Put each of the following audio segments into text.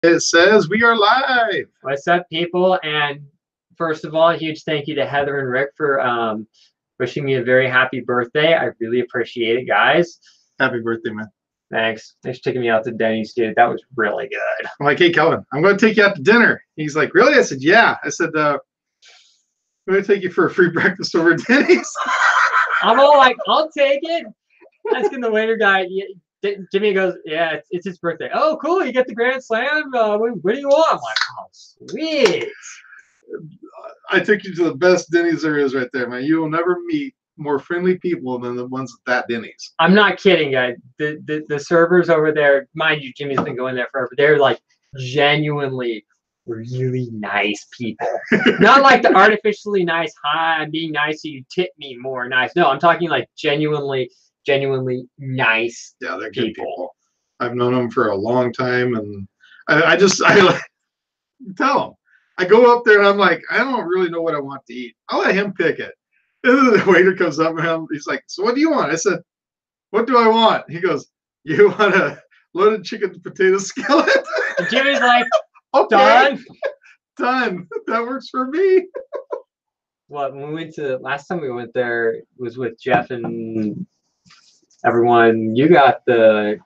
It says we are live. What's up, people? And first of all, a huge thank you to Heather and Rick for wishing me a very happy birthday. I really appreciate it, guys. Happy birthday, man. Thanks. Thanks for taking me out to Denny's, dude. That was really good. I'm like, hey, Kelvin, I'm going to take you out to dinner. He's like, really? I said, yeah. I said, I'm going to take you for a free breakfast over at Denny's. I'm all like, I'll take it. Asking the waiter guy. Jimmy goes, yeah, it's his birthday. Oh, cool. You get the Grand Slam. What do you want? I'm like, oh, sweet. I took you to the best Denny's there is right there, man. You will never meet more friendly people than the ones at that Denny's. I'm not kidding, guys. The servers over there, mind you, Jimmy's been going there forever. They're like genuinely really nice people. Not like the artificially nice, hi, I'm being nice so you tip me more nice. No, I'm talking like genuinely nice. Yeah, they're good people. I've known them for a long time, and I like tell them. I go up there and I'm like, I don't really know what I want to eat. I'll let him pick it. And then the waiter comes up and he's like, so what do you want? I said, what do I want? He goes, you want a loaded chicken potato skillet? And Jimmy's like, okay, done. That works for me. Well, when we went to last time we went there was with Jeff and everyone. You got the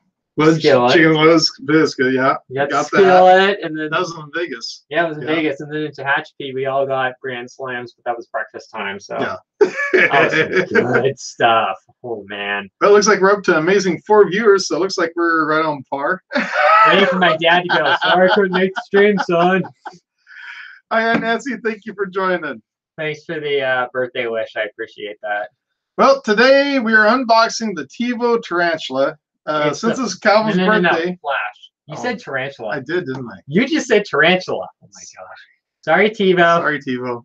skillet. Chicken was biscuit, yeah. You got the skillet, and then that was in Vegas. Yeah, it was in Vegas, and then in Tehachapi we all got Grand Slams, but that was breakfast time, so yeah. That was some good stuff. Oh man. Well, it looks like we're up to an amazing 4 viewers, so it looks like we're right on par. Waiting for my dad to go, sorry I couldn't make the stream, son. Hi, Nancy, thank you for joining. Thanks for the birthday wish. I appreciate that. Well, today we are unboxing the Tevo Tarantula. Since it's Calvin's birthday. Flash. You said tarantula. I did, didn't I? You just said tarantula. Oh my gosh. Sorry, Tevo. Sorry, Tevo.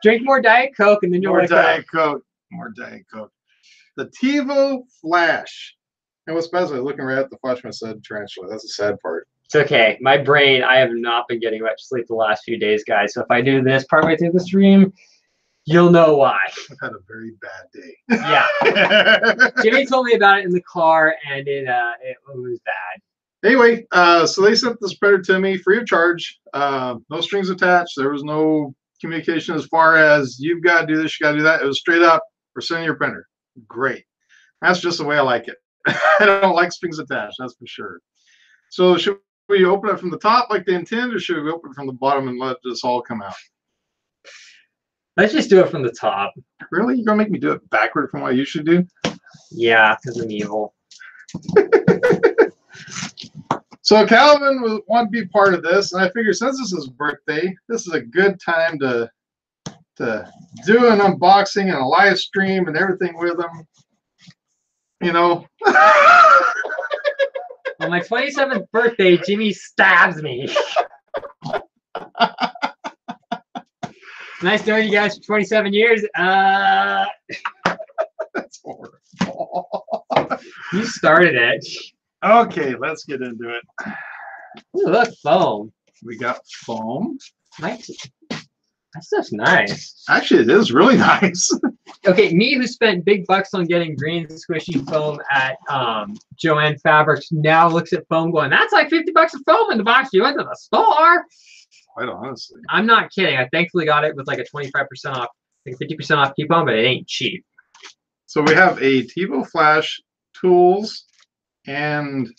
Drink more Diet Coke and then you'll wake up. More Diet Coke. The Tevo Flash. And what's bad is I was looking right at the flash when I said tarantula. That's the sad part. It's okay. My brain, I have not been getting much sleep the last few days, guys. So if I do this partway through the stream, you'll know why. I've had a very bad day. Yeah. Jimmy told me about it in the car, and it was bad. Anyway, so they sent this printer to me free of charge. No strings attached. There was no communication as far as you've got to do this, you got to do that. It was straight up, we're sending your printer. Great. That's just the way I like it. I don't like strings attached, that's for sure. So should we open it from the top like they intend, or should we open it from the bottom and let this all come out? Let's just do it from the top. Really? You're going to make me do it backward from what I usually do? Yeah, because I'm evil. So Calvin will want to be part of this, and I figure since this is his birthday, this is a good time to do an unboxing and a live stream and everything with him. You know? On my 27th birthday, Jimmy stabs me. Nice knowing you guys for 27 years. That's horrible. You started it. Okay, let's get into it. Ooh, look, foam. We got foam. Nice. That stuff's nice. Actually, it is really nice. Okay, me who spent big bucks on getting green squishy foam at Joanne Fabrics now looks at foam going, that's like 50 bucks of foam in the box you went to the store. Quite honestly. I'm not kidding. I thankfully got it with like a 25% off, like 50% off coupon, but it ain't cheap. So we have a Tevo Flash tools and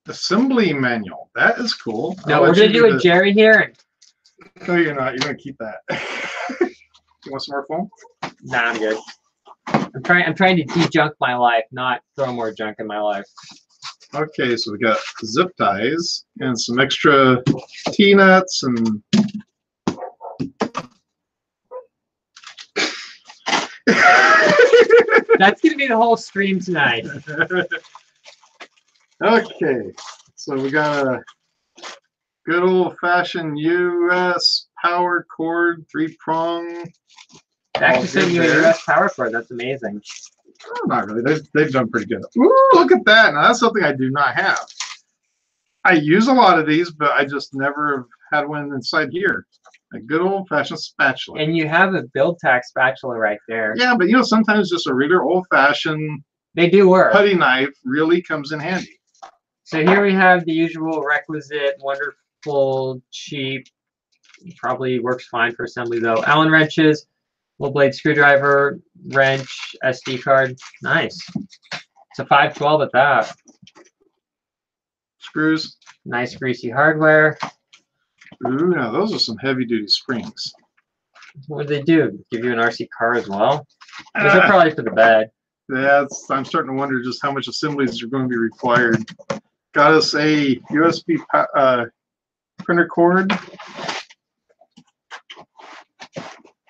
assembly manual. That is cool. No, we're gonna do it, Jerry here. No, you're not. You're gonna keep that. You want some more foam? Nah, I'm good. I'm trying to de-junk my life, not throw more junk in my life. Okay, so we got zip ties and some extra T-nuts and that's gonna be the whole stream tonight. Okay, so we got a good old-fashioned US power cord, 3-prong. Actually sent you a US power cord. That's amazing. Oh, not really. They've done pretty good. Ooh, look at that. Now, that's something I do not have. I use a lot of these, but I just never have had one inside here. A good old-fashioned spatula. And you have a build tack spatula right there. Yeah, but you know, sometimes just a regular old-fashioned they do work. putty knife really comes in handy. So here we have the usual requisite, wonderful, cheap, probably works fine for assembly though. Allen wrenches, little blade screwdriver, wrench, SD card. Nice. It's a 512 at that. Screws. Nice greasy hardware. Ooh, now those are some heavy duty springs. What do they do? Give you an RC car as well? Those are probably for the bed. Yeah, I'm starting to wonder just how much assemblies are going to be required. Got us a USB printer cord.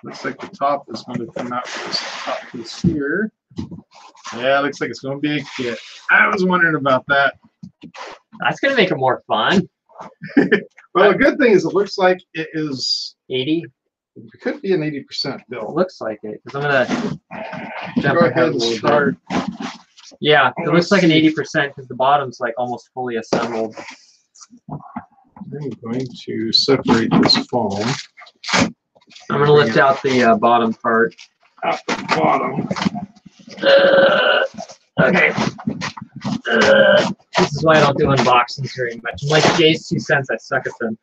Looks like the top is going to come out with this top piece here. Yeah, looks like it's going to be a kit. I was wondering about that. That's going to make it more fun. Well, the good thing is it looks like it is 80? It could be an 80% It build. looks like it. Because I'm going to jump Go ahead ahead a and little start. bit. Yeah, it Let's looks like an see. 80% because the bottom's like almost fully assembled. I'm going to separate this foam I'm going to lift out the bottom part. out the bottom. Okay. This is why I don't do unboxings very much. I'm like Jay's 2 cents, I suck at them.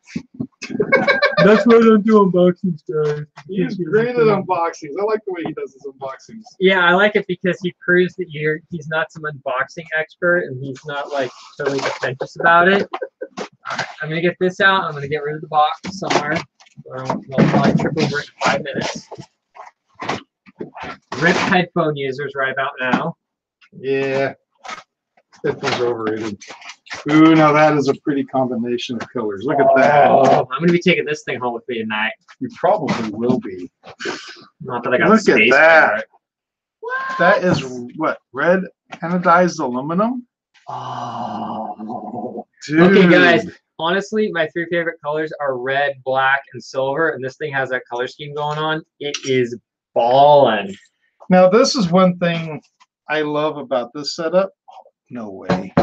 That's why I don't do unboxings, guys. He's great at unboxings. I like the way he does his unboxings. Yeah, I like it because he proves that he's not some unboxing expert and he's not like totally defensive about it. Alright, I'm gonna get this out. I'm gonna get rid of the box somewhere. We'll probably trip over it in 5 minutes. Rip headphone users right about now. Yeah. Headphones are overrated. Ooh, now that is a pretty combination of colors. Look at that. Oh, I'm gonna be taking this thing home with me tonight. You probably will be. Not that I got Look at space that. for it. That is what? Red anodized aluminum? Oh. Dude. Okay, guys. Honestly, my 3 favorite colors are red, black, and silver, and this thing has that color scheme going on. It is ballin'. Now, this is one thing I love about this setup. No way.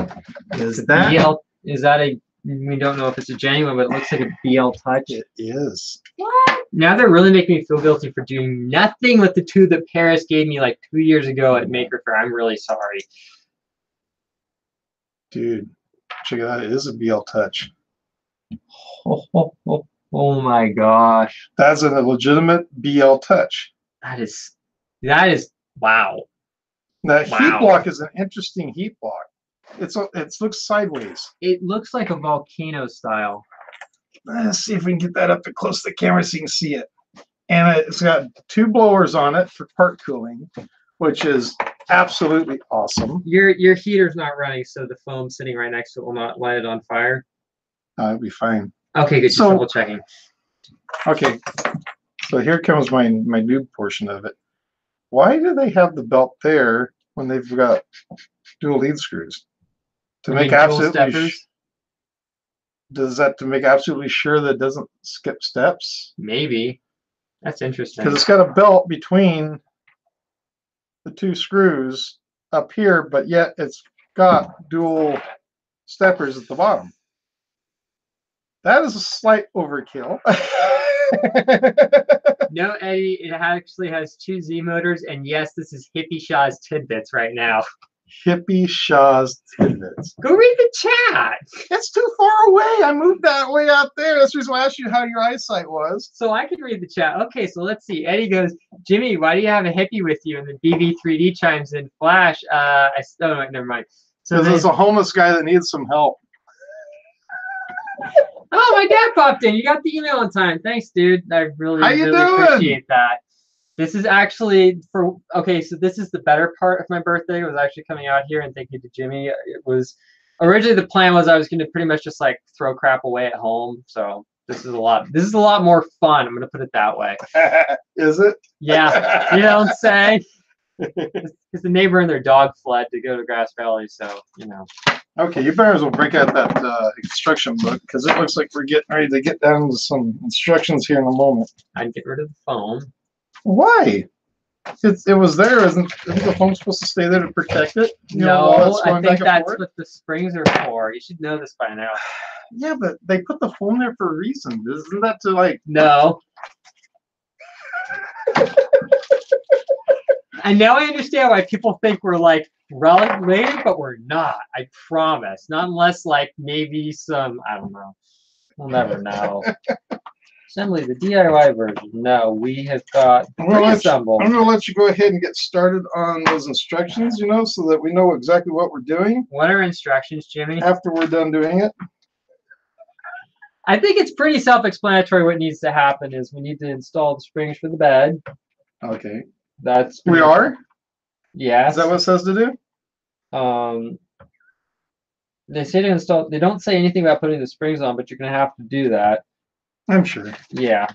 Is that? BL, is that a? We don't know if it's a genuine, but it looks like a BL Touch. It is. What? Now they're really making me feel guilty for doing nothing with the 2 that Paris gave me like 2 years ago at Maker Faire. I'm really sorry. Dude, check it out. It is a BL Touch. Oh my gosh. That's a legitimate BL Touch. That is wow. Now, Wow. heat block is an interesting heat block. It looks sideways. It looks like a volcano style. Let's see if we can get that up close to the camera so you can see it. And it's got 2 blowers on it for part cooling, which is absolutely awesome. Your heater's not running, so the foam sitting right next to it will not light it on fire. It'll be fine. Okay, good. Just So- double checking. Okay, so here comes my noob portion of it. Why do they have the belt there when they've got dual lead screws? To You make mean dual absolutely steppers? does that to make absolutely sure that it doesn't skip steps? Maybe. That's interesting. Because it's got a belt between the 2 screws up here, but yet it's got dual steppers at the bottom. That is a slight overkill. No, Eddie, it actually has 2 Z motors, and yes, this is Hippie Shaw's tidbits right now. Hippie Shaw's tidbits. Go read the chat. It's too far away. I moved that way out there. That's the reason why I asked you how your eyesight was. So I can read the chat. Okay, so let's see. Eddie goes, Jimmy, why do you have a hippie with you? And then BB3D chimes in, Flash. Never mind. So Because it's a homeless guy that needs some help. oh, my dad popped in. You got the email on time. Thanks, dude. I really, How you really doing? appreciate that. This is actually okay, so this is the better part of my birthday. It was actually coming out here, and thank you to Jimmy. It was originally the plan was I was going to pretty much just like throw crap away at home. So this is a lot more fun. I'm going to put it that way. Is it? Yeah, you know what I'm saying? Because the neighbor and their dog fled to go to Grass Valley, so you know. Okay, you better as well break out that instruction book because it looks like we're getting ready to get down to some instructions here in a moment. I'd get rid of the foam. Why? It was there. Isn't the foam supposed to stay there to protect it? You know, while No, it's I going think back and that's forth? what the springs are for. You should know this by now. Yeah, but they put the foam there for a reason. Isn't that to like? No. And now I understand why people think we're like related, but we're not. I promise. Not unless like maybe some. I don't know. We'll never know. Assembly, the DIY version. No, we have got pre-assembled. I'm going to let you go ahead and get started on those instructions, you know, so that we know exactly what we're doing. What are instructions, Jimmy? After we're done doing it. I think it's pretty self-explanatory. What needs to happen is we need to install the springs for the bed. Okay. That's we are? Yes. Is that what it says to do? They say to install. They don't say anything about putting the springs on, but you're going to have to do that. I'm sure. Yeah.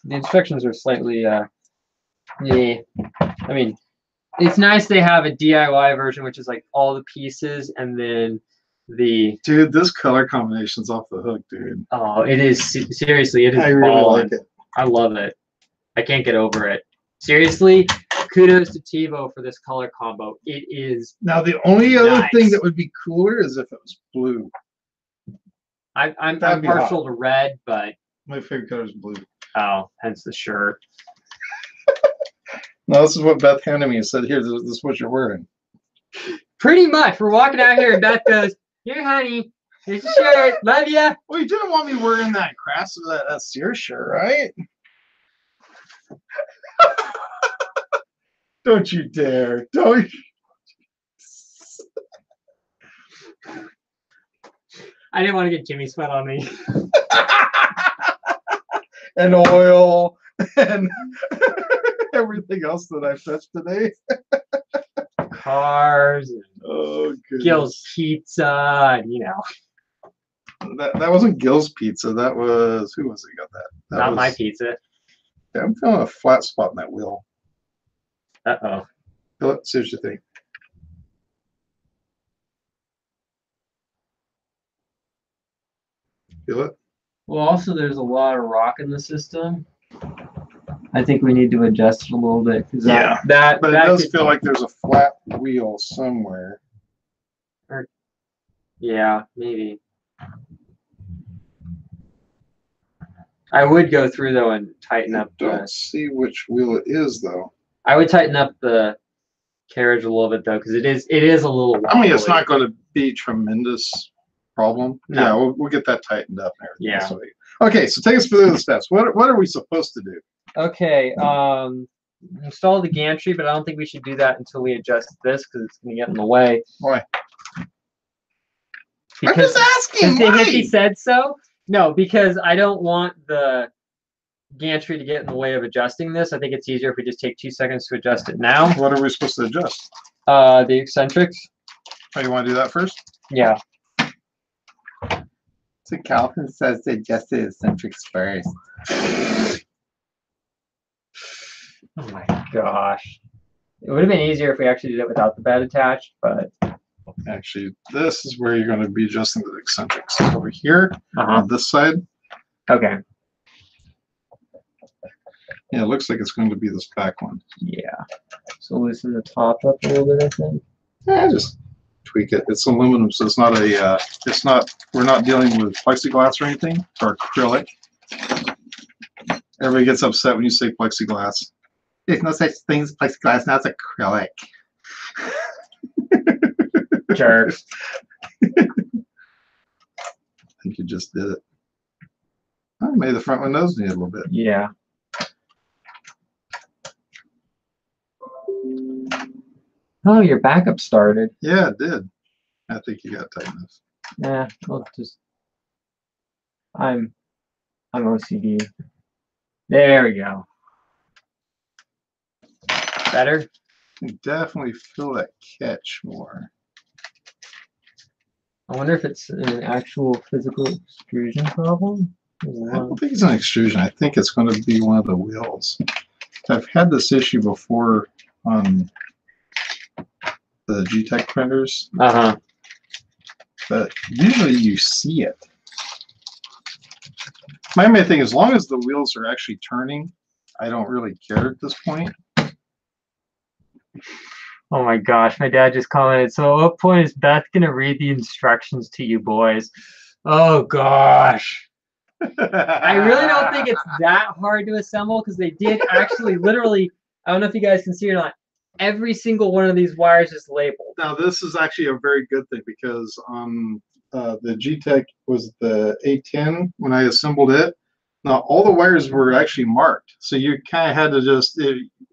The instructions are slightly, yeah. I mean, it's nice they have a DIY version, which is like all the pieces, and then the... Dude, this color combination's off the hook, dude. Oh, it is. Seriously, it is. I really like it. I love it. I can't get over it. Seriously, kudos to Tevo for this color combo. It is. Now, the only other thing that would be cooler is if it was blue. I'm partial to red, but my favorite color is blue. Oh, hence the shirt. No, this is what Beth handed me and said, "Here, this is what you're wearing." Pretty much. We're walking out here, and Beth goes, "Here, honey, here's your shirt. Love ya." Well, you didn't want me wearing that that Sears shirt, right? Don't you dare. Don't you. I didn't want to get Jimmy sweat on me. And oil and everything else that I've touched today. Cars and Gil's Pizza, and, you know. That wasn't Gil's Pizza. That was, who was it got that? Not my pizza. Yeah, I'm feeling a flat spot in that wheel. Uh-oh. Feel it? See what you think. Feel it? Well, also, there's a lot of rock in the system. I think we need to adjust it a little bit. Cause but it does feel like there's a flat wheel somewhere. Yeah, maybe. I would go through, though, and tighten up. Don't see which wheel it is, though. I would tighten up the carriage a little bit, though, because it is a little wobbly. I mean, it's not going to be a tremendous problem. No. Yeah, we'll get that tightened up and everything. Yeah. So, okay, so take us through the steps. What are we supposed to do? Okay, install the gantry, but I don't think we should do that until we adjust this because it's going to get in the way. Why? Because, I'm just asking. Because he said so. No, because I don't want the gantry to get in the way of adjusting this. I think it's easier if we just take 2 seconds to adjust it now. What are we supposed to adjust? The eccentrics. Oh, you want to do that first? Yeah. So Calvin says to adjust the eccentrics first. Oh my gosh. It would have been easier if we actually did it without the bed attached, but... Actually, this is where you're going to be adjusting the eccentrics. Over here, on this side. Okay. Yeah, it looks like it's going to be this back one. Yeah. So loosen the top up a little bit, I think. Yeah, just tweak it. It's aluminum, so it's not a, we're not dealing with plexiglass or anything, or acrylic. Everybody gets upset when you say plexiglass. There's no such thing as plexiglass, now it's acrylic. Jerks. I think you just did it. Oh, maybe the front windows need a little bit. Yeah. Oh, your backup started. Yeah, it did. I think you got tight enough. Yeah, we'll just... I'm OCD. There we go. Better? You definitely feel that catch more. I wonder if it's an actual physical extrusion problem. I don't think it's an extrusion. I think it's going to be one of the wheels. I've had this issue before on the G-Tech printers. But usually you see it. My main thing, as long as the wheels are actually turning, I don't really care at this point. Oh my gosh, my dad just commented, so at what point is Beth going to read the instructions to you boys? Oh gosh. I really don't think it's that hard to assemble because they did actually literally, I don't know if you guys can see it or not, every single one of these wires is labeled. Now this is actually a very good thing because on the G-Tech was the A10 when I assembled it. Now all the wires were actually marked, so you kind of had to just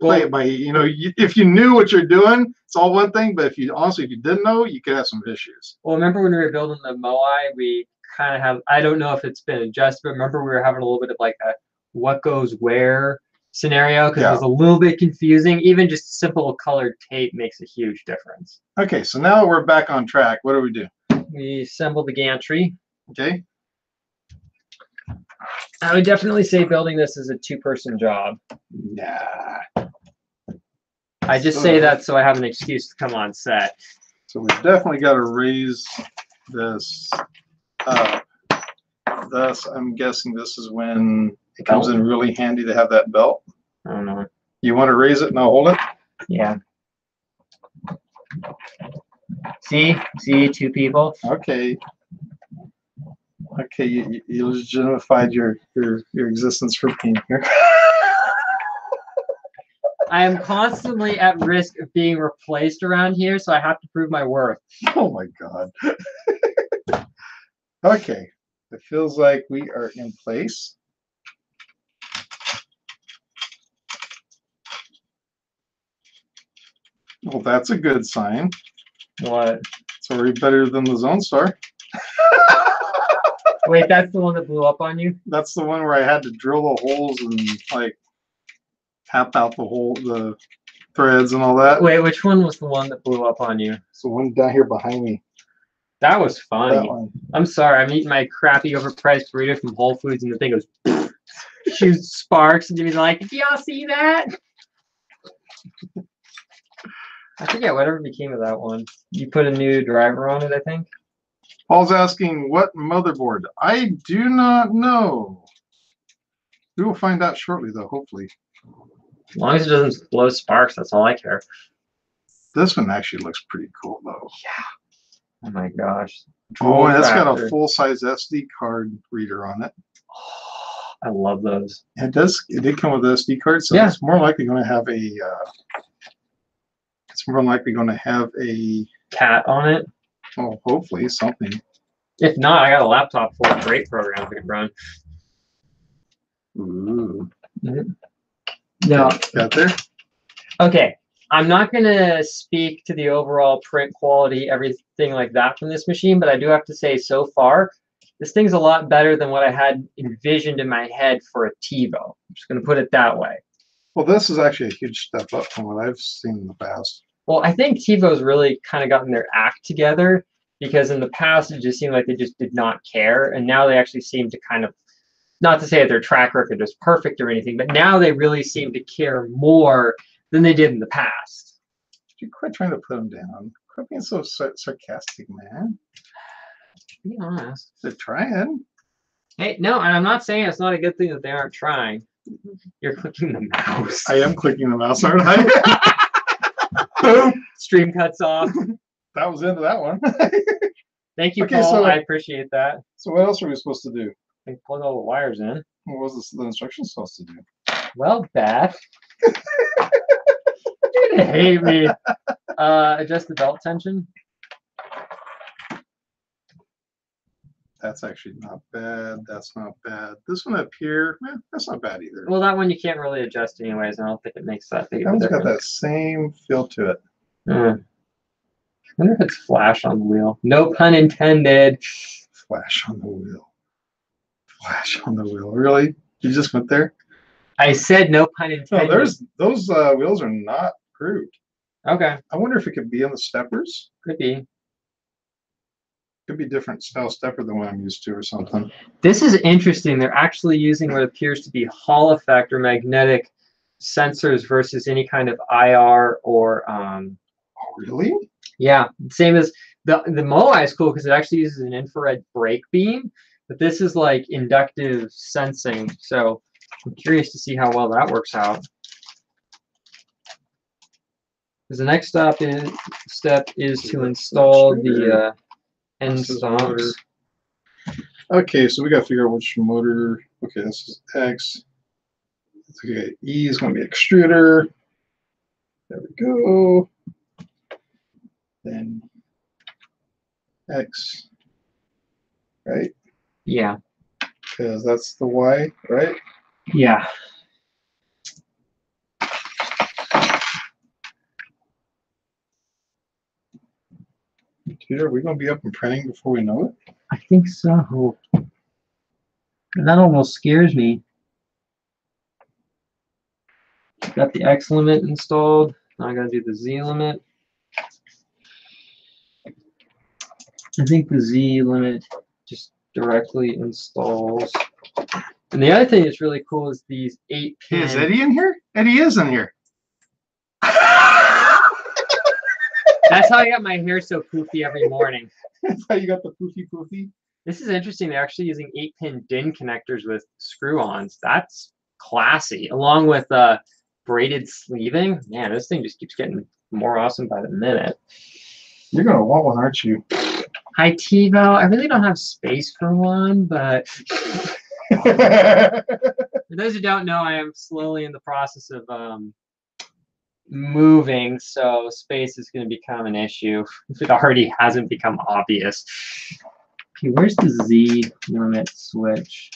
play it by, you know, if you knew what you're doing, it's all one thing. But if you didn't know, you could have some issues. Well, remember when we were building the Moai, we kind of have, I don't know if it's been adjusted, but remember we were having a little bit of like a what goes where scenario because it was a little bit confusing. Even just simple colored tape makes a huge difference. Okay, so now we're back on track. What do we do? We assembled the gantry. Okay. I would definitely say building this is a two-person job. Nah. I just say that so I have an excuse to come on set. So we definitely got to raise this up. Thus, I'm guessing this is when it comes in really handy to have that belt. I don't know. You want to raise it and I'll hold it? Yeah. See, two people. Okay. Okay, you legitimified your existence for being here. I am constantly at risk of being replaced around here, so I have to prove my worth. Oh my God. Okay, it feels like we are in place. Well, that's a good sign. What? It's already better than the Zone Star. Wait, that's the one that blew up on you? That's the one where I had to drill the holes and like tap out the threads and all that. Wait, which one was the one that blew up on you? So one down here behind me. That was funny. That one. I'm sorry, I'm eating my crappy overpriced burrito from Whole Foods and the thing goes shoots sparks and Jimmy's like, did y'all see that? I forget whatever became of that one. You put a new driver on it, I think. Paul's asking what motherboard. I do not know. We will find out shortly, though. Hopefully. As long as it doesn't blow sparks, that's all I care. This one actually looks pretty cool, though. Yeah. Oh my gosh. Oh, and it's got a full-size SD card reader on it. I love those. It does. It did come with an SD card, so it's more likely going to have a. It's more likely going to have a cat on it. Oh, hopefully something. If not, I got a laptop full of great programs I can run. Ooh. Mm-hmm. No. Got there? Okay. I'm not going to speak to the overall print quality, everything like that from this machine, but I do have to say so far, this thing's a lot better than what I had envisioned in my head for a Tevo. I'm just going to put it that way. Well, this is actually a huge step up from what I've seen in the past. Well, I think Tevo's really kind of gotten their act together because in the past it just seemed like they just did not care, and now they actually seem to kind of, not to say that their track record is perfect or anything, but now they really seem to care more than they did in the past. You quit trying to put them down. Quit being so sarcastic, man. Be honest. They're trying. Hey, no, and I'm not saying it's not a good thing that they aren't trying. You're clicking the mouse. I am clicking the mouse, aren't I? Boom! Stream cuts off. That was into that one. Thank you, Okay, Paul. so, I appreciate that. So what else are we supposed to do? I plug all the wires in. What was the instructions supposed to do? Well, Beth. You're gonna hate me. Adjust the belt tension. That's actually not bad. That's not bad. This one up here, that's not bad either. Well, that one you can't really adjust anyways. I don't think it makes that big of a That one's difference. got that same feel to it. I wonder if it's flash on the wheel. No pun intended. Flash on the wheel. Flash on the wheel. Really? You just went there? I said no pun intended. No, those wheels are not grooved. Okay. I wonder if it could be on the steppers. Could be. Could be different style stepper than what I'm used to or something. This is interesting. They're actually using what appears to be Hall effect or magnetic sensors versus any kind of IR or Oh, really? yeah, same as the Moai is cool because it actually uses an infrared brake beam, but this is like inductive sensing. So I'm curious to see how well that works out. Because the next step is to install the end stops. Okay, so we got to figure out which motor. Okay, this is X. Okay, E is going to be extruder. There we go. Then X, right? Yeah. Because that's the Y, right? Yeah. Dude, are we going to be up and printing before we know it? I think so. And that almost scares me. Got the X limit installed. Now I gotta do the Z limit. I think the Z limit just directly installs. And the other thing that's really cool is these 8-pin. Hey, is Eddie in here? Eddie is in here. That's how I got my hair so poofy every morning. That's how you got the poofy. This is interesting. They're actually using 8-pin DIN connectors with screw-ons. That's classy, along with braided sleeving. Man, this thing just keeps getting more awesome by the minute. You're going to want one, aren't you? Hi, Tevo. I really don't have space for one, but for those who don't know, I am slowly in the process of moving, so space is going to become an issue if it already hasn't become obvious. Okay, where's the Z limit switch?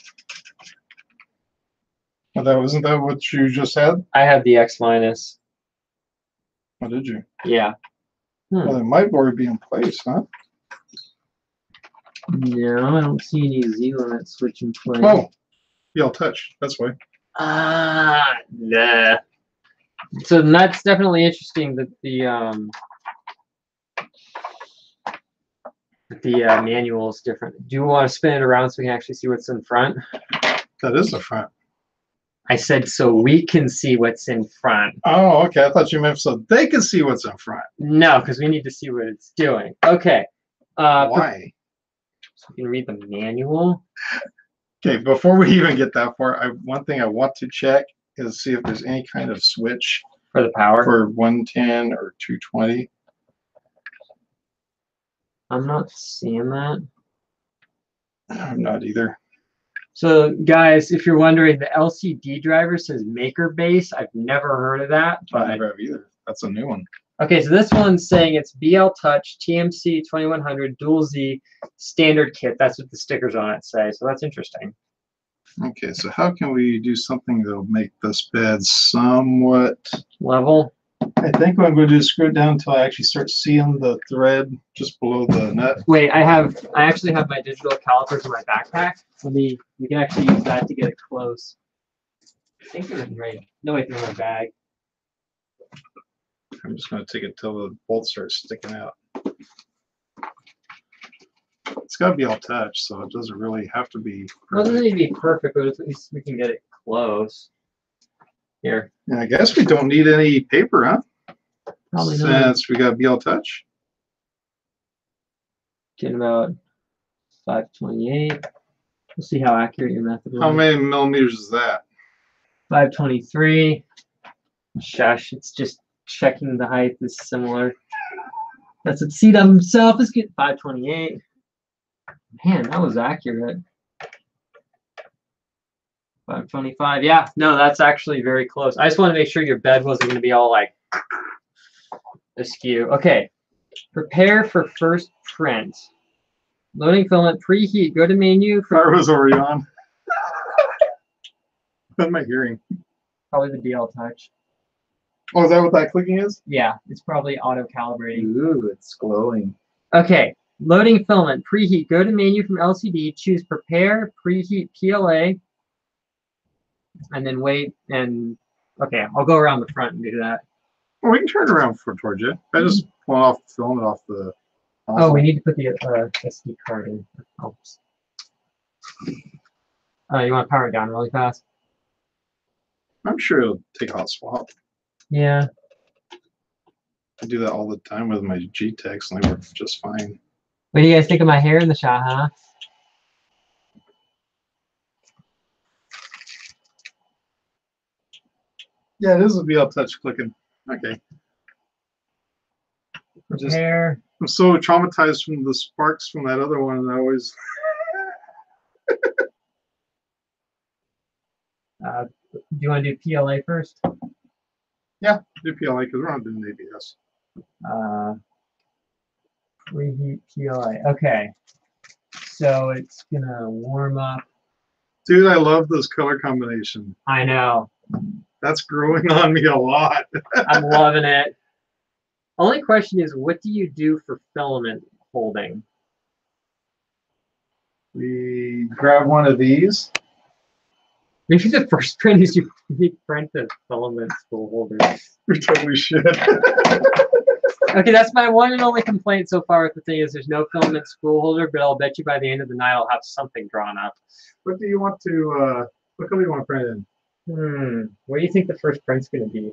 Well, wasn't that what you just had? I have the X minus. Oh, did you? Yeah. Well, it might already be in place, huh? No, I don't see any Z limit switch in place. Oh, yeah, I'll touch. That's why. Nah. So that's definitely interesting that the manual is different. Do you want to spin it around so we can actually see what's in front? That is the front. I said so we can see what's in front. Oh, okay. I thought you meant so they can see what's in front. No, because we need to see what it's doing. Okay. Why? So we can read the manual. Okay, before we even get that far, one thing I want to check is see if there's any kind of switch For the power? for 110 or 220. I'm not seeing that. I'm not either. So guys, if you're wondering, the LCD driver says maker base. I've never heard of that. I But never have either. That's a new one. okay, so this one's saying it's BL Touch TMC 2100 Dual Z standard kit. That's what the stickers on it say. So that's interesting. Okay, so how can we do something that'll make this bed somewhat Level. I think what I'm going to do is screw it down until I actually start seeing the thread just below the nut. Wait, I actually have my digital calipers in my backpack. We can actually use that to get it close. I think they're in right. No, wait, they're in my bag. I'm just going to take it till the bolt starts sticking out. It's got to be all touch, so it doesn't really have to be. It doesn't need to be perfect, but at least we can get it close. Here. And I guess we don't need any paper, huh? Probably not. Since we got BL Touch. Getting about 528. We'll see how accurate your method was. How many millimeters is that? 523. Shush, it's just checking the height is similar. That's what Cedum himself is getting 528. Man, that was accurate. 525. Yeah, no, that's actually very close. I just want to make sure your bed wasn't going to be all like askew. Okay. Prepare for first print. Loading filament, preheat. Go to menu. Car was already on. What am I hearing? Probably the BL Touch. Oh, is that what that clicking is? Yeah, it's probably auto calibrating. Ooh, it's glowing. Okay. Loading filament, preheat. Go to menu from LCD. Choose prepare, preheat PLA. And then wait and okay, I'll go around the front and do that. Well, we can turn it around towards you. I just pull off the filament off the. Oh, we need to put the SD card in. Oops. You want to power it down really fast? I'm sure it'll take a hot swap. Yeah. I do that all the time with my G-Techs and they work just fine. What do you guys think of my hair in the shot, huh? Yeah, this will be all touch clicking. Okay. Prepare. I'm so traumatized from the sparks from that other one, and I always. Do you want to do PLA first? Yeah. Do PLA because we're not doing ABS. Reheat PLA. Okay. So it's gonna warm up. Dude, I love this color combination. I know. That's growing on me a lot. I'm loving it. Only question is, what do you do for filament holding? We grab one of these. Maybe the first print is you print the filament spool holder. We totally should. Okay, that's my one and only complaint so far with the thing is there's no filament spool holder, but I'll bet you by the end of the night I'll have something drawn up. What do you want to, what color do you want to print in? What do you think the first print's going to be?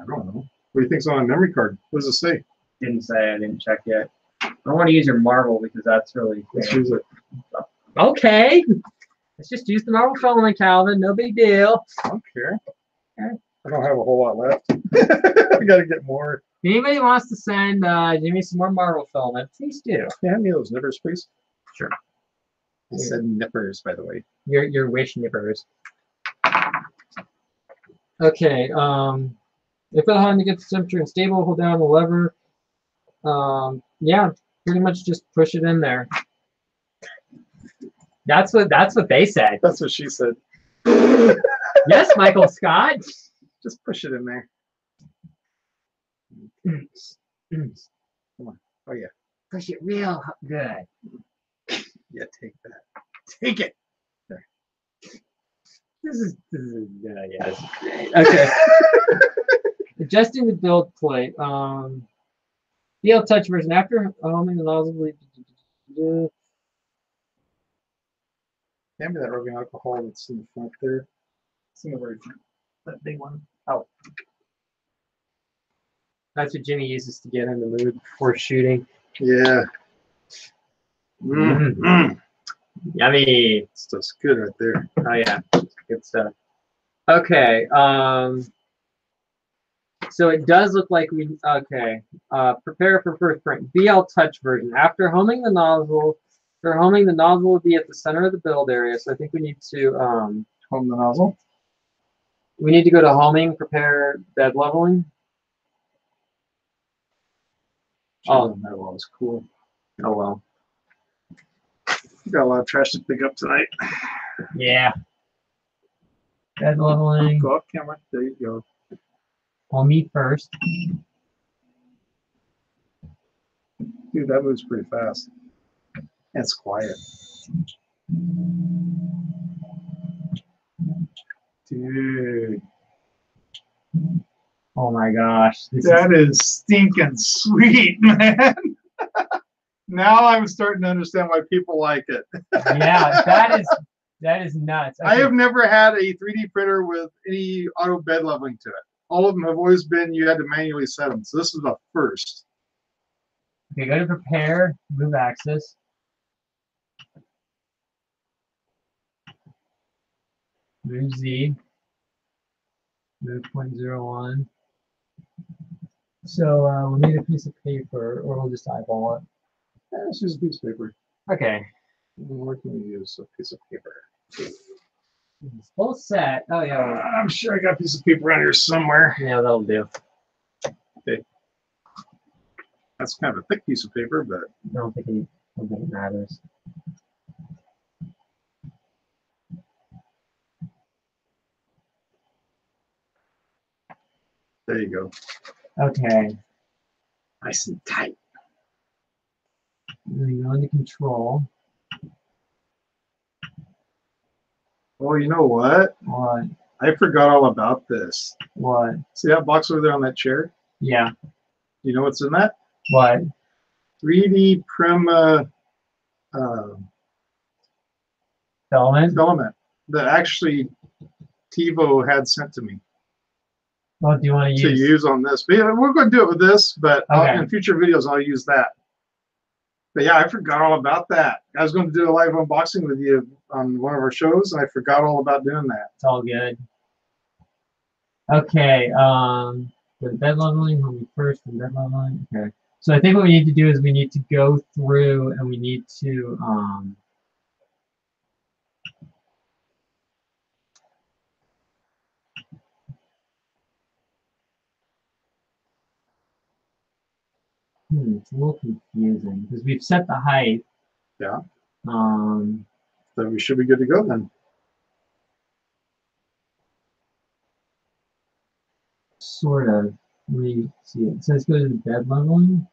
I don't know. What do you think's on a memory card? What does it say? Didn't say. I didn't check yet. I want to use your marble because that's really Let's use it. Okay. Let's just use the marble filament, Calvin. No big deal. I don't care. I don't have a whole lot left. I got to get more. If anybody wants to send Jimmy some more marble filament, please do. Yeah, hand me those nippers, please. Sure. I said nippers, by the way. Your wish nippers. Okay. If it had to get the temperature and stable, hold down the lever. Yeah, pretty much just push it in there. That's what they said. That's what she said. Yes, Michael Scott. Just push it in there. Come on. Oh, yeah. Push it real good. Yeah, take that. Take it. There. This is yeah, this is great. Okay. Adjusting the build plate. DL touch version after homing the nozzle. Hand me that rubbing alcohol that's in the front there. It's in the very front. That big one. Oh. That's what Jimmy uses to get in the mood before shooting. Yeah. Yummy. Stuff's good right there. Oh yeah, good stuff. Okay. So it does look like we prepare for first print. BL touch version. After homing the nozzle, will be at the center of the build area. So I think we need to Home the nozzle. we need to go to homing, prepare bed leveling. Oh, that was cool. oh well. Got a lot of trash to pick up tonight. Yeah. Bed leveling. Go up, camera. There you go. I'll meet first. Dude, that moves pretty fast. And it's quiet. Dude. Oh my gosh. That is stinking sweet, man. Now I'm starting to understand why people like it. Yeah, that is nuts. I have never had a 3D printer with any auto bed leveling to it. All of them have always been you had to manually set them. So this is the first. Okay, go to prepare, move axis. Move Z. Move 0.01. So we'll need a piece of paper, or we'll just eyeball it. Yeah, let's use a piece of paper. Okay. What can we use? A piece of paper. It's full set. Oh yeah. I'm sure I got a piece of paper around here somewhere. Yeah, that'll do. Okay. That's kind of a thick piece of paper, but I don't think it matters. there you go. Okay. Nice and tight. Then you go into control. Oh, you know what? What? I forgot all about this. What? See that box over there on that chair? Yeah. You know what's in that? What? 3D Prima filament that actually Tevo had sent to me What do you want to to use on this. But yeah, we're going to do it with this, but Okay. in future videos I'll use that. But yeah, I forgot all about that. I was going to do a live unboxing with you on one of our shows, and I forgot all about doing that. It's all good. Okay. The bed leveling will be first. The bed leveling. Okay. So I think what we need to do is we need to go through and we need to It's a little confusing because we've set the height. Yeah. Um, So we should be good to go then. sort of. Let me see. It says go to the bed leveling.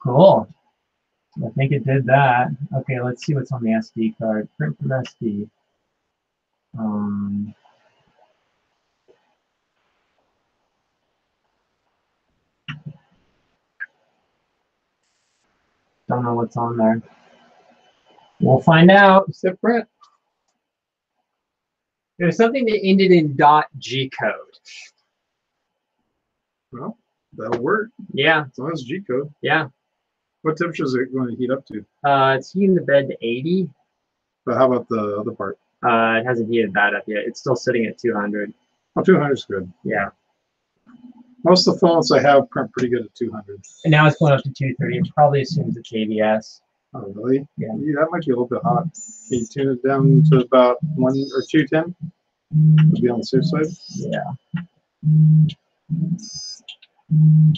Cool. I think it did that. Okay, let's see what's on the SD card. Print from SD. Don't know what's on there. We'll find out. Step print. There's something that ended in .g code. Well, that'll work. Yeah, As long as G code. yeah. What temperature is it going to heat up to? It's heating the bed to 80. But how about the other part? It hasn't heated that up yet. It's still sitting at 200. Oh, 200 is good. Yeah. Most of the phones I have print pretty good at 200. And now it's going up to 230. It probably assumes it's ABS. Oh, really? Yeah. That might be a little bit hot. Can you tune it down to about 1 or 210? To be on the safe side. Yeah.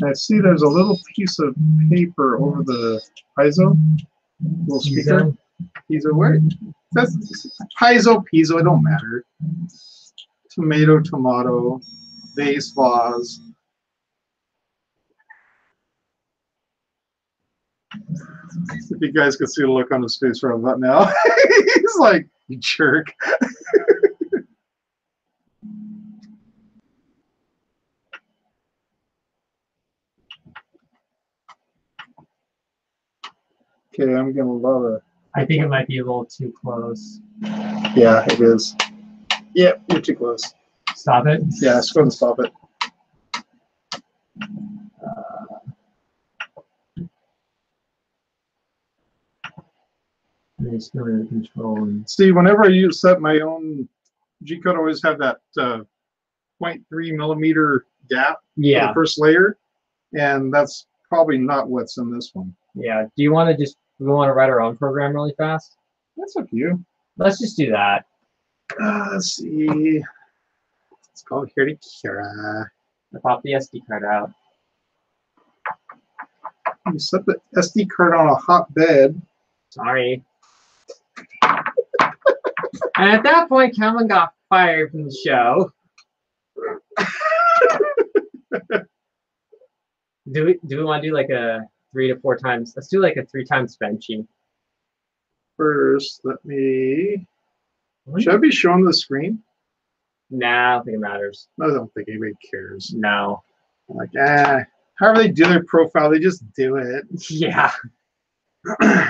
I see there's a little piece of paper over the piezo. Little speaker. Piezo, what? That's piezo, it don't matter. Tomato, vase, vase. If you guys could see the look on his face right about now. He's like, you jerk. Okay, I'm gonna love it. I think it might be a little too close. Yeah, it is. Yep, you're too close. Stop it. Yeah, let's go and stop it. And just go to the control. And See, whenever I set my own G code, I always have that 0.3 millimeter gap for yeah. the first layer, and that's probably not what's in this one. Yeah. Do you want to just, we want to write our own program really fast? That's up to you. Let's just do that. Let's see. Let's go here to Kira. I pop the SD card out. You set the SD card on a hot bed. Sorry. And at that point, Calvin got fired from the show. Do we want to do like a 3 to 4 times? Let's do like a 3 times benchy. First, let me. Should I be showing the screen? Nah, I don't think it matters. I don't think anybody cares. No. Like, however they do their profile, they just do it. Yeah.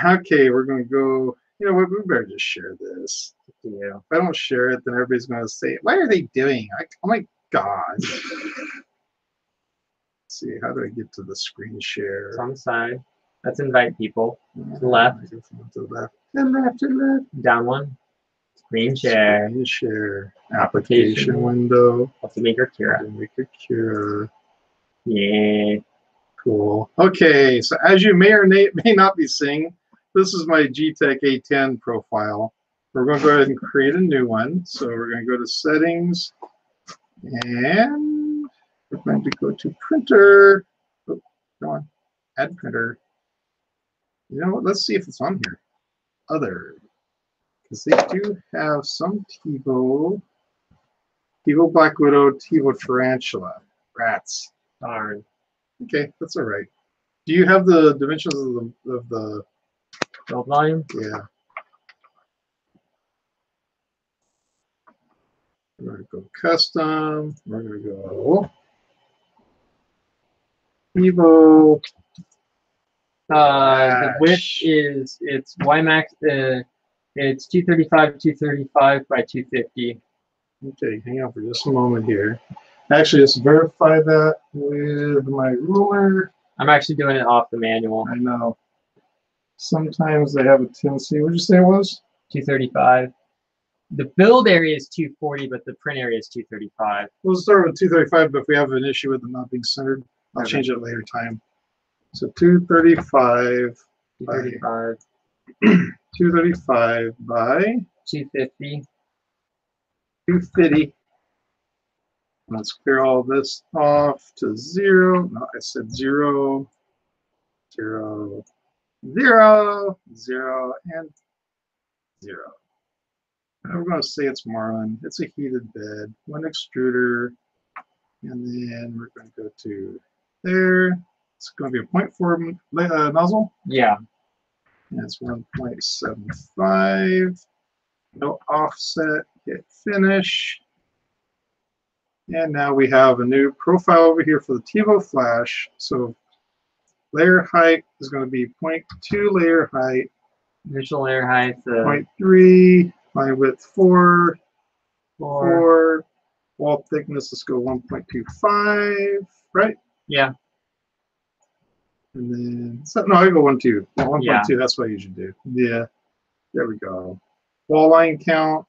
Okay, we're going to go. You know what? We better just share this. Yeah. If I don't share it, then everybody's going to say, "What are they doing?" Oh my god. Let's see, how do I get to the screen share? It's on the side. Let's invite people. To the left. To the left. And left to left. Down one. Screen share. Screen share. Application window. Let's make her Kira. Maker Cure. Yeah. Cool. Okay, so as you may or may not be seeing, this is my GTEC A10 profile. We're going to go ahead and create a new one. So we're going to go to Settings, and we're going to go to Printer. Oh, go on. Add Printer. You know what? Let's see if it's on here. Other. Because they do have some Tevo Black Widow, Tevo Tarantula. Rats. Darn. Okay, that's all right. Do you have the dimensions of the Build volume? Yeah. We're going to go custom. We're going to go Tevo. The width is, it's WiMAX, it's 235 by 250. Okay, hang on for just a moment here. Actually, just verify that with my ruler. I'm actually doing it off the manual. I know. Sometimes they have a tendency. What did you say it was? 235. The build area is 240, but the print area is 235. We'll start with 235, but if we have an issue with it not being centered, I'll Okay. change it later time. So 235. 235. 235 by 250. 250. Let's clear all this off to 0. No, I said 0, 0, 0, 0, and 0. And we're going to say it's Marlin. It's a heated bed, one extruder, and then we're going to go to there. It's going to be a 0.4 nozzle. Yeah. And it's 1.75. No offset. Hit finish. And now we have a new profile over here for the Tevo flash. So layer height is going to be 0.2 layer height. Initial layer height. 0.3. Line width 4. 4. 4. Wall thickness, let's go 1.25. Right? Yeah. And then, so, no, I go 1.2. 1.2, Yeah. that's what I usually do. Yeah. There we go. Wall line count.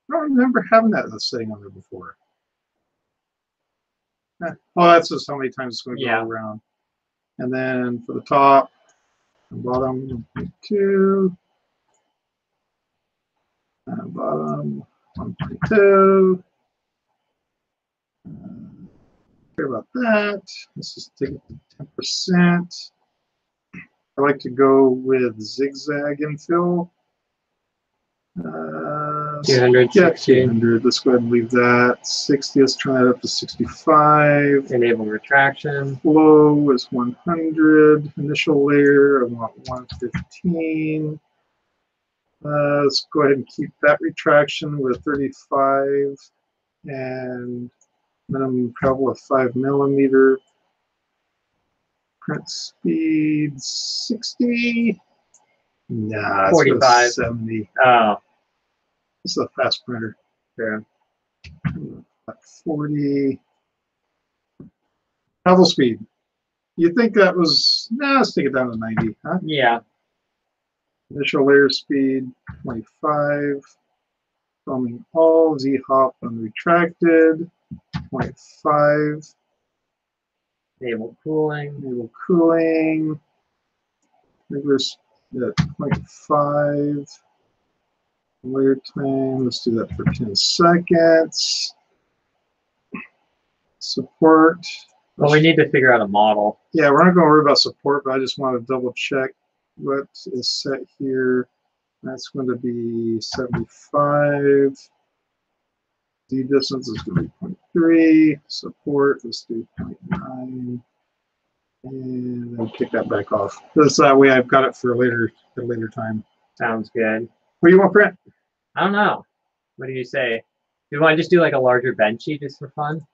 I don't remember having that setting on there before. Well, that's just how many times it's going to go around. And then for the top and bottom, 1.2. And bottom, 1.2. Care about that. Let's just take it to 10%. I like to go with zigzag infill. 200. Yeah, 200. Let's go ahead and leave that. 60. Let's turn that up to 65. Enable retraction. Flow is 100. Initial layer, I want 115. Let's go ahead and keep that retraction with 35 and minimum travel of 5 millimeter. Print speed 60. Nah, 45. 70. Oh. This is a fast printer. Sure. 40. Travel speed. You think that was, nah, let's take it down to 90, huh? Yeah. Initial layer speed 25. Filming all, Z-hop unretracted, 0.5. Enable cooling. Enable cooling. Reverse at 0.5. Layer time, let's do that for 10 seconds. Support. Well, we need to figure out a model. Yeah, we're not going to worry about support, but I just want to double check what is set here. That's going to be 75. D distance is going to be 0.3. Support, let's do 0.9. And then take that back off. This that way I've got it for later time. Sounds good. What do you want, print? I don't know. What do you say? Do you want to just do like a larger benchy just for fun?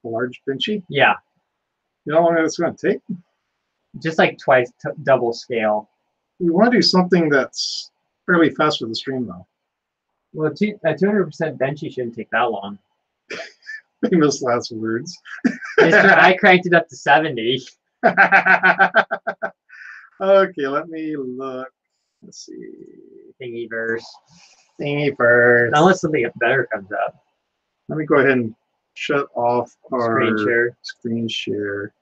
A large benchy? Yeah. You know how long that's going to take? Just like twice double scale. We want to do something that's fairly fast for the stream, though. Well, a 200% benchy shouldn't take that long. Famous last words. I cranked it up to 70. Okay, let me look. Let's see. Thingiverse. Thingiverse. Unless something better comes up. Let me go ahead and shut off our Screen share.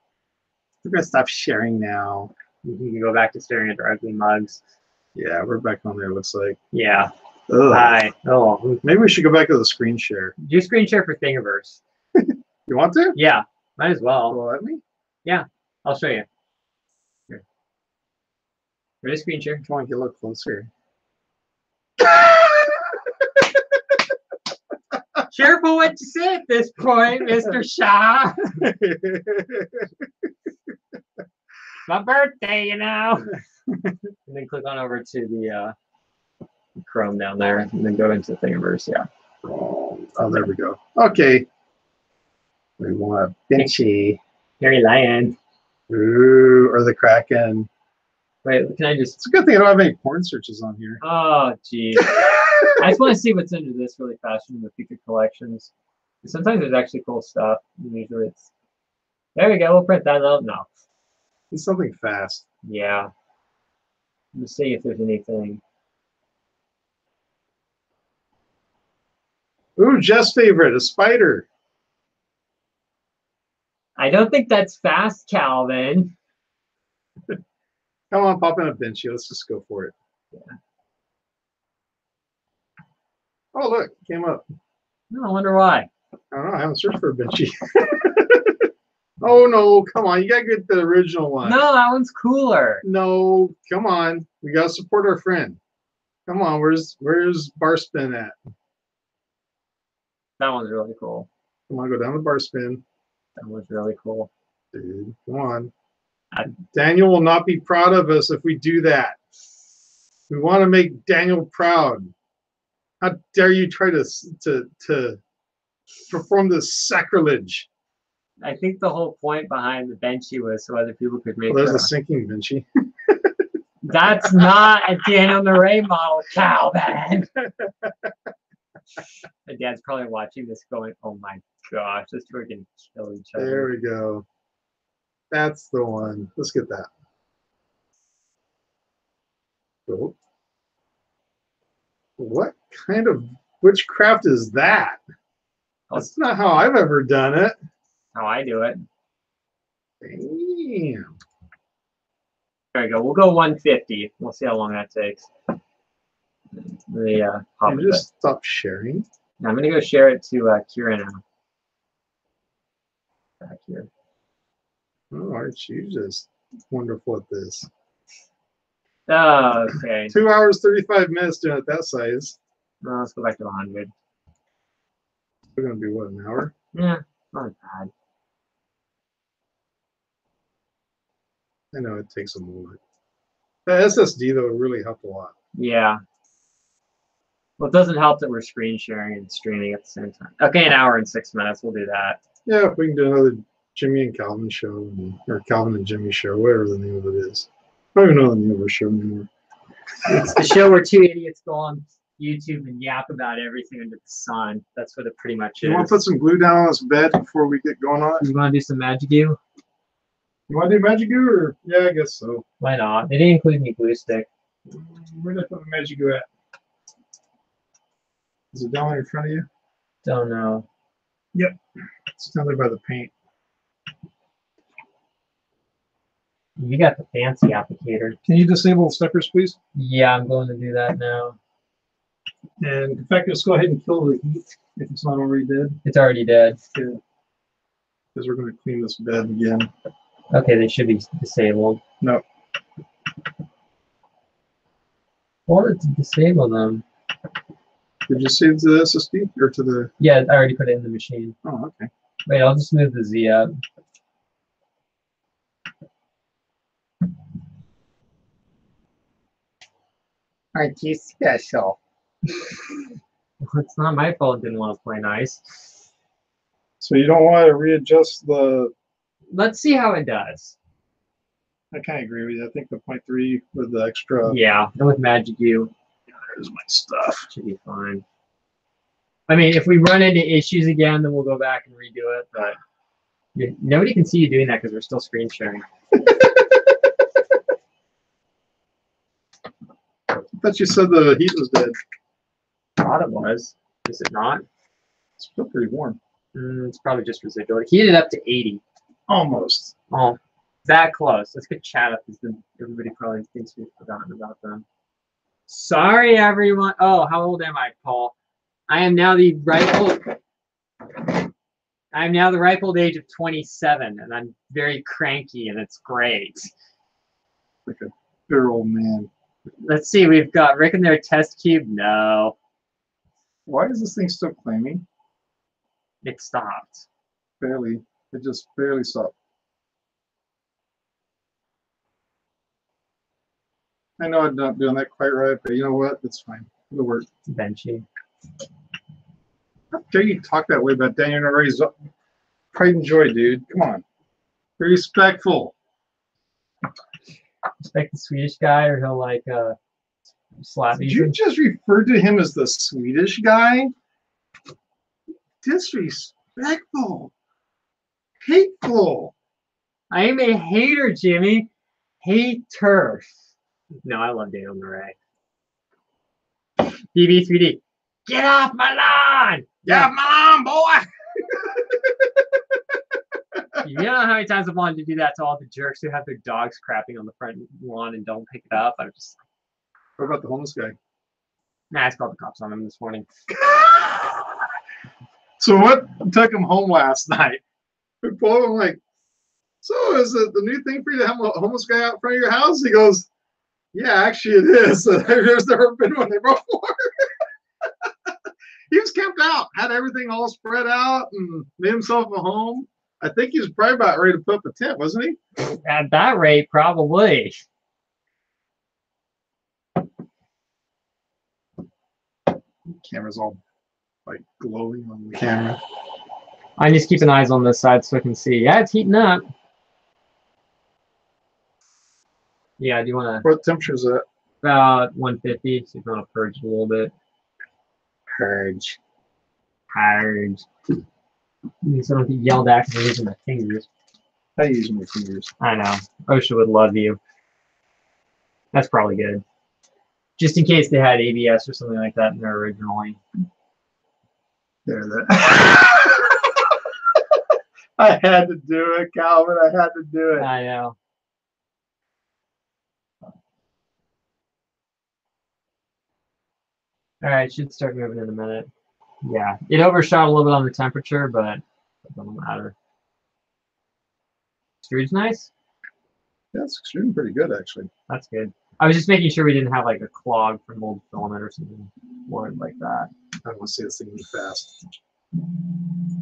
We're going to stop sharing now. You can go back to staring at their ugly mugs. Yeah, we're back on there, looks like. Yeah. Ugh. Hi. Oh. Maybe we should go back to the screen share. Do screen share for Thingiverse. You want to? Yeah. Might as well. Will let me? Yeah. I'll show you. Here. Ready, screen share? Come on, get a little closer. Careful what you say at this point, Mr. Shaw. My birthday, you know. And then click on over to the Chrome down there, and then go into Thingiverse. Yeah. Oh, there we go. Okay. We want Benchy. Harry Lion. Ooh, or the Kraken. Wait, can I just? It's a good thing I don't have any porn searches on here. Oh, geez. I just want to see what's under this really fast from the Pika collections. Sometimes there's actually cool stuff. Usually it's. There we go. We'll print that out now. It's something fast. Yeah. Let's see if there's anything. Ooh, Jeff's favorite, a spider. I don't think that's fast, Calvin. Come on, pop in a Benchy. Let's just go for it. Yeah. Oh, look, it came up. No, I wonder why. I don't know. I haven't searched for a Benchy. Oh, no. Come on. You got to get the original one. No, that one's cooler. No. Come on. We got to support our friend. Come on. Where's Barspin at? That one's really cool. Come on. Go down to Barspin. That one's really cool. Dude, come on. Daniel will not be proud of us if we do that. We want to make Daniel proud. How dare you try to perform this sacrilege? I think the whole point behind the Benchy was so other people could make. Well, there's a sinking Benchy. That's not a Daniel Murray model, Calvin. My dad's probably watching this going, "Oh my gosh, those two are gonna kill each other." There we go. That's the one. Let's get that. Cool. What kind of witchcraft is that? That's not how I've ever done it. How I do it. Damn. There we go. We'll go 150. We'll see how long that takes. Can you just stop sharing? Now I'm gonna go share it to Kira now. Back here. Oh, aren't you just wonderful at this? Oh, okay. 2 hours, 35 minutes doing it that size. Well, let's go back to 100. We're going to be, what, an hour? Yeah, not bad. I know it takes a moment. The SSD, though, really helped a lot. Yeah. Well, it doesn't help that we're screen sharing and streaming at the same time. Okay, an hour and 6 minutes. We'll do that. Yeah, if we can do another Jimmy and Calvin show, or Calvin and Jimmy show, whatever the name of it is. I don't even know the name of our show anymore. It's the show where two idiots go on YouTube and yap about everything under the sun. That's what it pretty much is. You want to put some glue down on this bed before we get going on it? You want to do some magic goo? You want to do magic goo, or yeah, I guess so. Why not? They didn't include any glue stick. Where did I put the magic goo at? Is it down there in front of you? Don't know. Yep, it's down there by the paint. You got the fancy applicator. Can you disable steppers, please? Yeah, I'm going to do that now. And in fact, let's go ahead and kill the heat if it's not already dead. It's already dead. Good. Because we're going to clean this bed again. Okay, they should be disabled. No. Well, it's disable them. Did you save to the SSD or to the? Yeah, I already put it in the machine. Oh, okay. Wait, I'll just move the Z up. Aren't you special? It's not my fault it didn't want to play nice. So you don't want to readjust the? Let's see how it does. I kind of agree with you. I think the 0.3 with the extra. Yeah, and with Magic U, There's my stuff. should be fine. I mean, if we run into issues again, then we'll go back and redo it, but nobody can see you doing that because we're still screen sharing. I thought you said the heat was dead. I thought it was. Is it not? It's still pretty warm. It's probably just residual. It heated up to 80. Almost. Oh, that close. Let's get chat up because everybody probably thinks we've forgotten about them. Sorry, everyone. Oh, how old am I, Paul? I am now the ripe old age of 27, and I'm very cranky, and it's great. Like a bitter old man. Let's see. We've got Rick in their test cube. No, Why is this thing still claiming? it stopped. Barely. It just barely stopped. I know I'm not doing that quite right, but you know what? It's fine. It'll work. Benchy. How dare you talk that way about Daniel Murray's pride and joy, dude? Come on. Be respectful. Respect the Swedish guy, or he'll like slap Did you easy. just refer to him as the Swedish guy? Disrespectful. Hateful. I am a hater, Jimmy. Hater. No, I love Daniel Murray. DB3D. Get off my lawn! Get off my lawn, boy! You know how many times I've wanted to do that to all the jerks who have their dogs crapping on the front lawn and don't pick it up? I'm just What about the homeless guy? nah, I just called the cops on him this morning. So what took him home last night? We pulled him like, so is it the new thing for you to have a homeless guy out in front of your house? He goes, yeah, actually it is. There's never been one there before. He was camped out, had everything all spread out and made himself a home. I think he was probably about ready to put up a tent, wasn't he? At that rate, probably. Camera's all like glowing on the camera. I'm just keeping eyes on this side so I can see. Yeah, it's heating up. Yeah, do you want to What temperature is that? about 150? So you want to purge a little bit. Purge. Purge. So I don't get yelled at because I'm using my fingers. I use my fingers. I know. OSHA would love you. That's probably good. Just in case they had ABS or something like that in there originally. There, that. I had to do it, Calvin. I had to do it. I know. All right, should start moving in a minute. Yeah, it overshot a little bit on the temperature, but it doesn't matter. Extrude's nice. That's extremely pretty good, actually. That's good. I was just making sure we didn't have like a clog from old filament or something weird like that. I want to see this thing move fast.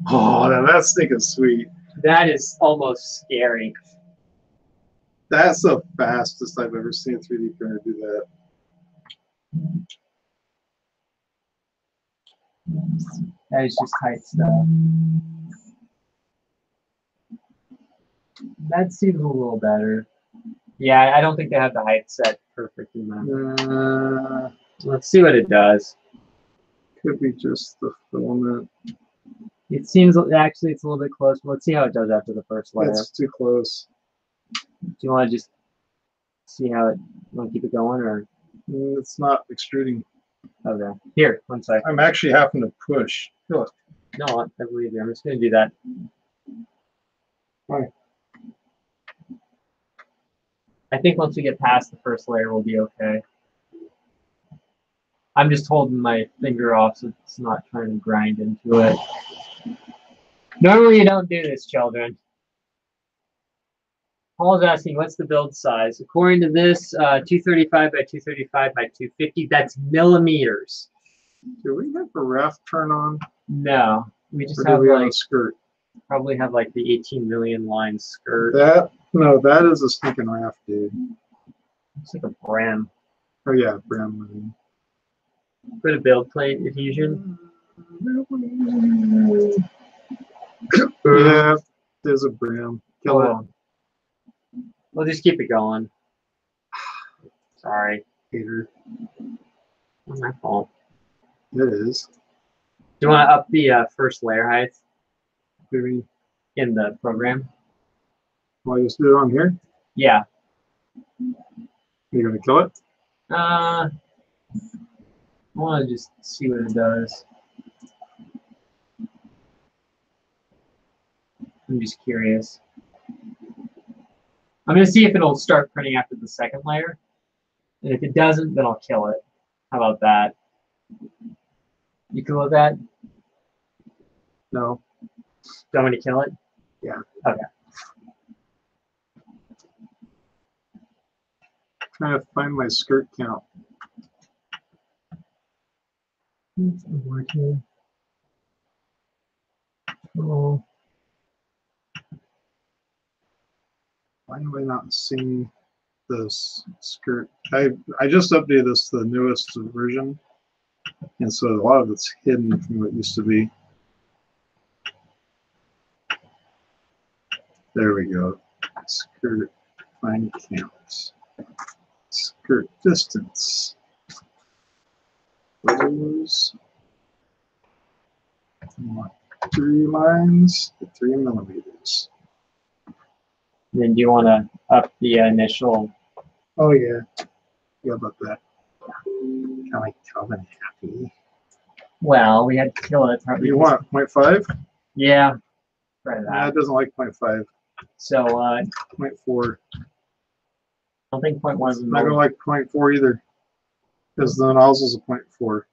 Oh, now that stick is sweet. That is almost scary. That's the fastest I've ever seen a 3D printer do that. That is just tight stuff. That seems a little better. Yeah, I don't think they have the height set perfect in that. Let's see what it does. Could be just the filament. It seems actually it's a little bit close, but let's see how it does after the first layer. It's too close. Do you want to just see how it? You want to keep it going, or It's not extruding. okay? Here, one sec. I'm actually having to push. Feel it. No, I believe you. I'm just going to do that. Why? I think once we get past the first layer, we'll be okay. I'm just holding my finger off so it's not trying to grind into it. Normally you don't do this, children. Paul's asking, what's the build size? According to this, 235 by 235 by 250, that's millimeters. Do we have a ref turn on? No, we just Or do have we have like, a skirt? probably have like the 18 million line skirt. That is a stinking raft, dude. It's like a brim. Oh yeah, brim. Put a build plate adhesion. Yeah, there's a brim. Kill it. We'll just keep it going. Sorry, Peter. Not my fault. It is. Do you want to up the first layer height Maybe. in the program? Well, you just do it on here. Yeah. You're gonna kill it. I want to just see what it does. I'm just curious. I'm going to see if it'll start printing after the second layer. And if it doesn't, then I'll kill it. How about that? You cool with that? No. Don't want me to kill it? Yeah. Okay. Trying to find my skirt count. It's working. Oh. Why am I not seeing this skirt? I just updated this to the newest version, and so a lot of it's hidden from what it used to be. There we go. Skirt find count. Skirt distance. those. Want 3 lines at 3 millimeters. Then do you want to up the initial? Oh yeah, yeah about that. Kind of like Calvin Happy. Well, we had to kill it. You want 0.5? Yeah. Try Nah, that. it doesn't like 0.5. So I 0.4. don't think 0.1 is Not gonna like 0.4 either, because the nozzle's a 0.4,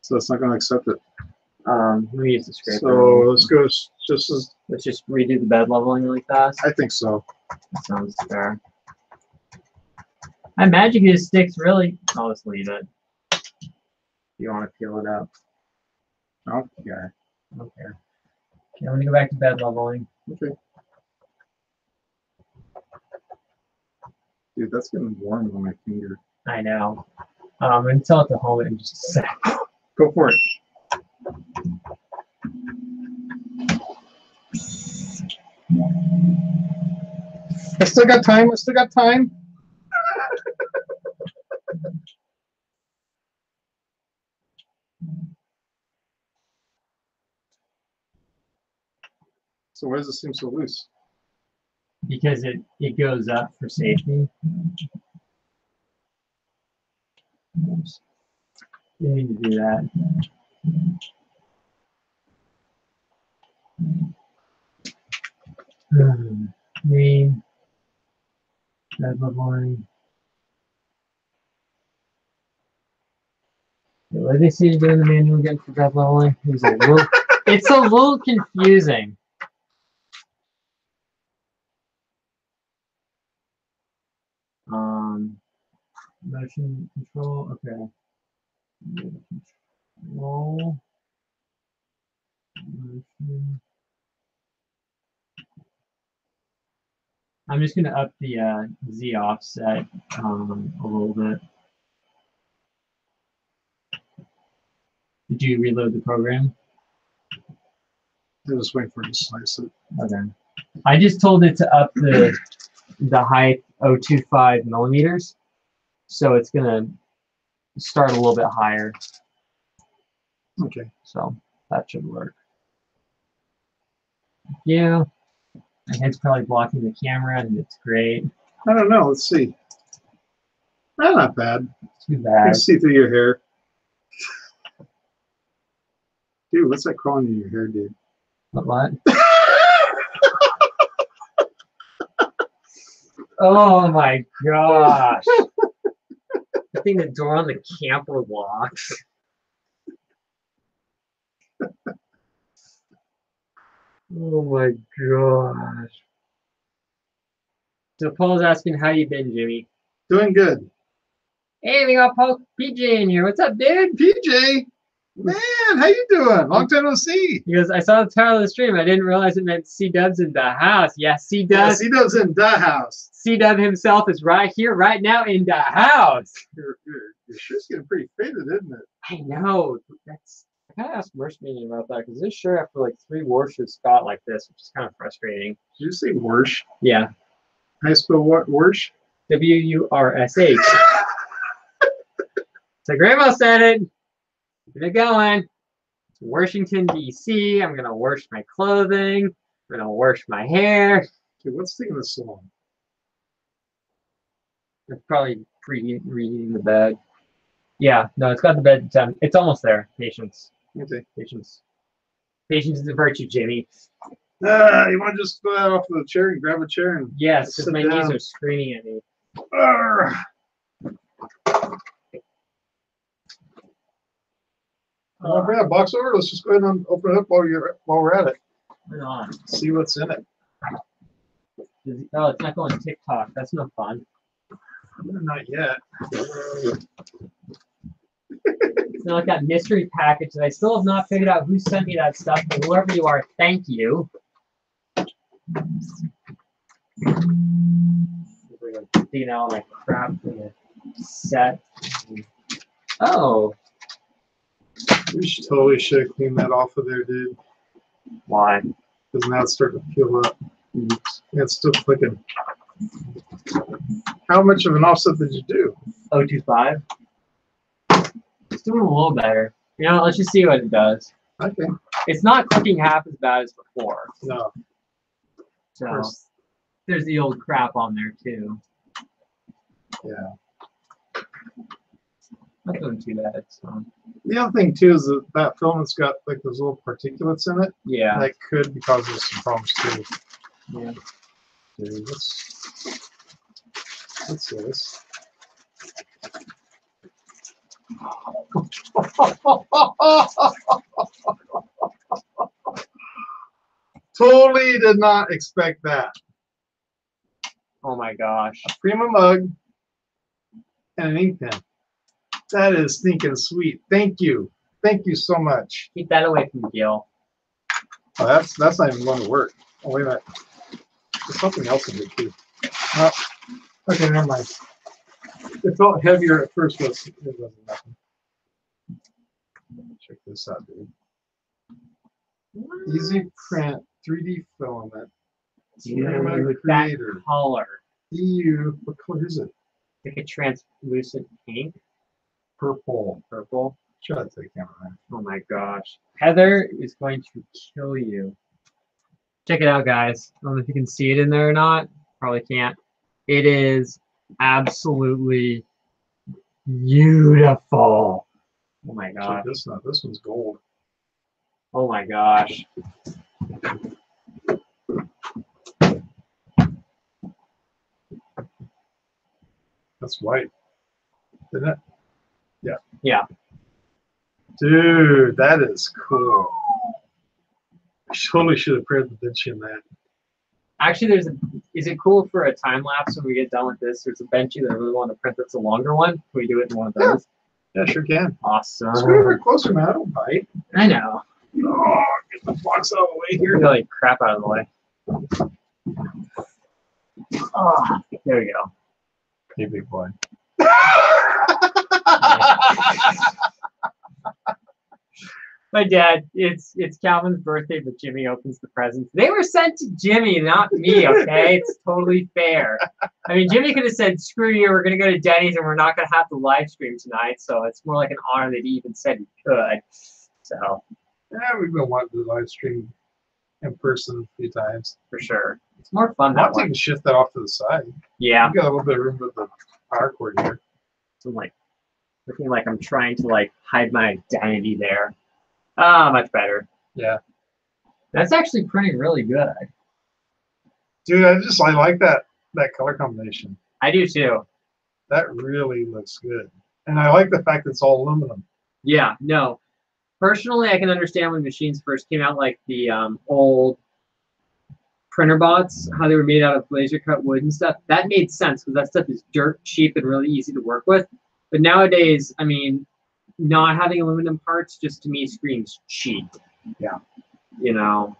so it's not gonna accept it. we use the scraper. So let's go just as Let's just redo the bed leveling really fast. I think so. That sounds fair. I imagine his sticks really. I'll just leave it. You want to peel it up? Okay. Okay. Okay, I'm gonna go back to bed leveling. Okay. Dude, that's getting warm on my finger. I know. I'm gonna tell it to hold it in just a sec. Go for it. I still got time. I still got time. So why does it seem so loose? Because it goes up for safety. Oops. You need to do that. Main bed leveling. What did they say to do in the manual again for bed leveling? It's a little confusing. Motion control, okay. Control. Motion. I'm just gonna up the Z offset a little bit. Did you reload the program? I'm just waiting for it to slice it. Okay. I just told it to up the height 0.25 millimeters, so it's gonna start a little bit higher. Okay. So that should work. Yeah. My head's probably blocking the camera, and it's great. I don't know. Let's see. Not bad. Too I bad. can see through your hair. Dude, what's that crawling in your hair, dude? What? Oh my gosh. I think the door on the camper locks. Oh my gosh. So Paul's asking how you been, Jimmy. Doing good. Hey, we got Paul PJ in here. What's up, dude? PJ, man, how you doing? Long time no see. He goes, I saw the title of the stream. I didn't realize it meant C-Dub's in the house. Yeah, Yeah, C-Dub. C-Dub's in the house. C-Dub himself is right here, right now in the house. Your shirt's getting pretty faded, isn't it? I know. I kind of asked Mershman about that because this shirt after like 3 washes got like this, which is kind of frustrating. Did you say Worsh? Yeah. How you spell what? Worsh? W-U-R-S-H. So Grandma said it. Keep it going. It's Washington, D.C. I'm going to wash my clothing. I'm going to wash my hair. Okay, what's taking this so long? It's probably reheating the bed. Yeah, no, it's got the bed done. It's almost there. Patience. Okay. Patience. Patience is a virtue, Jimmy. You want to just go out off the chair and grab a chair and Yes, because sit my down. knees are screaming at me. Want to bring a box over? Let's just go ahead and open it up while we're at it. Hang on. See what's in it. Oh, it's not going to TikTok. That's no fun. Not yet. It's not like that mystery package that I still have not figured out who sent me that stuff, but whoever you are, thank you. Digging out all my crap for the set. Oh. We totally should have cleaned that off of there, dude. Why? Because now it's starting to peel up. Yeah, it's still clicking. How much of an offset did you do? 0.25. doing a little better. You know, let's just see what it does. Okay. It's not cooking half as bad as before. No. So course. there's the old crap on there too. Yeah. Not doing too bad. So The other thing too is that that filament's got like those little particulates in it yeah. that could be causing some problems too. Yeah. Dude, let's see this. Totally did not expect that. Oh my gosh. A Prima mug and an ink pen. That is stinking sweet. Thank you. Thank you so much. Keep that away from Gil. Oh, that's not even going to work. Oh, wait a minute. There's something else in it too. Oh, okay, never mind. It felt heavier at first, but it wasn't nothing. Check this out, dude. Easy print 3D filament. Cinema Dude, creator. that color. EU. What color is it? Like a translucent pink, Purple. purple. Try that to the camera, man. Oh my gosh. Heather is going to kill you. Check it out, guys. I don't know if you can see it in there or not. Probably can't. It is absolutely beautiful. Oh my Check gosh. this out. This one's gold. Oh my gosh. That's white. Isn't it? Yeah. Yeah. Dude, that is cool. I totally should have printed the bench in that. Actually, is it cool for a time lapse when we get done with this? There's a benchy that I really want to print that's a longer one. Can we do it in one of those? Yeah, sure can. Awesome. Scoot over closer, man. I don't bite. I know. Oh, get the box out of the way You're here. really crap out of the way. Oh, there we go. Hey, big boy. My dad, it's Calvin's birthday, but Jimmy opens the presents. They were sent to Jimmy, not me, okay? It's totally fair. I mean, Jimmy could have said, screw you, we're going to go to Denny's and we're not going to have the live stream tonight. So it's more like an honor that he even said he could. So, Yeah, we've been wanting to live stream in person a few times. for sure. It's more fun I'll that way. take and shift that off to the side. Yeah. We've got a little bit of room with the power cord here. So I'm like, looking like I'm trying to like hide my identity there. Ah, much better. Yeah. That's actually printing really good. Dude, I like that color combination. I do too. That really looks good. And I like the fact that it's all aluminum. Yeah, no. Personally, I can understand when machines first came out, like the old printer bots, how they were made out of laser cut wood and stuff. That made sense because that stuff is dirt cheap and really easy to work with. But nowadays, I mean, not having aluminum parts just to me screams cheap. Yeah. You know.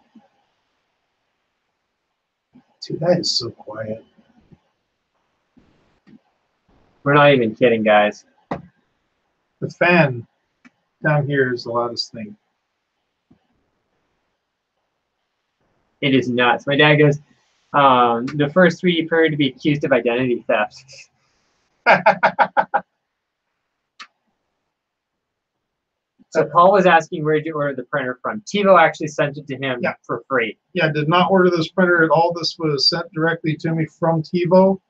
Dude, that is so quiet. We're not even kidding, guys. The fan down here is the loudest thing. It is nuts. My dad goes, the first 3D printer to be accused of identity theft. So Paul was asking where did you order the printer from. Tevo actually sent it to him for free. Yeah, I did not order this printer at all. This was sent directly to me from Tevo.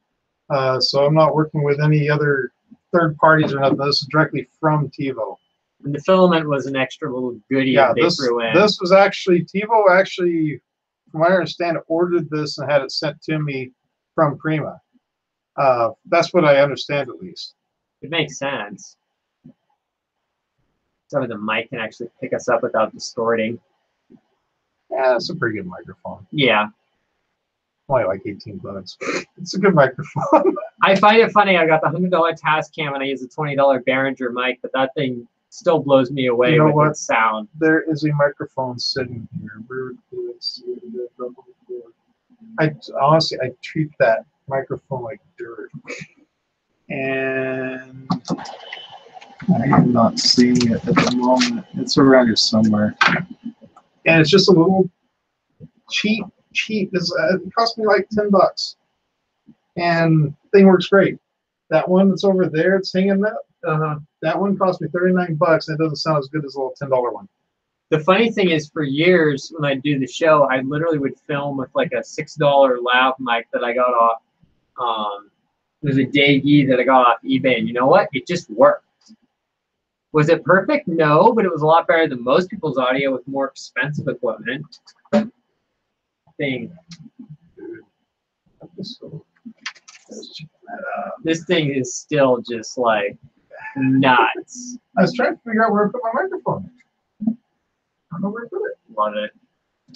So I'm not working with any other third parties or nothing. This is directly from Tevo. And the filament was an extra little goodie Yeah, that they threw in. this was actually, Tevo actually, from what I understand, ordered this and had it sent to me from Prima. That's what I understand, at least. It makes sense. So the mic can actually pick us up without distorting. Yeah, it's a pretty good microphone. Yeah. Only like 18 bucks. It's a good microphone. I find it funny. I got the $100 Tascam and I use a $20 Behringer mic, but that thing still blows me away with its sound. There is a microphone sitting here. I honestly, I treat that microphone like dirt. And I am not seeing it at the moment. It's around here somewhere. And it's just a little cheap. It cost me like 10 bucks. And thing works great. That one that's over there, it's hanging up. That one cost me $39. And it doesn't sound as good as a little $10 one. The funny thing is, for years when I do the show, I literally would film with like a $6 lav mic that I got off. There's a Daggy that I got off eBay, and you know what? It just worked. Was it perfect? No, but it was a lot better than most people's audio with more expensive equipment. Thing. This thing is still just like nuts. I was trying to figure out where to put my microphone. I don't know where to put it. Love it.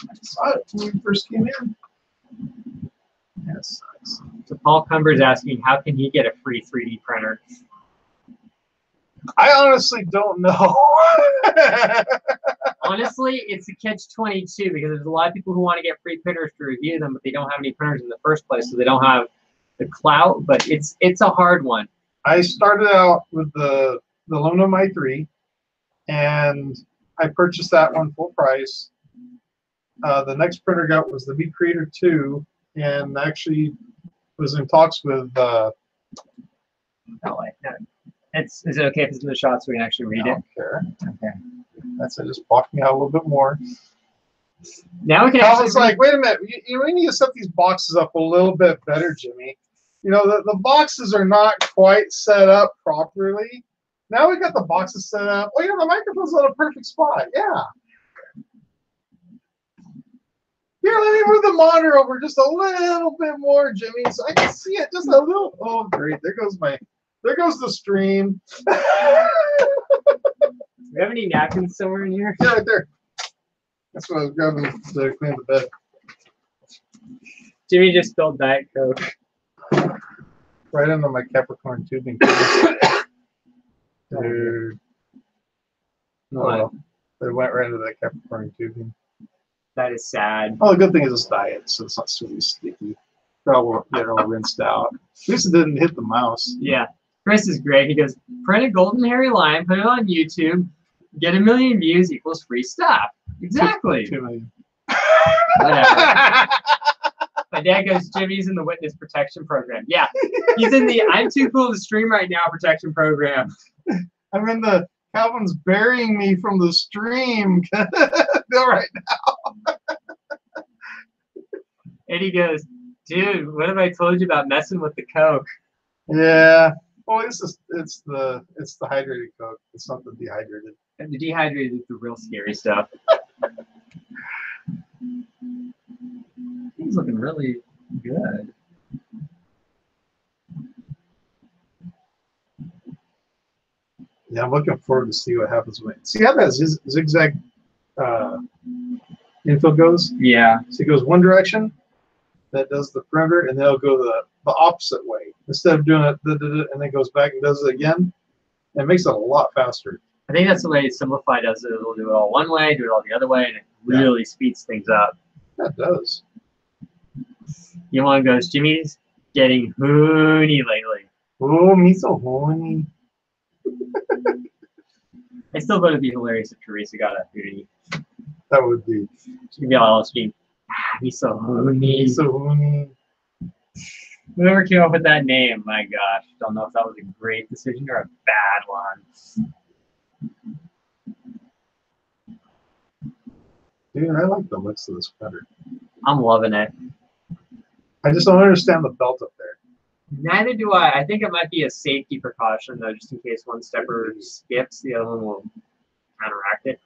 I saw it when we first came in. Yeah, it sucks. So Paul Cumber's asking, how can he get a free 3D printer? I honestly don't know. Honestly, it's a catch-22 because there's a lot of people who want to get free printers to review them, but they don't have any printers in the first place, so they don't have the clout. But it's a hard one. I started out with the Luna i3, and I purchased that one full price. The next printer I got was the Meat Creator 2, and actually was in talks with. Is it okay if it's in the shot so we can actually read I it? don't care. Okay. That's it. Just blocked me out a little bit more. Now we can. I was like, wait a minute. We need to set these boxes up a little bit better, Jimmy. You know, the boxes are not quite set up properly. Now we got the boxes set up. Oh, yeah, the microphone's on a perfect spot. Yeah. Here, let me move the monitor over just a little bit more, Jimmy, so I can see it just a little. Oh, great. There goes the stream. Do we have any napkins somewhere in here? Yeah, right there. That's what I was grabbing to clean the bed. Jimmy just spilled Diet Coke. Right into my Capricorn tubing. Dude. Oh, it went right into that Capricorn tubing. That is sad. Oh, the good thing is it's diet, so it's not really sticky. That won't get all rinsed out. At least it didn't hit the mouse. Yeah. Chris is great. He goes, print a golden hairy lion, put it on YouTube, get 1 million views equals free stuff. Exactly. 2 million. Whatever. My dad goes, Jimmy's in the witness protection program. Yeah. He's in the I'm too cool to stream right now protection program. I'm in the Calvin's burying me from the stream. All right now. And he goes, dude, what have I told you about messing with the Coke? Yeah. Oh, it's the hydrated Coke. It's not the dehydrated. And the dehydrated is the real scary stuff. He's looking really good. Yeah, I'm looking forward to see what happens when. See how that zigzag infill goes? Yeah. So it goes one direction, that does the perimeter, and then it'll go the opposite way. Instead of doing it and then goes back and does it again, it makes it a lot faster. I think that's the way Simplify does it. It'll do it all one way, do it all the other way, and it really speeds things up. That does. Elon goes, Jimmy's getting hoony lately. Oh, me so horny. I still thought it'd be hilarious if Teresa got a hoony. That would be. She could be all on stream. He's so hoony. Me so horny. Whoever came up with that name, my gosh. Don't know if that was a great decision or a bad one. Dude, I like the looks of this printer. I'm loving it. I just don't understand the belt up there. Neither do I. I think it might be a safety precaution, though, just in case one stepper skips, the other one will counteract it.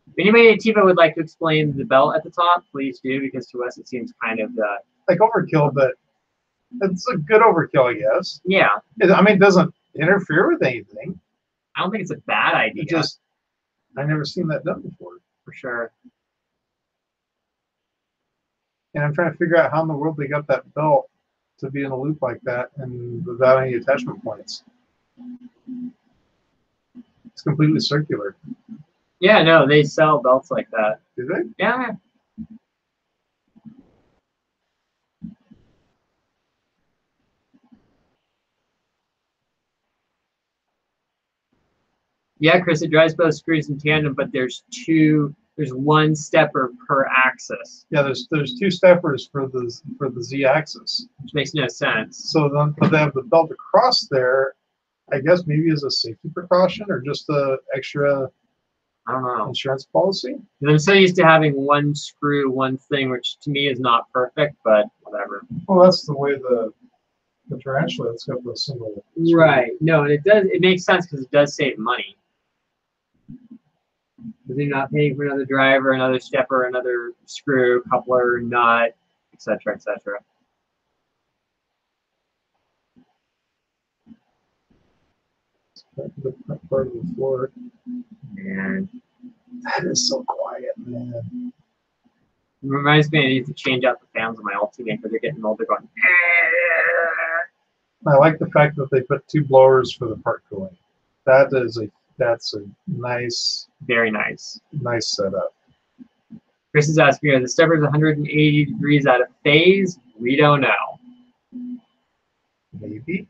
If anybody at Tevo would like to explain the belt at the top, please do, because to us it seems kind of like overkill, but it's a good overkill, I guess. yeah. I mean, it doesn't interfere with anything. I don't think it's a bad idea. It just, I've never seen that done before. for sure. And I'm trying to figure out how in the world they got that belt to be in a loop like that and without any attachment points. It's completely circular. Yeah, no, they sell belts like that. Do they? Yeah. Yeah, Chris, it drives both screws in tandem, but there's one stepper per axis. Yeah, there's two steppers for the Z axis. Which makes no sense. So then, but they have the belt across there, I guess maybe as a safety precaution or just a extra I don't know. insurance policy. 'Cause I'm so used to having one screw, one thing, which to me is not perfect, but whatever. Well, that's the way the tarantula. It's got the single. screw. Right. No, and it does. It makes sense because it does save money. Because you're not paying for another driver, another stepper, another screw, coupler, nut, etc., etc. The front part of the floor. And That is so quiet, man. it reminds me I need to change out the fans on my Ultimate because they're getting old. They're going. I like the fact that they put 2 blowers for the part cooling. That's a nice Very nice. setup. Chris is asking, are the steppers 180 degrees out of phase? We don't know. Maybe.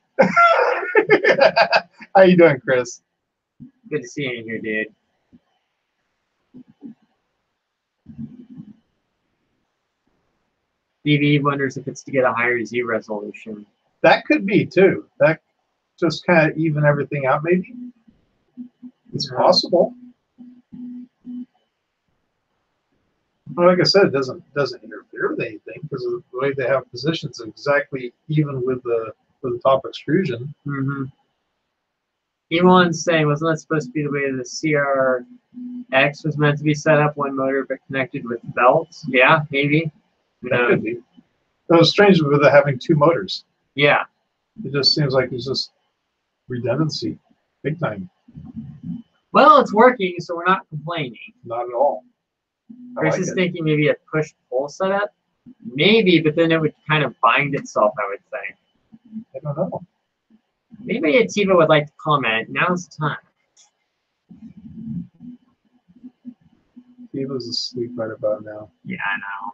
How you doing, Chris? Good to see you in here, dude. BB wonders if it's to get a higher Z resolution. That could be too. That just kind of even everything out, maybe. It's possible. But like I said, it doesn't interfere with anything because of the way they have positions exactly even with the top extrusion. Mm-hmm. Elon's saying, wasn't that supposed to be the way the CRX was meant to be set up, one motor but connected with belts? Yeah, maybe. That could be. It was strange with it having 2 motors. Yeah. It just seems like it's just redundancy, big time. Well, it's working, so we're not complaining. Not at all. Chris is thinking maybe a push-pull setup. Maybe, but then it would kind of bind itself, I would say. I don't know. Maybe a Tevo would like to comment. Now's the time. Tevo's asleep right about now. Yeah, I know.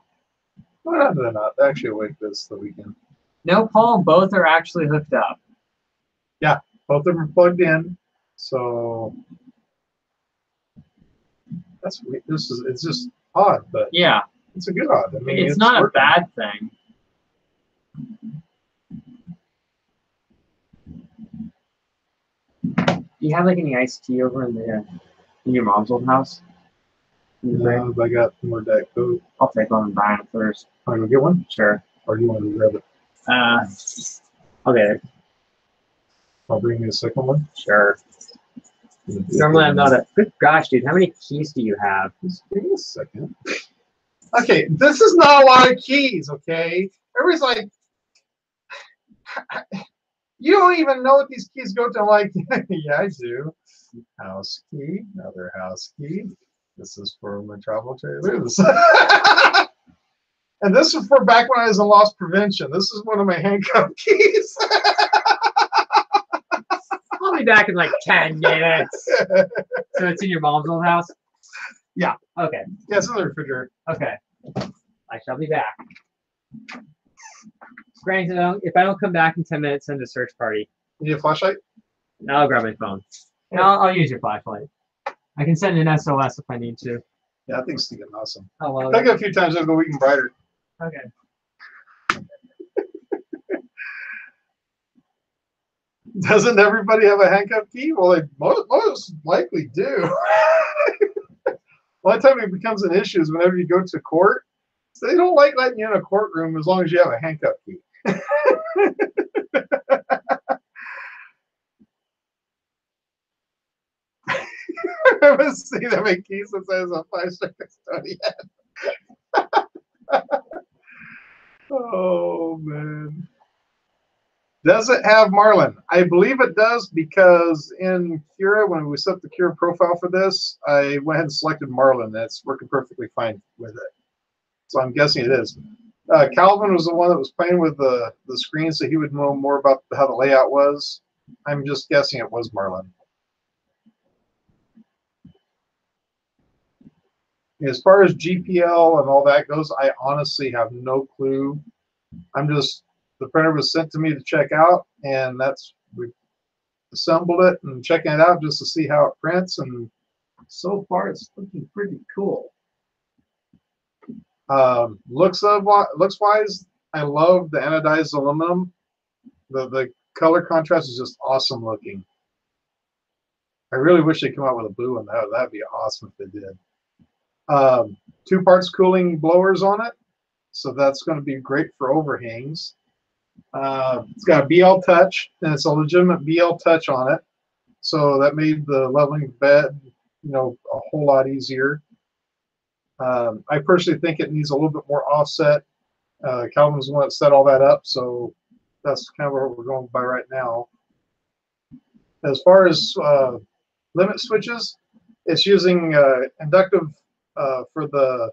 Well, they're not. They're actually awake this the weekend. No, Paul, both are actually hooked up. Yeah, both of them are plugged in. So that's weird. It's just odd, but Yeah. it's a good odd. I mean, It's not working. a bad thing. Do you have like any iced tea over in your mom's old house? No, I got more Diet Coke. I'll take one and buy it first. Want to go get one? Sure. Or do you want to grab it? I'll get it. I'll bring you a second one. Sure. Normally I'm not a. Good gosh, dude, how many keys do you have? Just give me a second. Okay, this is not a lot of keys, okay? Everybody's like, you don't even know what these keys go to. I'm like, yeah, I do. House key, another house key. This is for my travel trailers. And this is for back when I was in loss prevention. This is one of my handcuff keys. I'll be back in like 10 minutes. So it's in your mom's old house? Yeah. Okay. Yeah, it's in the refrigerator. Okay. I shall be back. Granted, if I don't come back in 10 minutes, send a search party. You need a flashlight? I'll grab my phone. No, I'll use your flashlight. I can send an SOS if I need to. Yeah, I think it's getting awesome. Oh, well. I got a few times it'll go weak and brighter. Okay. Doesn't everybody have a handcuff key? Well, they most likely do. The only time it becomes an issue is whenever you go to court. So they don't like letting you in a courtroom as long as you have a handcuff key. I haven't seen that many keys since I was a 5-star custodian. Oh, man. Does it have Marlin? I believe it does because in Cura, when we set the Cura profile for this, I went ahead and selected Marlin. That's working perfectly fine with it. So I'm guessing it is. Calvin was the one that was playing with the screen, so he would know more about how the layout was. I'm just guessing it was Marlin. As far as GPL and all that goes, I honestly have no clue. The printer was sent to me to check out, and we assembled it and checking it out just to see how it prints, and so far it's looking pretty cool. Looks-wise, I love the anodized aluminum. The color contrast is just awesome looking. I really wish they'd come out with a blue one. That'd be awesome if they did. 2 parts cooling blowers on it, so that's going to be great for overhangs. It's got a BL touch, and it's a legitimate BL touch on it, so that made the leveling of bed, you know, a whole lot easier. I personally think it needs a little bit more offset. Calvin's the one that set all that up, so that's kind of what we're going by right now. As far as limit switches, it's using inductive for the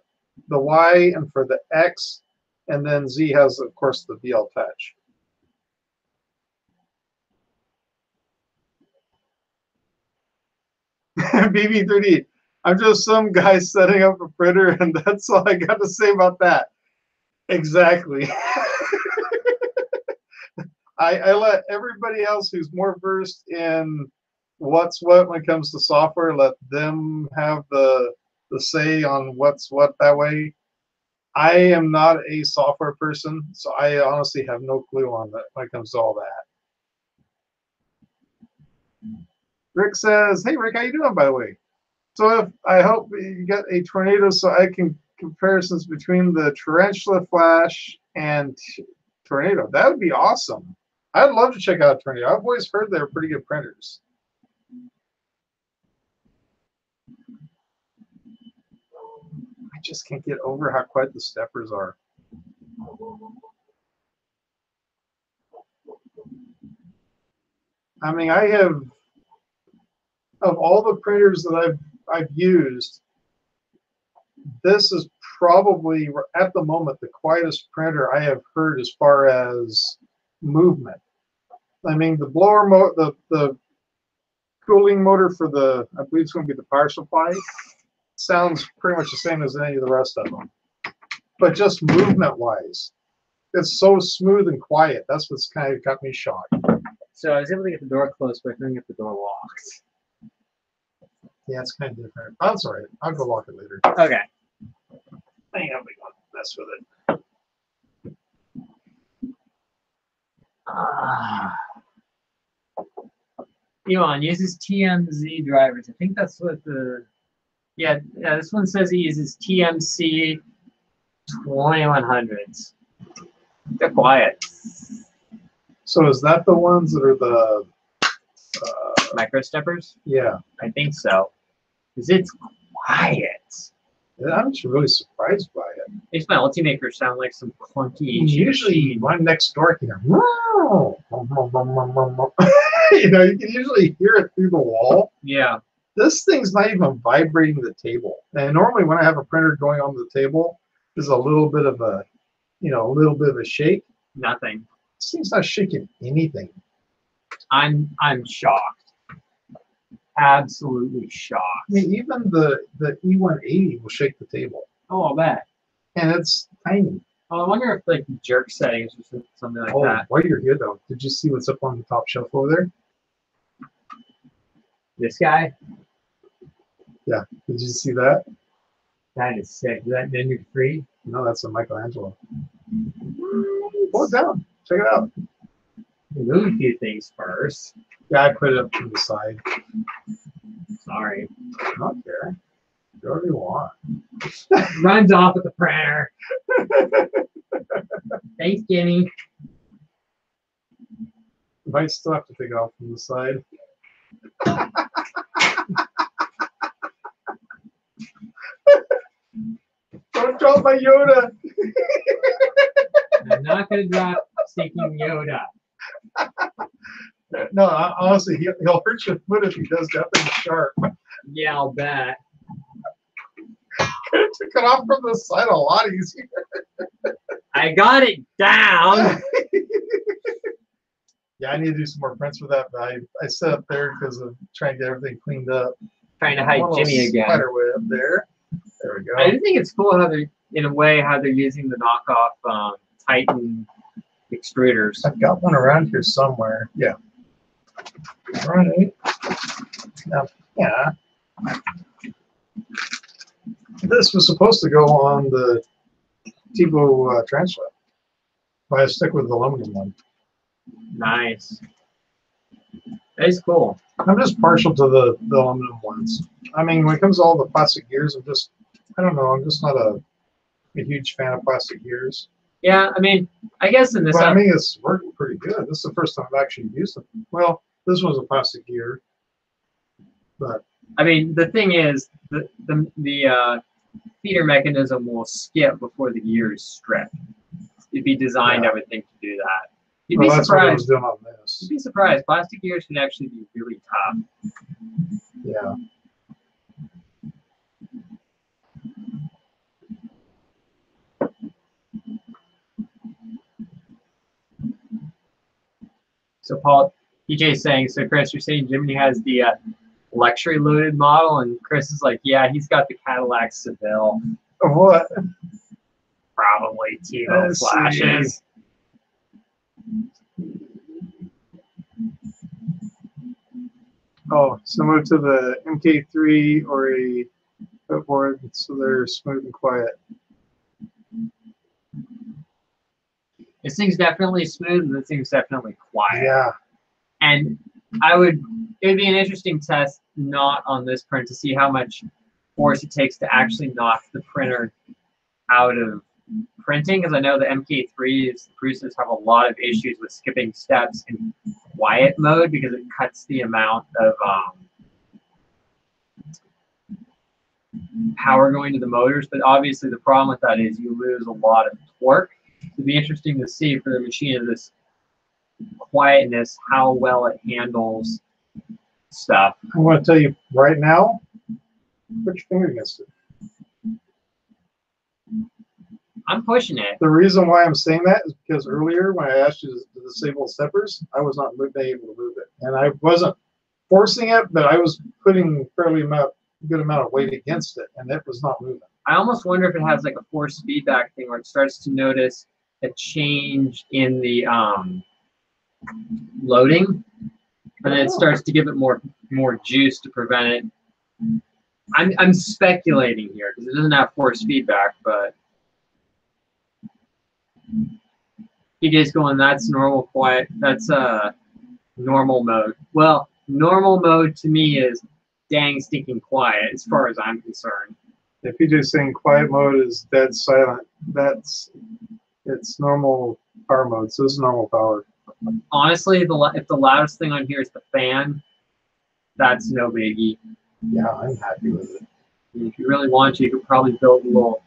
Y and for the X, and then Z has, of course, the BL touch. BB3D. I'm just some guy setting up a printer, and that's all I got to say about that. Exactly. I let everybody else who's more versed in what's what when it comes to software, let them have the say on what's what that way. I am not a software person, so I honestly have no clue on that when it comes to all that. Rick says, hey Rick, how you doing, by the way? So if I hope you get a tornado so I can comparisons between the tarantula flash and tornado. That would be awesome. I'd love to check out tornado. I've always heard they're pretty good printers. I just can't get over how quiet the steppers are. I mean, I have, of all the printers that I've used, this is probably at the moment the quietest printer I have heard as far as movement. I mean, the blower the cooling motor for the, I believe it's going to be the power supply, sounds pretty much the same as any of the rest of them. But just movement wise, it's so smooth and quiet. That's what's kind of got me shocked. So I was able to get the door closed, but I couldn't get the door locked. Yeah, it's kind of different. Oh, that's all right. I'll go lock it later. Okay. Hang on, we don't mess with it. Elon uses TMZ drivers. I think that's what the, yeah, this one says he uses TMC 2100s. They're quiet. So is that the ones that are the Micro steppers? Yeah, I think so. Because it's quiet. I'm just really surprised by it. Makes my Ultimaker sound like some clunky. Usually, one next door can hear, you know, you can usually hear it through the wall. Yeah. This thing's not even vibrating the table. And normally, when I have a printer going on the table, there's a little bit of a, you know, a little bit of a shake. Nothing. This thing's not shaking anything. I'm shocked. Absolutely shocked. I mean, even the E180 will shake the table, Oh, I'll bet. and it's tiny. Oh, I wonder if like jerk settings or something like that. While you're here though, did you see what's up on the top shelf over there? This guy? Yeah, did you see that? That is sick. Is that Ninja Free? No, that's a Michelangelo. Pull it down. Check it out. Move a few things first. Yeah, I put it up to the side. Sorry. I don't care. Do whatever you want. Runs off with the printer. Thanks, Jimmy. Might still have to take it off from the side. Don't drop my Yoda. I'm not going to drop stinking Yoda. No, honestly, he'll hurt your foot if he does that thing sharp. Yeah, I'll bet. Could have took it off from the side a lot easier. I got it down. Yeah, I need to do some more prints for that, but I set up there because of trying to get everything cleaned up. Trying to hide Jimmy again. Spider way up there. There we go. I do think it's cool how they're, in a way, how they're using the knockoff Titan extruders. I've got one around here somewhere. Yeah. Right. Now, yeah. This was supposed to go on the Tevo transfer, but I stick with the aluminum one. Nice. That is cool. I'm just partial to the aluminum ones. I mean, when it comes to all the plastic gears, I don't know, I'm just not a huge fan of plastic gears. Yeah, I mean, I guess in this. But I mean, it's working pretty good. This is the first time I've actually used them. Well, this was a plastic gear, but I mean, the thing is, the feeder mechanism will skip before the gears strip. It'd be designed, Yeah. I would think, to do that. You'd well, be that's what I was surprised. doing on this. You'd be surprised. Plastic gears can actually be really tough. Yeah. So Paul, PJ's saying, so Chris, you're saying Jimmy has the luxury loaded model, and Chris is like, yeah, he's got the Cadillac Seville, What? probably Tevo Let's flashes. Oh, similar to the MK3 or a footboard, so they're smooth and quiet. This thing's definitely smooth, and this thing's definitely quiet. Yeah. And it would be an interesting test, not on this print, to see how much force it takes to actually knock the printer out of printing, because I know the MK3s, the Prusa's have a lot of issues with skipping steps in quiet mode because it cuts the amount of power going to the motors. But obviously the problem with that is you lose a lot of torque. It'd be interesting to see for the machine of this quietness how well it handles stuff. I want to tell you right now, put your finger against it. I'm pushing it. The reason why I'm saying that is because earlier when I asked you to disable steppers, I was not able to move it. And I wasn't forcing it, but I was putting fairly good amount of weight against it, and it was not moving. I almost wonder if it has like a force feedback thing where it starts to notice a change in the loading, and then it starts to give it more juice to prevent it. I'm speculating here because it doesn't have force feedback, but PJ's going, that's normal quiet. That's normal mode. Well, normal mode to me is dang stinking quiet as far as I'm concerned. If PJ's saying quiet mode is dead silent, it's normal power mode, so this is normal power. Honestly, if the loudest thing on here is the fan, that's no biggie. Yeah, I'm happy with it. If you really want to, you could probably build a little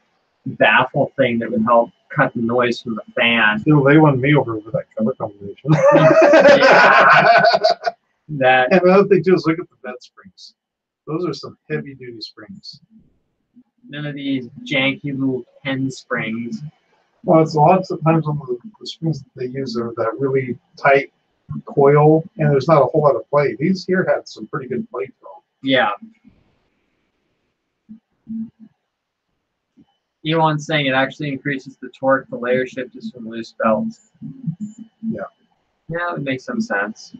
baffle thing that would help cut the noise from the fan. Still, they won me over with that color combination. That And another thing too is look at the bed springs. Those are some heavy duty springs. none of these janky little pen springs. Well, it's lots of times on the springs that they use are that really tight coil, and there's not a whole lot of play. These here had some pretty good play to them. Yeah. Elon's saying it actually increases the torque. The layer shift is from loose belts. Yeah. Yeah, it makes some sense.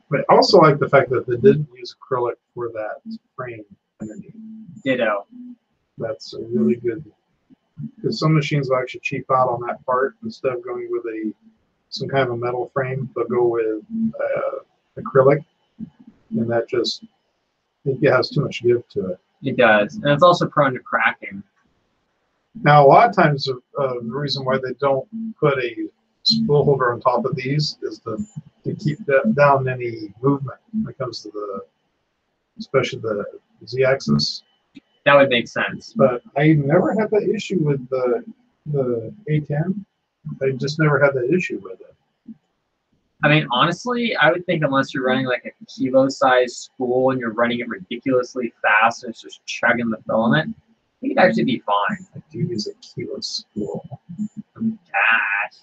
But I also like the fact that they didn't use acrylic for that frame underneath. Ditto. That's a really good, because some machines will actually cheap out on that part. Instead of going with some kind of a metal frame, they'll go with acrylic, and that just, it has too much give to it. It does. And it's also prone to cracking. Now, a lot of times, the reason why they don't put a spool holder on top of these is to keep down any movement when it comes to especially the Z-axis. That would make sense. But I never had that issue with the A10. I just never had that issue with it. I mean, honestly, I would think unless you're running like a kilo-sized spool and you're running it ridiculously fast and it's just chugging the filament, I think it'd actually be fine. I do use a kilo spool. Gosh.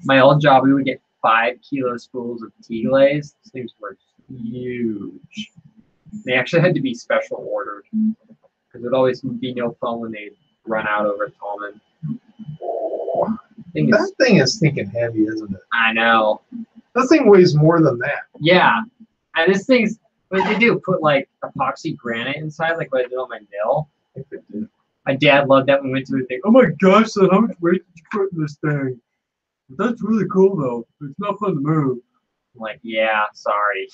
My old job, we would get 5 kilo spools of T-glaze. These things were huge. They actually had to be special ordered because there'd always be no foam when they run out over Tallman. Oh, that thing is stinking heavy, isn't it? I know. That thing weighs more than that. Yeah. And this thing's, what did they do? Put like epoxy granite inside, like what I did on my mill? I think they did. My dad loved that when we went to the thing. Oh my gosh, son, how much weight did you put in this thing? That's really cool though. It's not fun to move. I'm like, yeah, sorry.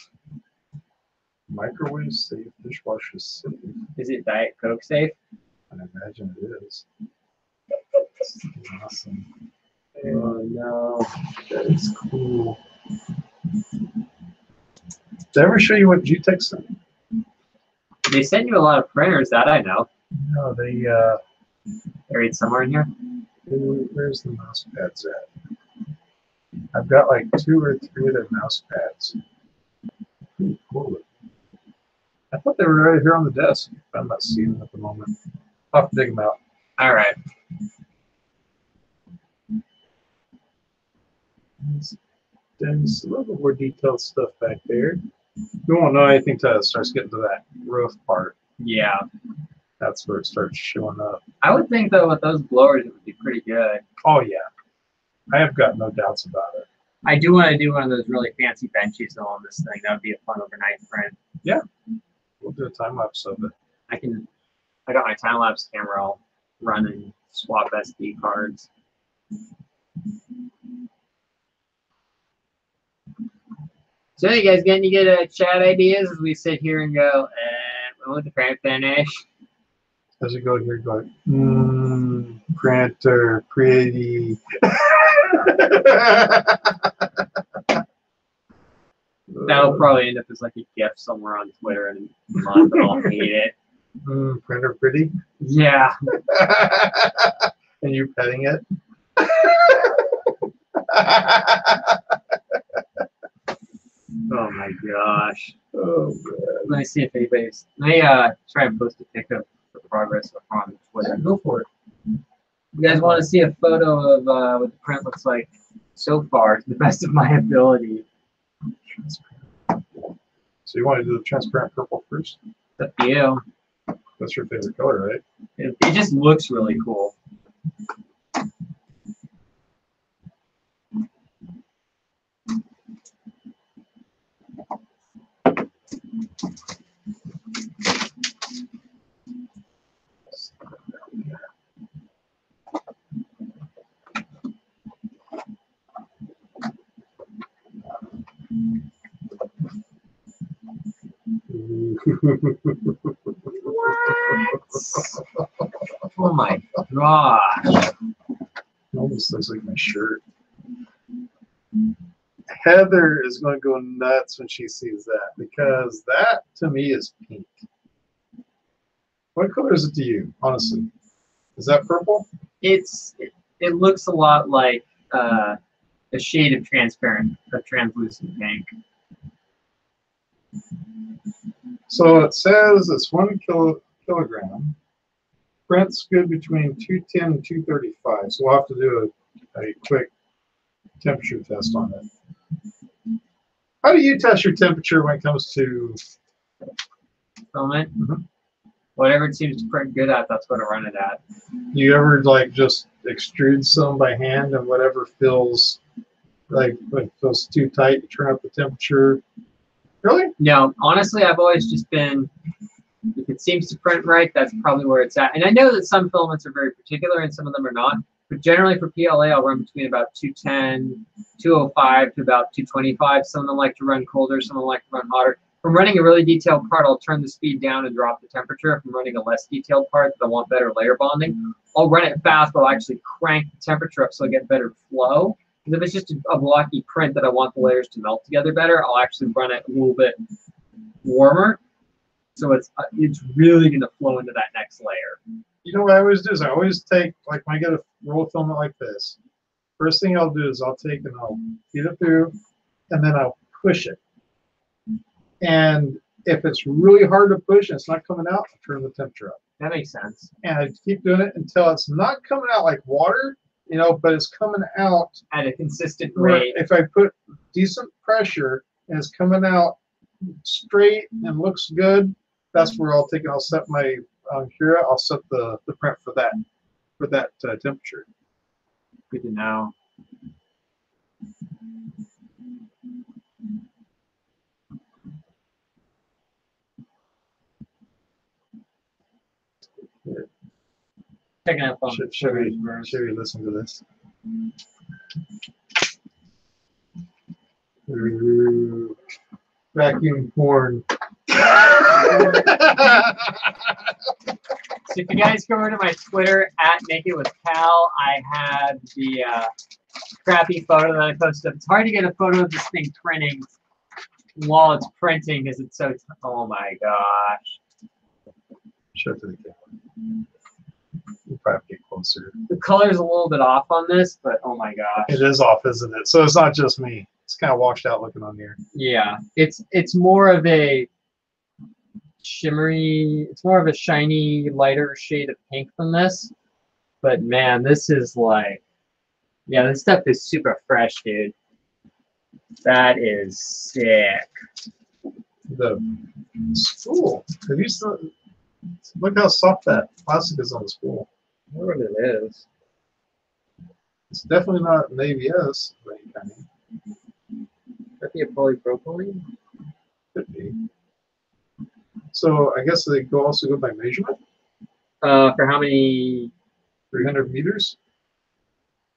Microwave safe, dishwasher safe. Is it Diet Coke safe? I imagine it is. Awesome. Oh no. That is cool. Did I ever show you what G-Tech sent? They send you a lot of printers, that I know. No, they Buried somewhere in here. where's the mouse pads at? I've got like 2 or 3 of their mouse pads. Cool. I thought they were right here on the desk. I'm not seeing them at the moment. I'll have to dig them out. All right. There's a little bit more detailed stuff back there. We won't know anything until it starts getting to that roof part. Yeah. That's where it starts showing up. I would think though with those blowers it would be pretty good. Oh yeah, I have got no doubts about it. I do want to do one of those really fancy benches though on this thing. That would be a fun overnight print. Yeah, we'll do a time lapse of it. I got my time lapse camera all running, swap SD cards. So you guys get any good chat ideas as we sit here and go, when would the print finish? As we go here, go, printer, pretty. That'll probably end up as like a GIF somewhere on Twitter and lots of I'll hate it. Printer pretty? Yeah. And you're petting it? Oh my gosh. Oh, God. Let me see if anybody's. Let me try and post a pic of the progress on Twitter. Go for it. You guys want to see a photo of what the print looks like so far, to the best of my ability? So you want to do the transparent purple first? It's up to you. That's your favorite color, right? It just looks really cool. Oh my gosh. Almost looks like my shirt. Heather is going to go nuts when she sees that because that to me is pink. What color is it to you, honestly? Is that purple? It looks a lot like a shade of translucent pink. So it says it's 1 kilogram. Print's good between 210 and 235. So we'll have to do a quick temperature test on it. How do you test your temperature when it comes to Filament? Mm-hmm. Whatever it seems to print good at, that's what I run it at. you ever like just extrude some by hand and whatever feels like when it feels too tight, you turn up the temperature? Really? No, honestly, I've always just been, if it seems to print right, that's probably where it's at. And I know that some filaments are very particular and some of them are not. But generally for PLA, I'll run between about 210, 205 to about 225. Some of them like to run colder, some of them like to run hotter. If I'm running a really detailed part, I'll turn the speed down and drop the temperature. If I'm running a less detailed part that I want better layer bonding, I'll run it fast, but I'll actually crank the temperature up so I get better flow. Because if it's just a blocky print that I want the layers to melt together better, I'll actually run it a little bit warmer. So it's really going to flow into that next layer. You know what I always do is I always take, like when I get a roll of filament like this, first thing I'll do is I'll take and I'll feed it through and then I'll push it. And if it's really hard to push and it's not coming out, I'll turn the temperature up. That makes sense. And I keep doing it until it's not coming out like water, you know, but it's coming out At a consistent where rate. if I put decent pressure and it's coming out straight and looks good, that's where I'll take it. I'll set my here. I'll set the print for that temperature. Good to know. Checking out phone. Should we listen to this? vacuum porn. So if you guys go over to my Twitter at Naked with Cal, I had the crappy photo that I posted up. It's hard to get a photo of this thing printing while it's printing because it's so. Oh my gosh! Show it to the camera. We'll probably get closer. The color's a little bit off on this, but oh my gosh! It is off, isn't it? So it's not just me. It's kind of washed out looking on here. Yeah, it's more of a shimmery. It's more of a shiny, lighter shade of pink than this. But man, this is like, yeah, this stuff is super fresh, dude. That is sick. The spool. Have you seen? Look how soft that plastic is on the spool. I wonder what it is. It's definitely not an ABS. Could be a polypropylene. Could be. So I guess they also go by measurement. For how many? 300 meters.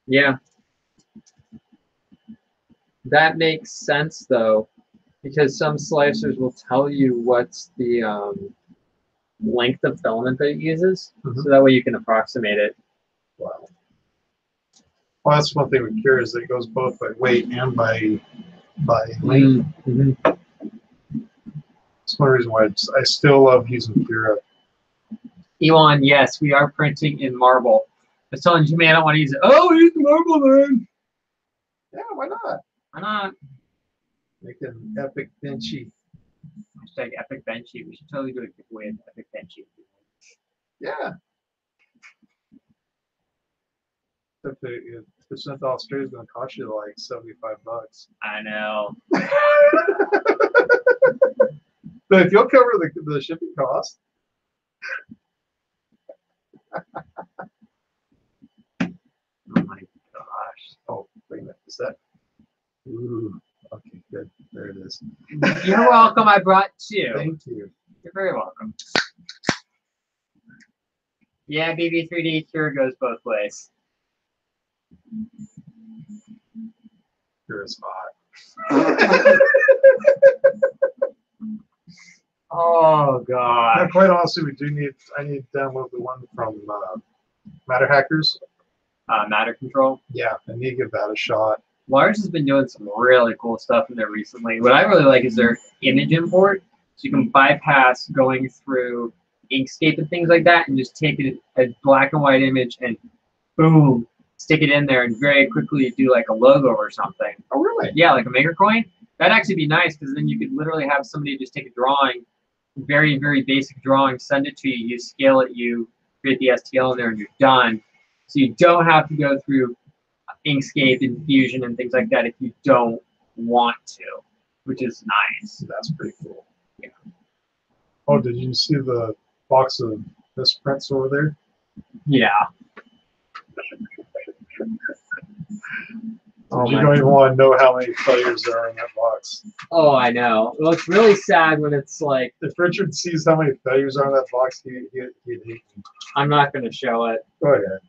Yeah. That makes sense though, because some slicers will tell you what's the length of filament that it uses, so that way you can approximate it. Wow. Well, that's one thing with Cure is that it goes both by weight and by length. That's one reason why I still love using Cure. Elon, yes, we are printing in marble. I was telling Jimmy I don't want to use it. Oh, use the marble then. Yeah, why not? Why not? Make an epic benchy. Hashtag epic benchy. We should totally do a giveaway of epic benchy. Yeah. If the percent off straight is going to cost you like $75. I know. But if you'll cover the shipping cost. Oh my gosh. Oh, wait a minute. Is that? Ooh. Okay, good. There it is. You're welcome. I brought two. Thank you. You're very welcome. Yeah, BB3D Cure goes both ways. Cure is hot. Oh god. Now, quite honestly, I need to download the one from Matter Hackers. Matter Control. Yeah, I need to give that a shot. Lars has been doing some really cool stuff in there recently. What I really like is their image import. So you can bypass going through Inkscape and things like that and just take it a black and white image and boom, stick it in there and very quickly do like a logo or something. Oh, really? Yeah, like a maker coin. That'd actually be nice because then you could literally have somebody just take a drawing, very, very basic drawing, send it to you, you scale it, you create the STL in there and you're done. So you don't have to go through Inkscape and Fusion and things like that if you don't want to, which is nice. That's pretty cool. Yeah. Oh, did you see the box of misprints over there? Yeah. Oh, You don't even want to know how many failures there are in that box. Oh, I know. Well, it's really sad when it's like, If Richard sees how many failures are in that box, he'd hate me. I'm not going to show it. Go ahead.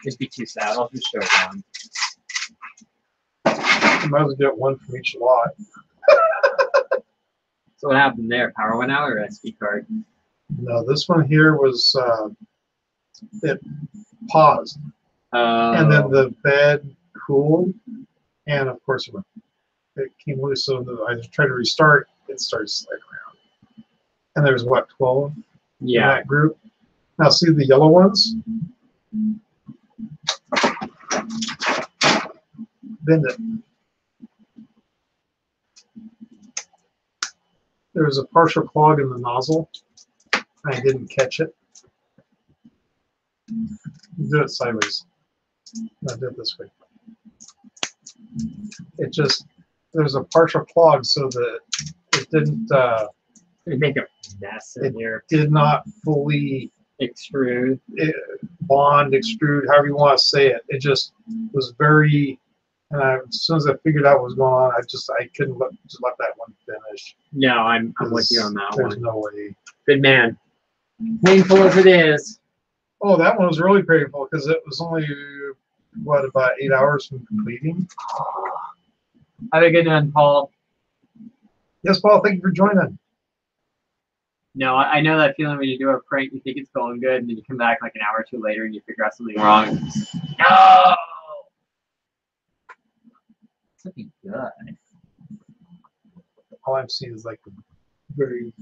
It'd be too sad. I'll just show one. You might as well get one from each lot. So what happened there? Power went out or SD card? No, this one here was it paused, and then the bed cooled, and of course it came loose. So I just tried to restart. It started sliding around, and there's what 12 in that group. Now see the yellow ones. Bend it. There was a partial clog in the nozzle. I didn't catch it. Do it sideways. No, do it this way. It just, there's a partial clog so that it didn't, You make a mess in here. did not fully Extrude. bond, extrude, however you want to say it. It just was very, and as soon as I figured out what was going on, I couldn't just let that one finish. No, I'm with you on that There's one. no way. Good man. Painful as it is. Oh, that one was really painful because it was only, what, about 8 hours from completing? Have a good one, Paul. Yes, Paul, thank you for joining. No, I know that feeling when you do a prank, you think it's going good, and then you come back like an hour or two later and you figure out something wrong. No! This would be good. All I'm seeing is like the very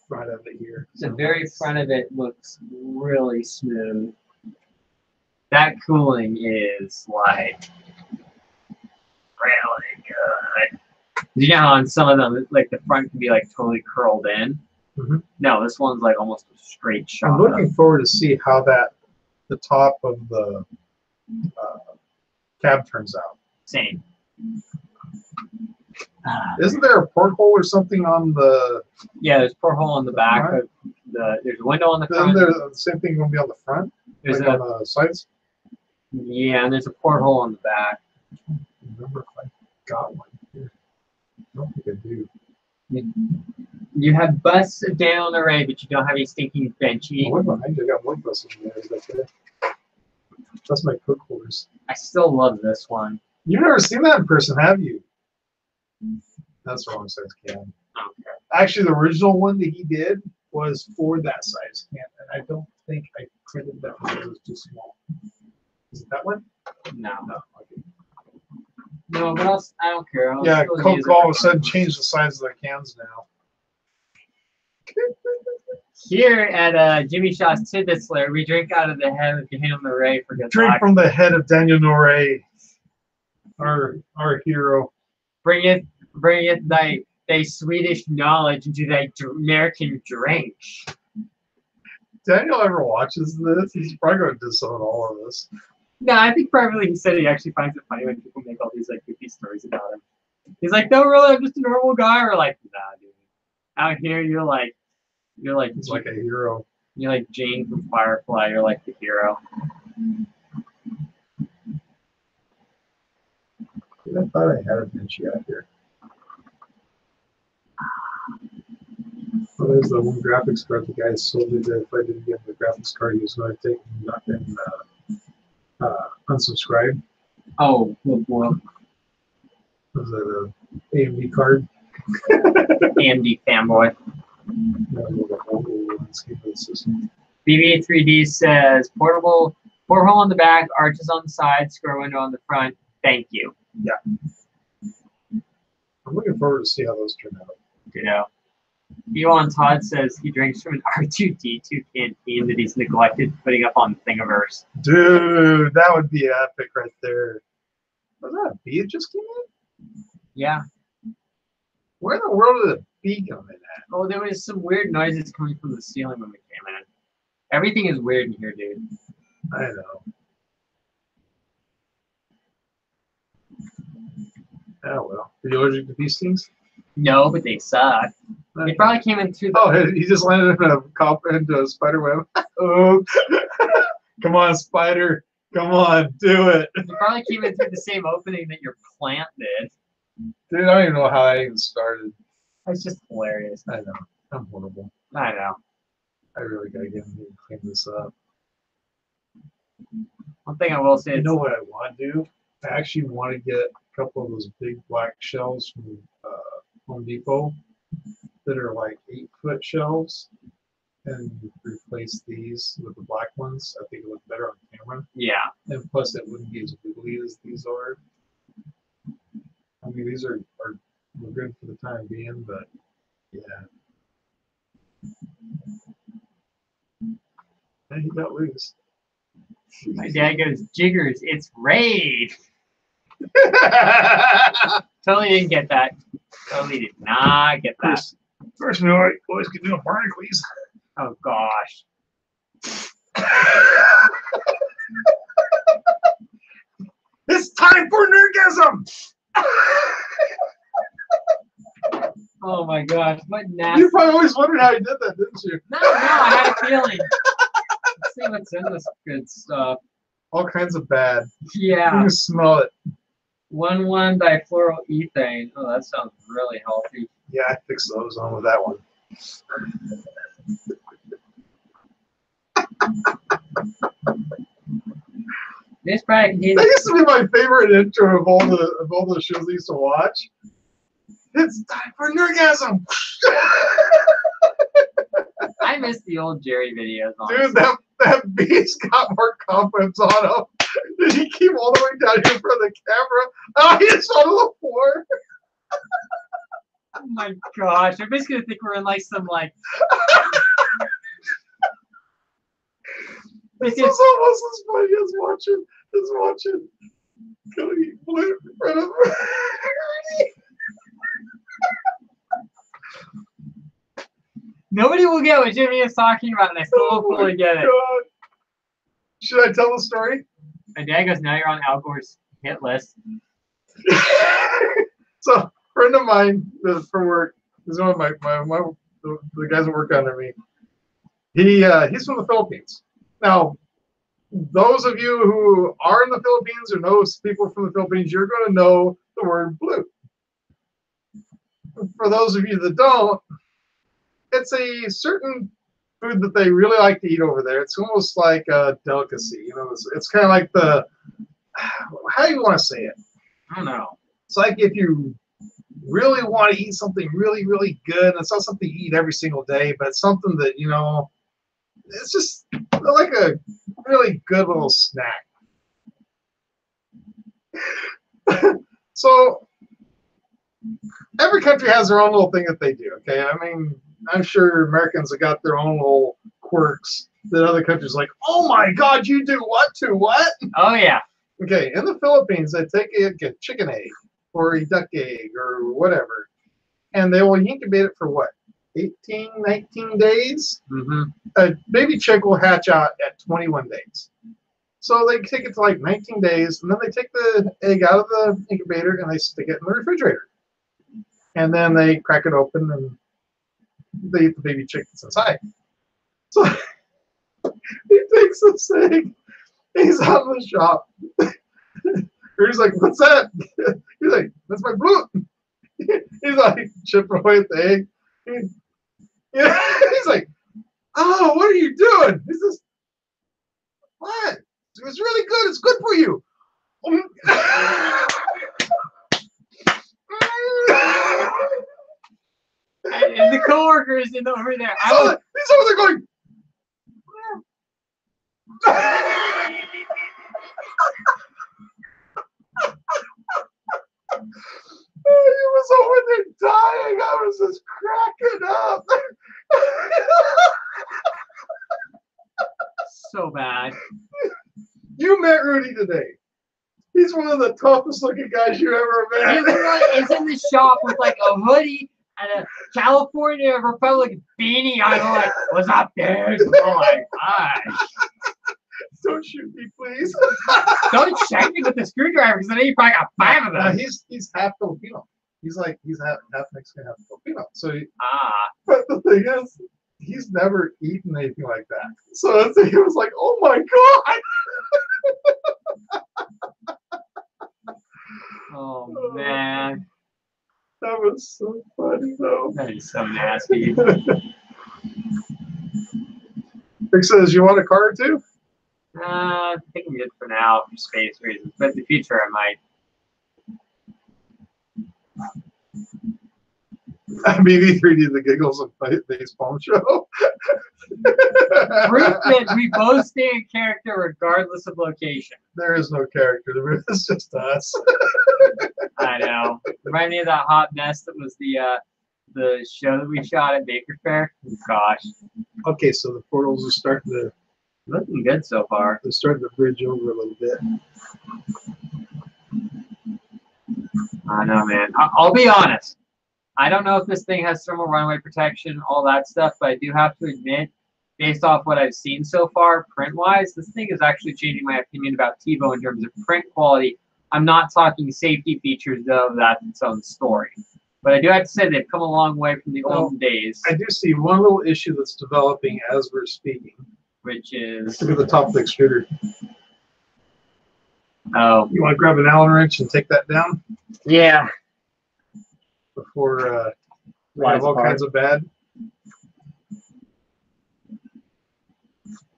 front of it here. The very front of it looks really smooth. That cooling is like really good. You know how on some of them, like the front can be like totally curled in? Mhm. No, this one's like almost a straight shot. I'm looking forward to see how the top of the cab turns out. Same. Isn't there a porthole or something on the? Yeah, there's a porthole on the back. front? There's a window on the Isn't front. there the same thing going to be on the front? There's Like on the sides? yeah, and there's a porthole on the back. I don't remember if I got one here. I don't think I do. You have bus down array, but you don't have any stinking benchy. Oh, wait, I got one bus in there. Is that there? That's my cook quarters. I still love this one. You've never seen that in person, have you? That's the wrong size can. Okay. Actually, the original one that he did was for that size can, and I don't think I printed that one. It was too small. Is it that one? No. No. Okay. No, but I don't care. I'll Yeah, still use Coke it all for of a sudden fun. changed the size of their cans now. Here at Jimmy Shaw's Tidbit Slayer, we drink out of the head of Daniel Murray for good Drink luck. from the head of Daniel Norey, our hero. Bring it thy Swedish knowledge into thy American drink. Daniel ever watches this? He's probably going to disown all of this. No, I think privately he said he actually finds it funny when people make all these like goofy stories about him. He's like, no, really, I'm just a normal guy. Or like, nah, dude. Out here, you're like He's like a hero. You're like Jane from Firefly. You're like the hero. I thought I had a Vinci out here. Oh, there's the one graphics card the guy sold me that if I didn't get the graphics card, he was going to take and unsubscribe. Oh, well, Was it a AMD card? AMD fanboy. BB3D says portable porthole on the back, arches on the side, square window on the front. Thank you. Yeah. I'm looking forward to see how those turn out. You know. Elon Todd says he drinks from an R2D2 canteen that he's neglected putting up on Thingiverse. Dude, that would be epic right there. Was that a bee that just came in? Yeah. Where in the world did a bee come in at? Oh, there was some weird noises coming from the ceiling when we came in. Everything is weird in here, dude. I know. Oh well. Are you allergic to bee stings? No, but they suck. They probably came in through the... Oh, he just landed into a spider web. Oh, come on, spider. Come on, do it. They probably came in through the same opening that your plant did. Dude, I don't even know how I even started. That's just hilarious. I know. I'm horrible. I know. I really gotta get him to clean this up. One thing I will say You is... know what I want to do? I actually want to get a couple of those big black shelves from Home Depot that are like 8-foot shelves and replace these with the black ones. I think it look better on camera. Yeah. And plus it wouldn't be as wiggly as these are. I mean, these are good for the time being, but yeah. And he got loose. My dad goes, Jiggers, it's Raid. Totally didn't get that. Totally did not get that. First we always could do a Barnacle. Oh, gosh. It's time for nerdgasm! Oh, my gosh. What nasty. You probably always wondered how he did that, didn't you? No, I had a feeling. Let's see what's in this good stuff. All kinds of bad. You Yeah. can smell it. 1,1-difluoroethane. Oh, that sounds really healthy. Yeah, I fixed those on with that one. This product That contains... used to be my favorite intro of all the shows I used to watch. It's time for an orgasm. I miss the old Jerry videos. Dude, that beast got more confidence on him. Did he keep all the way down here in front of the camera? Oh, he just fell to the floor. Oh my gosh! Everybody's gonna think we're in like some like. This is almost as funny as watching Cody Blue in front of Nobody will get what Jimmy is talking about, and I still won't fully get it. God. Should I tell the story? My dad goes, "Now you're on Al Gore's hit list." So, a friend of mine from work, is one of the guys that work under me. He's from the Philippines. Now, those of you who are in the Philippines or know people from the Philippines, you're going to know the word blue. For those of you that don't, it's a certain food that they really like to eat over there. It's almost like a delicacy. You know, it's kind of like the, how do you want to say it? I don't know. It's like if you really want to eat something really, really good, and it's not something you eat every single day, but it's something that, you know, it's just like a really good little snack. So every country has their own little thing that they do, okay? I mean, I'm sure Americans have got their own little quirks that other countries like, oh my God, you do what to what? Oh yeah. Okay, in the Philippines, they take a chicken egg or a duck egg or whatever, and they will incubate it for what? 18, 19 days? Mm-hmm. A baby chick will hatch out at 21 days. So they take it to like 19 days, and then they take the egg out of the incubator and they stick it in the refrigerator. And then they crack it open and they eat the baby chick that's inside. So he takes this egg, he's out in the shop. He's like, what's that? He's like, that's my blood. He's like chipping away at the egg. He's like, oh, what are you doing? He says, what? It's really good. It's good for you. And the coworker is over there. He's over there going. He was over there dying. I was just cracking up. So bad. You met Rudy today. He's one of the toughest looking guys you ever met. He literally is in the shop with like a hoodie and a California Republic beanie on. I'm like, what's up, dude? Oh my gosh. Don't shoot me, please. Don't check me with the screwdriver because I know you probably got 5 of them. He's half Filipino. He's half Mexican, half Filipino. So but the thing is, he's never eaten anything like that. So he was like, oh my God. Oh man. That was so funny though. That is so nasty. Rick says, you want a car or two? I think I'm good for now for space reasons, but in the future I might. Maybe 3D the giggles of face palm show. Proof that we both stay in character regardless of location. There is no character. It's just us. I know. Remind me of that hot mess that was the show that we shot at Baker Fair. Oh, gosh. Okay, so the portals are starting to Looking good so far. they're starting to bridge over a little bit. I know, man. I'll be honest. I don't know if this thing has thermal runaway protection, all that stuff, but I do have to admit, based off what I've seen so far, print-wise, this thing is actually changing my opinion about Tevo in terms of print quality. I'm not talking safety features, though. That's its own story. But I do have to say they've come a long way from the olden days. I do see one little issue that's developing as we're speaking. Which is... Look at the top of the extruder. Oh. You want to grab an Allen wrench and take that down? Yeah. Before we have all kinds of bad.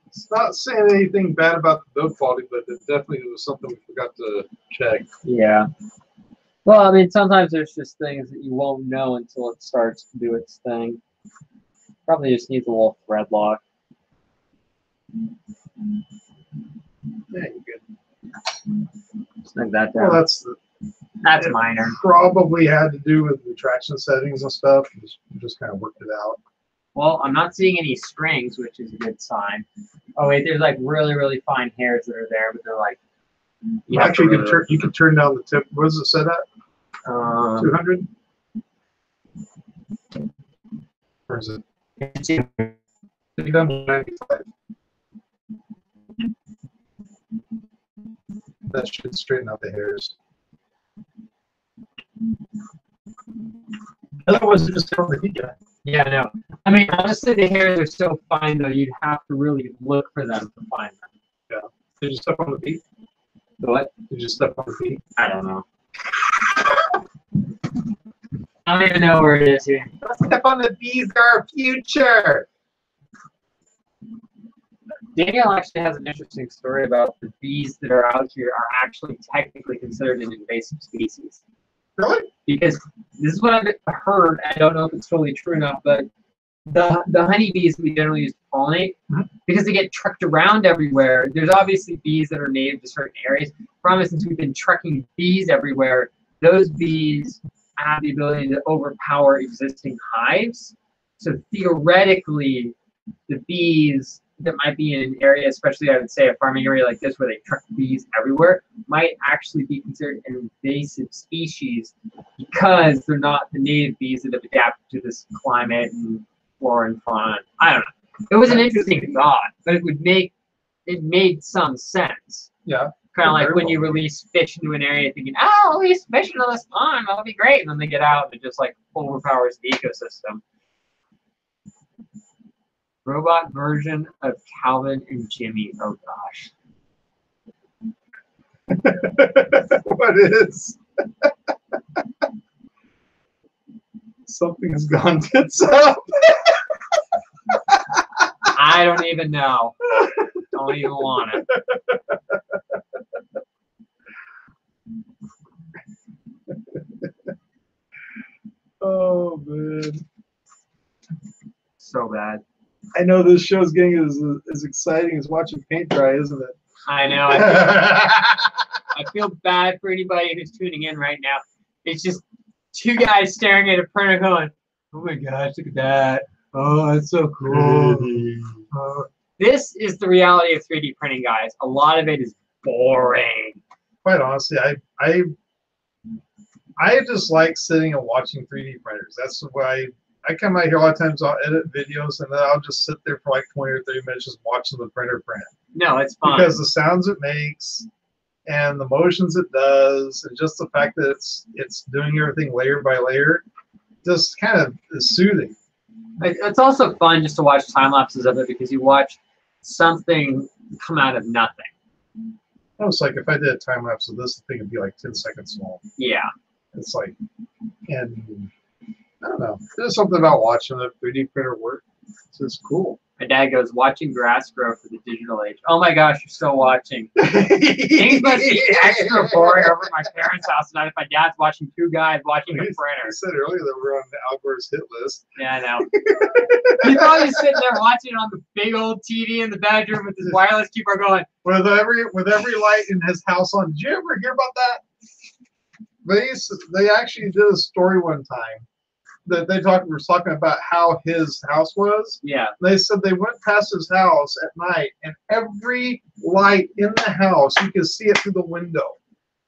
It's not saying anything bad about the build quality, but it definitely was something we forgot to check. Yeah. Well, I mean, sometimes there's just things that you won't know until it starts to do its thing. Probably just needs a little thread lock. Yeah, you're good. Snug that Well, down. That's it minor. Probably had to do with the traction settings and stuff. Just kind of worked it out. Well, I'm not seeing any strings, which is a good sign. Oh wait, there's like really, really fine hairs that are there, but they're like. Actually, you can turn down the tip. What is it set at? 200? Or is it? You done 95. That should straighten out the hairs. Otherwise, you just turn the heat guy. Yeah, no. I mean, honestly, the hairs are so fine though. You'd have to really look for them to find them. Yeah. Did you step on the beat? The what? Did you step on the beat? I don't know. I don't even know where it is here. Step on the bees are our future. Daniel actually has an interesting story about the bees that are out here are actually technically considered an invasive species. Really? Because this is what I've heard. I don't know if it's totally true or not, but the honeybees we generally use to pollinate, because they get trucked around everywhere. There's obviously bees that are native to certain areas. Problem is, since we've been trucking bees everywhere, those bees have the ability to overpower existing hives. So theoretically, the bees that might be in an area, especially I would say a farming area like this where they truck bees everywhere, might actually be considered an invasive species because they're not the native bees that have adapted to this climate and flora and fauna. I don't know. It was an interesting thought, but it made some sense. Yeah. Kind of like when you release fish into an area thinking, oh, I'll release fish into this pond, that'll be great. And then they get out and it just like overpowers the ecosystem. Robot version of Calvin and Jimmy. Oh gosh. What is? Something's gone tits up. I don't even know. Don't even want it. Oh man. So bad. I know this show's getting as exciting as watching paint dry, isn't it? I know. I feel bad for anybody who's tuning in right now. It's just two guys staring at a printer going, oh my gosh, look at that. Oh, that's so cool. This is the reality of 3D printing, guys. A lot of it is boring. Quite honestly, I just like sitting and watching 3D printers. That's why I come out here a lot of times. I'll edit videos and then I'll just sit there for like 20 or 30 minutes just watching the printer print. No, it's fine. Because the sounds it makes and the motions it does and just the fact that it's doing everything layer by layer just kind of is soothing. It's also fun just to watch time lapses of it because you watch something come out of nothing. Almost like if I did a time lapse of this, the thing would be like 10 seconds long. Yeah. It's like, and I don't know. There's something about watching a 3D printer work. It's just cool. My dad goes, watching grass grow for the digital age. Oh my gosh, you're still watching. Things must be extra boring over at my parents' house tonight if my dad's watching two guys watching a You printer. said earlier that we're on Al Gore's hit list. Yeah, I know. He's probably sitting there watching it on the big old TV in the bedroom with his wireless keyboard going, With every light in his house on. Did you ever hear about that? They actually did a story one time that were talking about how his house was. yeah. They said they went past his house at night, and every light in the house, you could see it through the window,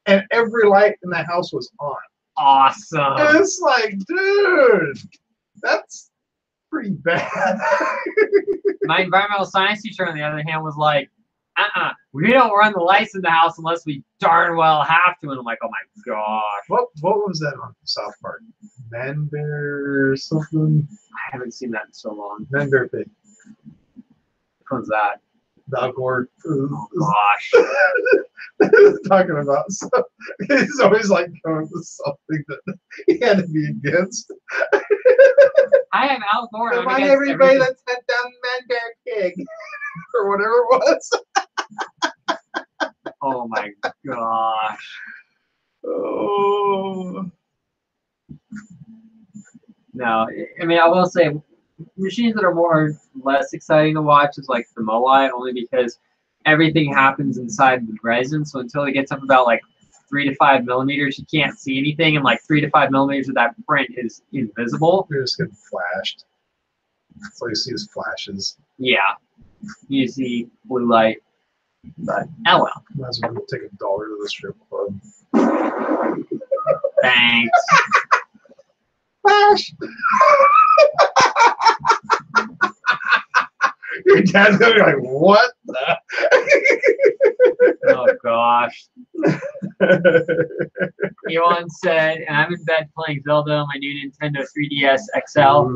and every light in the house was on. Awesome. And it's like, dude, that's pretty bad. My environmental science teacher, on the other hand, was like, we don't run the lights in the house unless we darn well have to. And I'm like, oh my gosh. What was that on South Park? Man Bear or something? I haven't seen that in so long. Man Bear Pig. Which one's that? Al Gore. Oh gosh. Talking about stuff. He's always like going with something that he had to be against. I have Al Gore. Come on, everybody, let's head down Man Bear Pig. Or whatever it was. Oh my gosh. Oh. No, I mean, I will say machines that are more less exciting to watch is like the Moai, only because everything happens inside the resin. So until it gets up about like 3 to 5 millimeters, you can't see anything, and like 3 to 5 millimeters of that print is invisible. You're just getting flashed. That's all you see is flashes. Yeah, you see blue light, but oh well. Might as well take $1 to the strip club. Thanks. Flash! Your dad's gonna be like, what the? Oh gosh. He once said, and I'm in bed playing Zelda on my new Nintendo 3DS XL.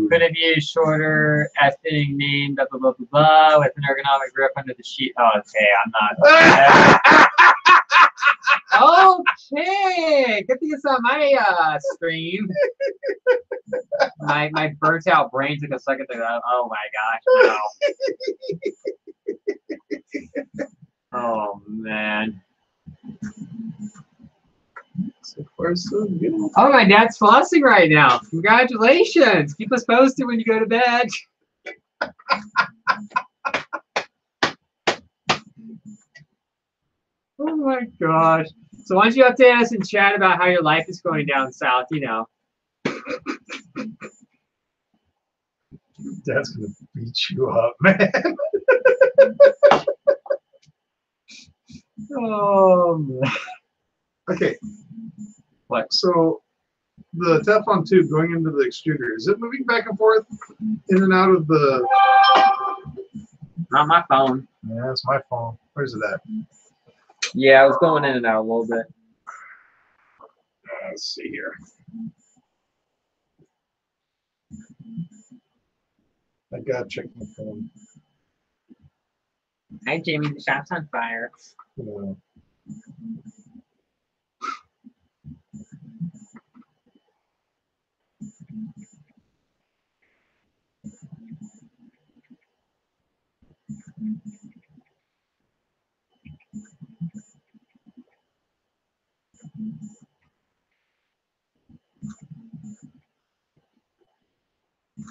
Could have used shorter fitting name, blah, blah, blah, blah, blah, with an ergonomic grip under the sheet. Oh, okay, I'm not. Okay, good thing it's on my stream. My burnt out brain took a second to go, oh my gosh, no. Oh man. So far, so good. Oh, my dad's flossing right now. Congratulations. Keep us posted when you go to bed. Oh my gosh. So why don't you update us in chat about how your life is going down south, you know. Dad's gonna beat you up, man. Oh man. Okay. What? So the Teflon tube going into the extruder, is it moving back and forth in and out of the... Not my phone. Yeah, that's my phone. Where's it at? Yeah, I was going in and out a little bit. Let's see here. I gotta check my phone. Hi Jamie, the shop's on fire. Yeah.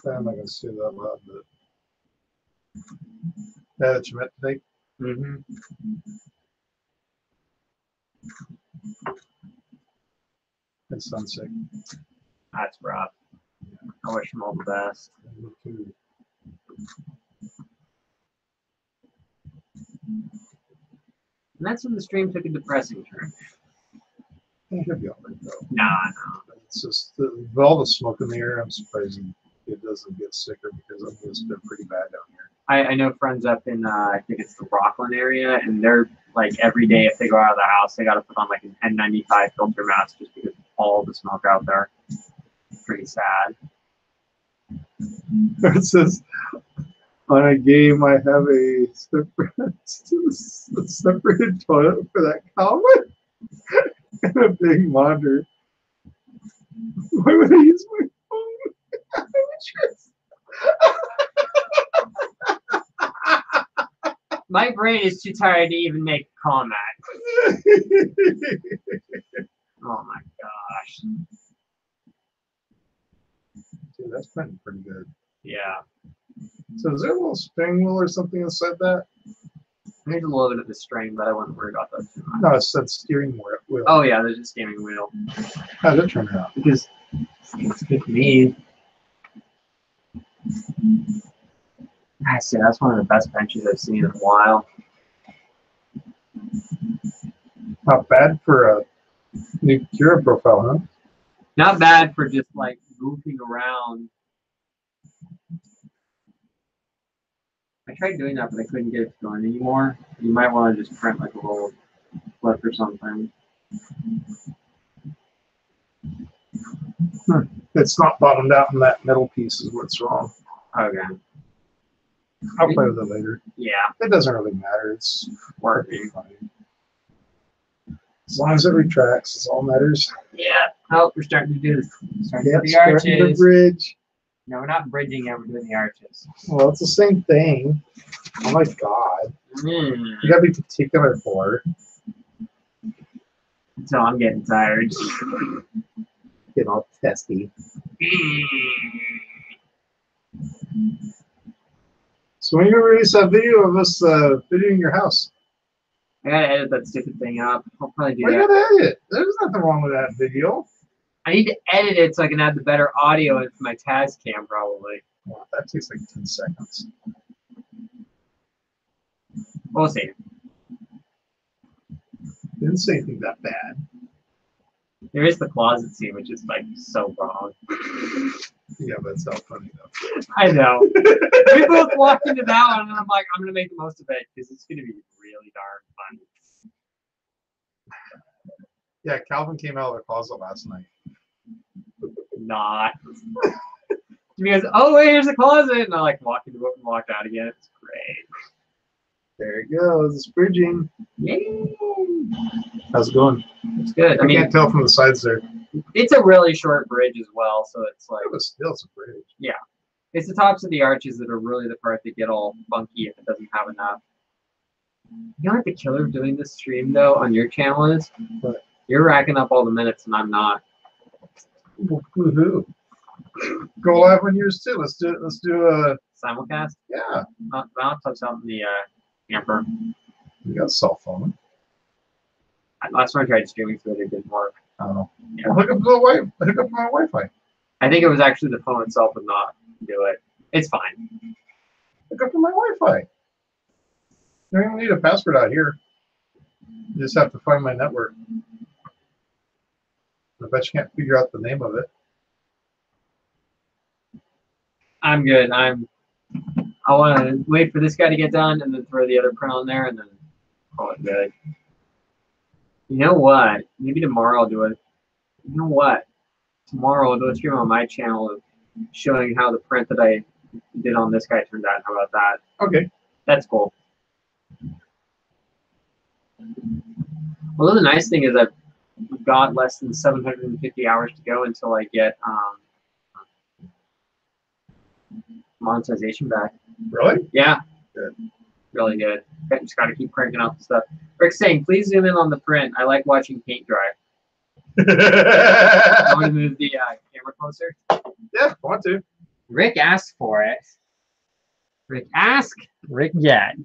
I'm not gonna say that loud, but that you meant to take. Mm-hmm. It's sunset. That's rough. I wish him all the best. Too. And that's when the stream took a depressing turn. It should be all right though. Nah. It's just with all the smoke in the air. I'm surprised it doesn't get sicker because it's been pretty bad down here. I know friends up in I think it's the Rockland area, and they're like every day if they go out of the house, they got to put on like an N95 filter mask just because of all the smoke out there. Pretty sad. It says on a game I have a separated toilet for that comment and a big monitor. Why would I use my phone? My brain is too tired to even make a comment. Oh my gosh. Dude, that's pretty good. Yeah. So is there a little steering wheel or something inside that? There's a little bit of the strain, but I wouldn't worry about that too much. No, it's that steering wheel. Oh yeah, there's a steering wheel. How'd that turn out? Because it's good for me. I say that's one of the best benches I've seen in a while. Not bad for a new Cura profile, huh? Not bad for just like goofing around. I tried doing that, but I couldn't get it going anymore. You might want to just print like a little flip or something. It's not bottomed out in that middle piece is what's wrong. Okay. I'll play with it later. Yeah, It doesn't really matter. It's working. fine. As long as it retracts, it's all that matters. Yeah. Oh, we're starting to do this. Starting Yep, to do the starting the arches. bridge. No, we're not bridging yet. We're doing the arches. Well, it's the same thing. Oh my God. Mm. You gotta be particular for it. So I'm getting tired. Getting all testy. So when you release that video of us videoing your house, I gotta edit that stupid thing up. I'll probably do why you that. gotta edit it? There's nothing wrong with that video. I need to edit it so I can add the better audio into my Tascam probably. Wow, that takes like 10 seconds. We'll see. Didn't say anything that bad. There is the closet scene, which is like so wrong. Yeah, but it's not funny though. I know. We both walked into that one, and I'm like, I'm gonna make the most of it because it's gonna be really darn fun. Yeah, Calvin came out of the closet last night. Not. He goes, oh wait, here's the closet, and I like walked into it and walked out again. It's great. There it goes. It's bridging. Yay! How's it going? It's good. I I mean, can't tell from the sides there. it's a really short bridge as well, so it's like, But still, it's a bridge. it's the tops of the arches that are really the part that get all funky if it doesn't have enough. You know what the killer of doing this stream though on your channel is? What? You're racking up all the minutes and I'm not. Woohoo! Go live on yours too. Let's do it. Let's do a Simulcast? yeah. I'll touch out in the camper. You got a cell phone. Last time I tried streaming through it, it didn't work. Oh. Yeah. Hook up the hook up my Wi-Fi. I think it was actually the phone itself would not do it. It's fine. Hook up to my Wi-Fi. You don't even need a password out here. You just have to find my network. I bet you can't figure out the name of it. I'm good. I want to wait for this guy to get done and then throw the other print on there and then call it good. You know what? Maybe tomorrow I'll do it. You know what? Tomorrow I'll do a stream on my channel of showing how the print that I did on this guy turned out. How about that? Okay. That's cool. Well, the nice thing is I've got less than 750 hours to go until I get monetization back. Really? Yeah. Good. Really good. I just got to keep cranking out the stuff. Rick's saying, please zoom in on the print. I like watching paint dry. I want to move the camera closer. Yeah, want to. Rick asked for it. Rick ask, Rick get.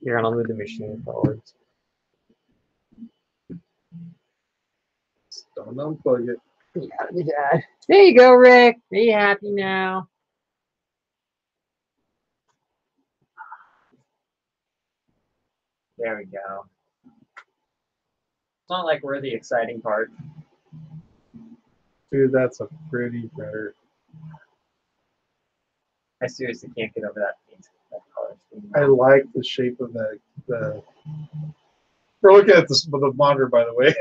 Here, I'll move the machine forwards. Don't unplug it. Yeah. There you go, Rick. Are you happy now? There we go. It's not like we're the exciting part. Dude, that's a pretty printer. I seriously can't get over that paint. That color scheme. I like the shape of that. We're looking at the monitor, by the way.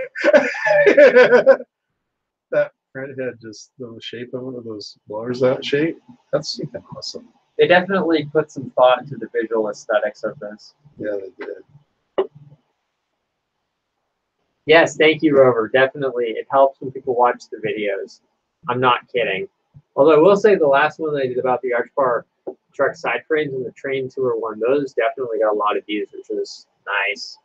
That print head, just the shape of it, those blowers, that shape, that's even awesome. They definitely put some thought into the visual aesthetics of this. Yeah, they did. Yes, thank you, Rover. Definitely, it helps when people watch the videos. I'm not kidding. Although I will say the last one that I did about the arch bar truck side frames and the train tour one, those definitely got a lot of views, which was nice.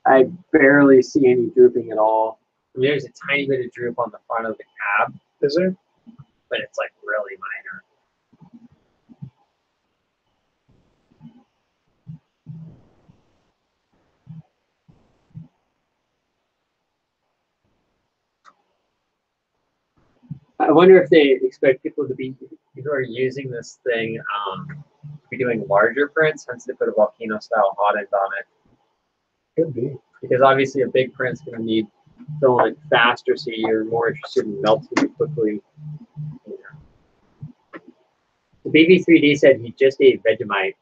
I barely see any drooping at all. I mean, there's a tiny bit of droop on the front of the cab. Is there? But it's like really minor. I wonder if they expect people to be who are using this thing to be doing larger prints, hence they put a volcano style hot end on it. Could be. Because obviously a big print's going to need filament faster, so you're more interested in melting it quickly. The BB3D said he just ate Vegemite.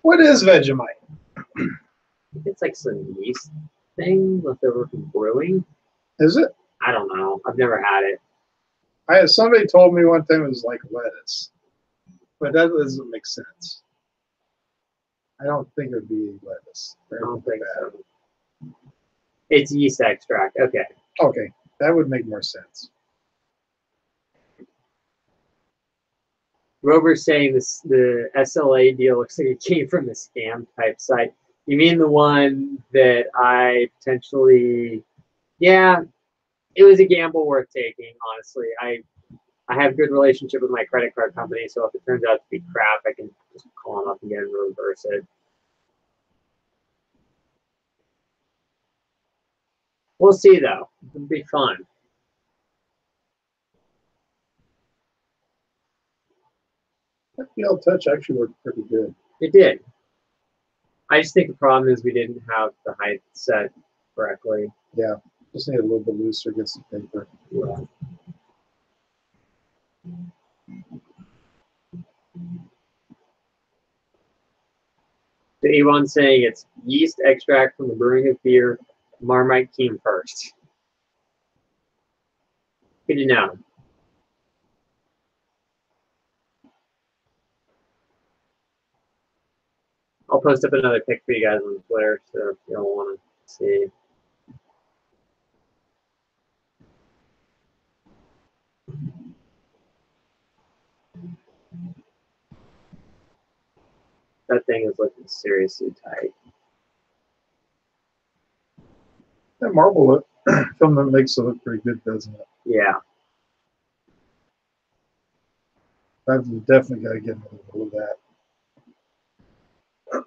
What is Vegemite? I think it's like some yeast thing left over from brewing. Is it? I don't know. I've never had it. Somebody told me one time it was like lettuce, but that doesn't make sense. I don't think it would be lettuce. I don't think so. It's yeast extract. Okay. Okay, that would make more sense. Rover's saying this, the SLA deal looks like it came from a scam type site. You mean the one that I potentially? Yeah, it was a gamble worth taking. Honestly, I have good relationship with my credit card company, so if it turns out to be crap, I can just call them up and get them to reverse it. We'll see though. It'll be fun. That FPL Touch actually worked pretty good. It did. I just think the problem is we didn't have the height set correctly. Yeah, just need a little bit looser against the paper. Yeah. So Yvonne's saying it's yeast extract from the brewing of beer. Marmite came first. Good to know. I'll post up another pic for you guys on Twitter, so if you don't want to see. That thing is looking seriously tight. That marble look, film that makes it look pretty good, doesn't it? Yeah. I've definitely got to get a little bit of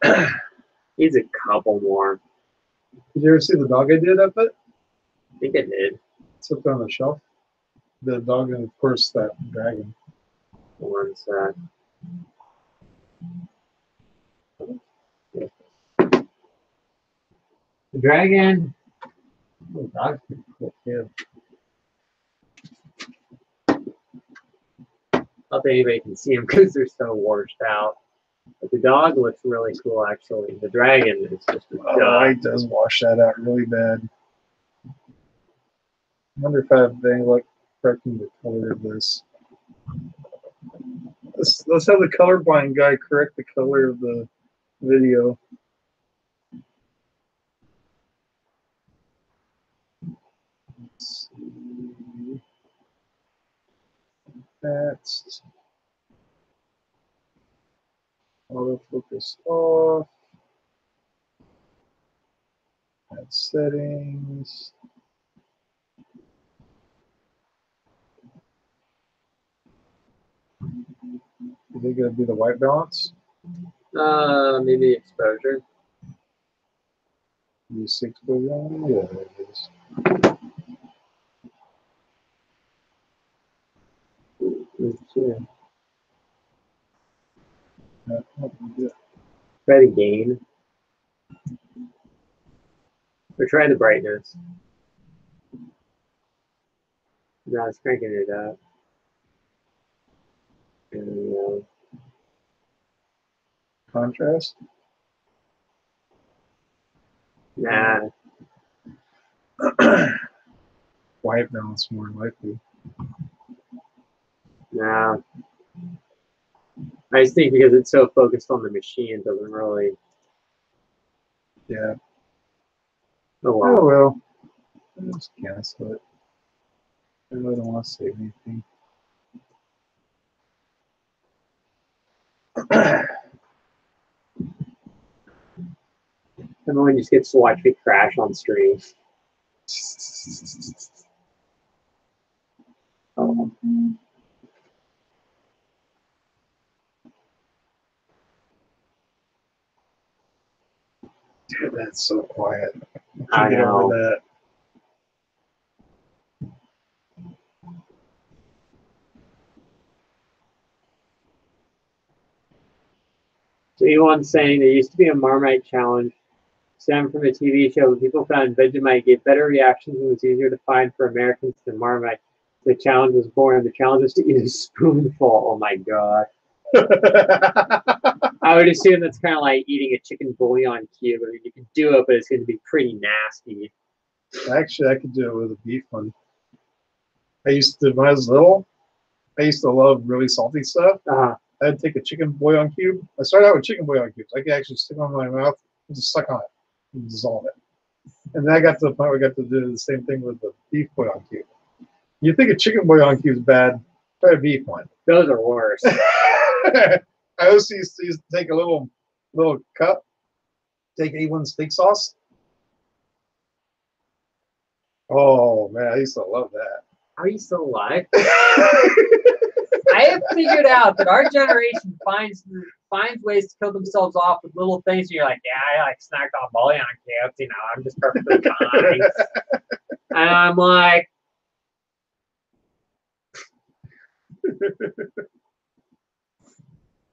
that. Needs a couple more. Did you ever see the dog I did up it? I think it did. It's up on the shelf. The dog and of course that dragon. One sec. The dragon. Oh, the dog's pretty cool too. Not that anybody can see them because they're so washed out. But the dog looks really cool, actually. The dragon is just a The light does wash that out really bad. I wonder if I have any luck correcting the color of this. Let's have the colorblind guy correct the color of the video. Let's see. That's autofocus off. That's settings. Is it going to be the white balance? Maybe exposure. Use 6 billion? Yeah, there it is. Try the gain. Or try the brightness. No, it's cranking it up. And, Contrast? nah. White balance more likely. Nah. I just think because it's so focused on the machine, it doesn't really. Yeah. Oh well. Oh well. I'll just cancel it. I really don't want to save anything. Everyone just gets to watch me crash on stream. Oh. Dude, that's so quiet. I Can't get over know. that. So anyone's saying there used to be a Marmite challenge stemmed from a TV show when people found Vegemite gave better reactions and was easier to find for Americans than Marmite. The challenge was born. The challenge was to eat a spoonful. Oh my god. I would assume that's kind of like eating a chicken bouillon cube. I mean, you can do it, but it's going to be pretty nasty. Actually, I could do it with a beef one. I used to, when I was little, I used to love really salty stuff. Uh, I'd take a chicken bouillon cube. I started out with chicken bouillon cubes. I could actually stick them in my mouth and just suck on it and dissolve it. And then I got to the point where I got to do the same thing with the beef bouillon cube. You think a chicken bouillon cube is bad? Try a beef one. those are worse. I also used to take a little cup, take A1 steak sauce. Oh man, I used to love that. Are you still alive? I have figured out that our generation finds ways to kill themselves off with little things. And you're like, yeah, I like snacked on bouillon cubes. You know, I'm just perfectly fine. And I'm like,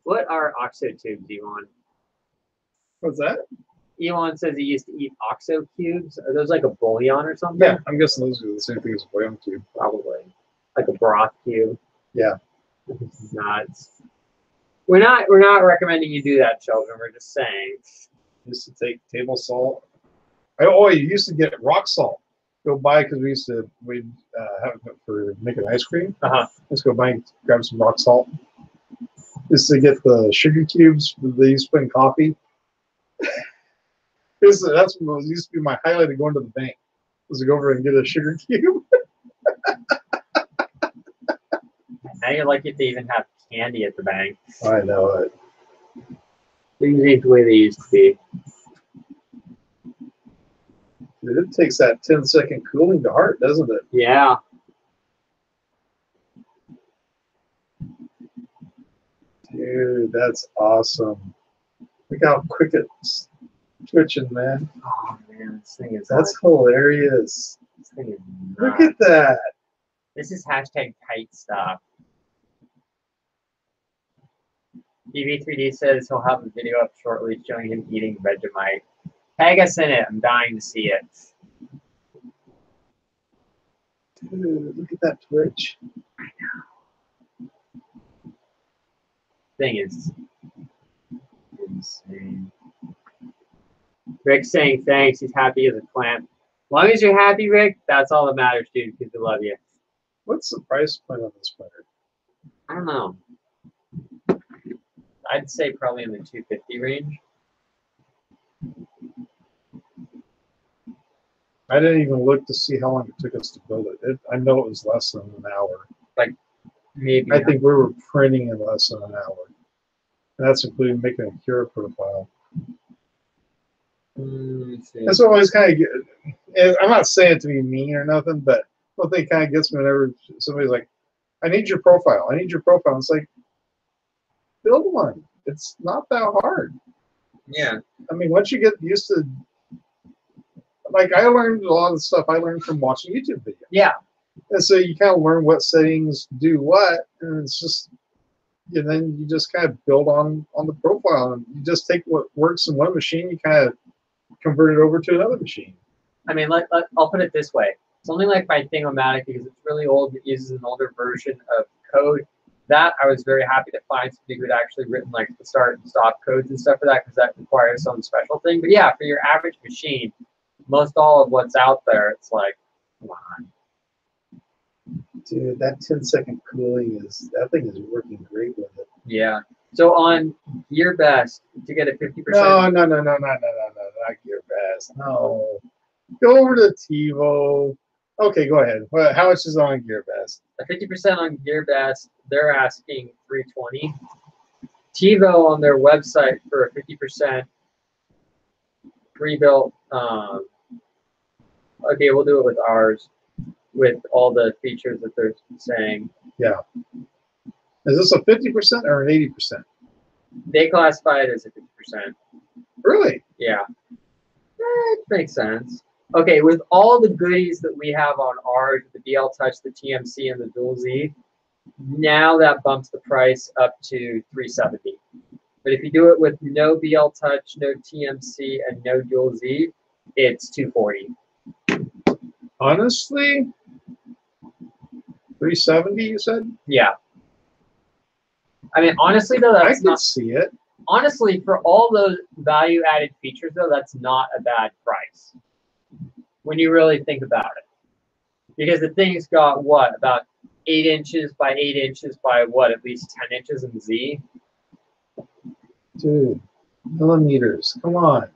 what are OXO tubes, Elon? What's that? Elon says he used to eat OXO cubes. Are those like a bouillon or something? Yeah, I'm guessing those are the same thing as a bouillon cube. Probably. Like a broth cube. Yeah. This is nuts. We're not recommending you do that, children. We're just saying. Used to take table salt. I used to get rock salt. Go buy, because we'd have it for making ice cream. Let's go buy and grab some rock salt. Just to get the sugar cubes they used to put in coffee. That's what used to be my highlight of going to the bank, was to go over and get a sugar cube. Now you're lucky to even have candy at the bank. I know it. Things ain't the way they used to be. It takes that 10-second cooling to heart, doesn't it? Yeah. Dude, that's awesome. Look how quick it's twitching, man. Oh man, this thing is. That's hilarious. This thing is Look nuts. at that. This is hashtag tight stuff. EV3D says he'll have a video up shortly showing him eating Vegemite. Tag us in it. I'm dying to see it. Dude, look at that twitch. I know. Thing is insane. Rick's saying thanks. He's happy as a clam. As long as you're happy, Rick, that's all that matters, dude, because we love you. What's the price point on this printer? I don't know. I'd say probably in the 250 range. I didn't even look to see how long it took us to build it. I know it was less than an hour. Like maybe. I think we were printing in less than an hour. And that's including making a cure profile. That's what always kind of get. I'm not saying it to be mean or nothing, but one thing kind of gets me whenever somebody's like, I need your profile. I need your profile. It's like, build one. It's not that hard. Yeah. I mean, once you get used to, like, I learned a lot of the stuff I learned from watching YouTube videos. Yeah. And so you kind of learn what settings do what, and it's just, and then you just kind of build on the profile. And you just take what works in one machine, you kind of convert it over to another machine. I mean, I'll put it this way. Something like my Thingomatic, because it's really old, it uses an older version of code. That I was very happy to find somebody who had actually written like the start and stop codes and stuff for that, because that requires some special thing. But yeah, for your average machine, most all of what's out there, it's like, come on. Dude, that 10-second cooling that thing is working great with it. Yeah. So on GearBest, to get a 50%. No, not GearBest. No. Go over to Tevo. Okay, go ahead. How much is on GearBest? A 50% on GearBest, they're asking $320. Tevo on their website for a 50% pre-built. Okay, we'll do it with ours, with all the features that they're saying. Yeah. Is this a 50% or an 80%? They classify it as a 50%. Really? Yeah. It makes sense. Okay, with all the goodies that we have on ours, the BL Touch, the TMC, and the Dual Z, now that bumps the price up to $370. But if you do it with no BL Touch, no TMC, and no Dual Z, it's $240. Honestly, $370, you said? Yeah. I mean, honestly, though, that's I can not. see it. Honestly, for all those value-added features, though, that's not a bad price when you really think about it. because the thing's got what, about 8 inches by 8 inches by what, at least 10 inches in Z. Dude, millimeters. Come on.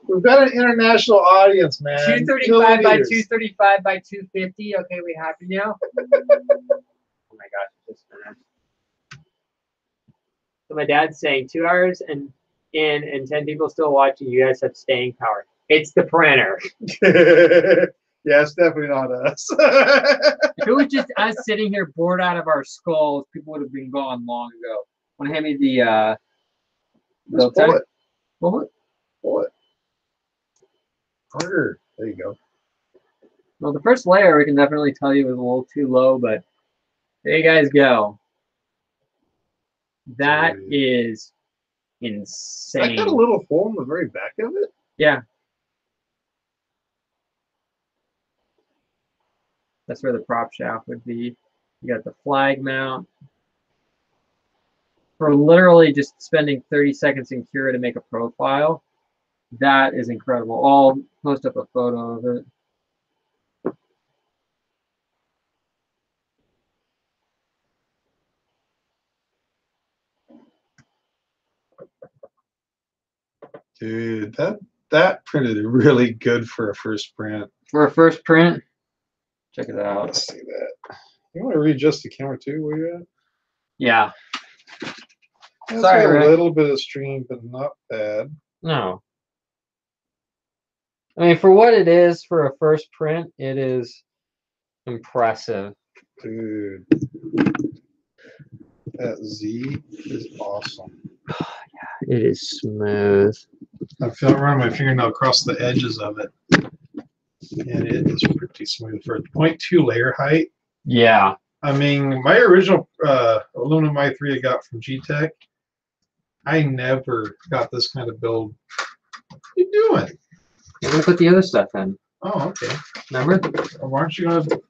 We've got an international audience, man. 235 by Millimeters. 235 by 250. Okay, we happy now? Oh my gosh, it just finished. So my dad's saying 2 hours and 10 people still watching. You guys have staying power. It's the printer. Yeah, it's definitely not us. If it was just us sitting here bored out of our skulls, people would have been gone long ago. Want to hand me the Just pull it. Pull it? Pull it. Harder. There you go. Well, the first layer we can definitely tell you was a little too low, but there you guys go. That Dude. is I insane. got a little hole in the very back of it. Yeah. That's where the prop shaft would be. You got the flag mount. For literally just spending 30 seconds in Cura to make a profile, that is incredible. I'll post up a photo of it. Dude, that printed really good for a first print. For a first print, check it out. Let's see that. You want to readjust the camera too? Where you at? Yeah. It's Sorry, got a Rick. little bit of stream, but not bad. No. I mean, for what it is for a first print, it is impressive. Dude, that Z is awesome. It is smooth. I feel running my fingernail across the edges of it, and it is pretty smooth for a 0.2 layer height. Yeah. I mean, my original aluminum i3 I got from G-Tech, I never got this kind of build. What are you doing? I'm gonna put the other stuff in. Oh, okay. Remember? Why aren't you going to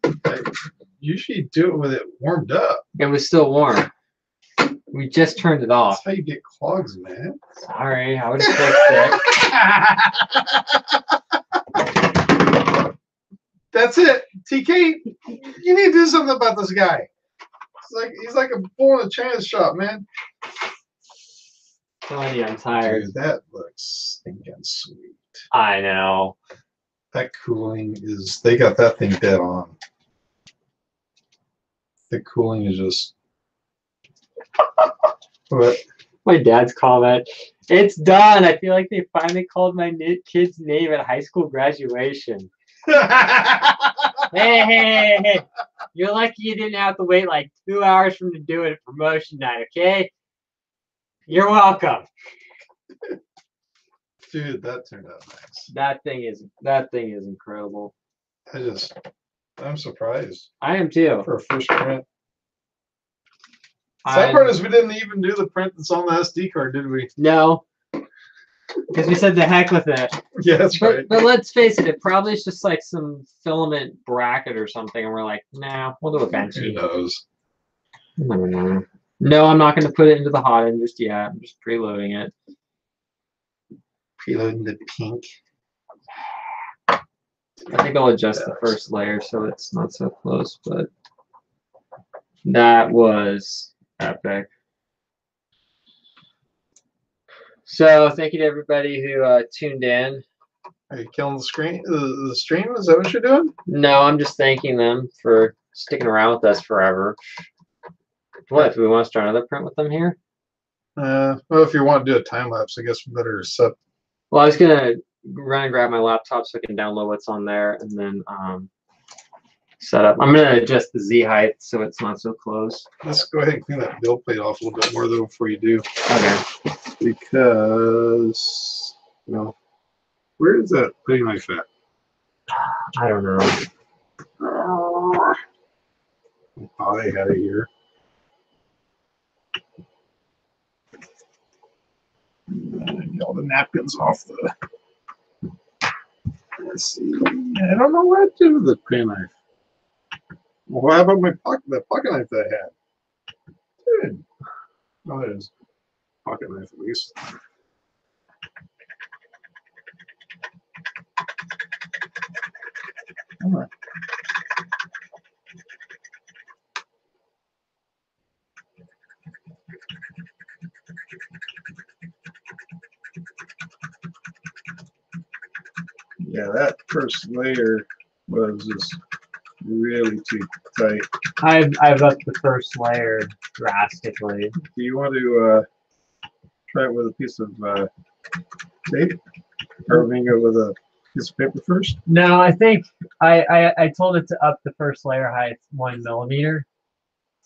usually do it with it warmed up? It was still warm. We just turned it off. That's how you get clogs, man. Sorry, I would have fixed it. That's it. TK, you need to do something about this guy. He's like a bull in a china shop, man. Telling you, I'm tired. Dude, that looks stinking sweet. I know. That cooling is, they got that thing dead on. The cooling is just, what? My dad's comment. It's done. I feel like they finally called my kid's name at high school graduation. Hey. You're lucky you didn't have to wait like 2 hours for him to do it at promotion night, okay? You're welcome. Dude, that turned out nice. That thing is incredible. I'm surprised I am too. for a first print. Sad part is we didn't even do the print that's on the SD card, did we? No. Because we said the heck with it. Yeah, that's right. But let's face it, it probably is just like some filament bracket or something, and we're like, nah, we'll do a Who benchy. knows? No, I'm not going to put it into the hot end just yet. I'm just preloading it. Preloading the pink. I think I'll adjust the first layer so it's not so close, but that was epic. So thank you to everybody who tuned in. Are you killing the screen? The stream? Is that what you're doing? No, I'm just thanking them for sticking around with us forever. What, do we want to start another print with them here? Well, if you want to do a time lapse, I guess we better set. Well, I was gonna run and grab my laptop so I can download what's on there and then set up. I'm gonna adjust the Z height so it's not so close. Let's go ahead and clean that build plate off a little bit more though before you do, Okay. because you know, where is that putting knife at? I don't know. Oh, they had it here. Get all the napkins off the. Let's see. I don't know what to do with the pen knife. Well, how about my pocket? That pocket knife that I had. Dude. Oh, it is. Pocket knife at least. Yeah, that first layer was just really too tight. I've upped the first layer drastically. Do you want to try it with a piece of tape? Rubbing it with a piece of paper first? No, I think I told it to up the first layer height 1 millimeter.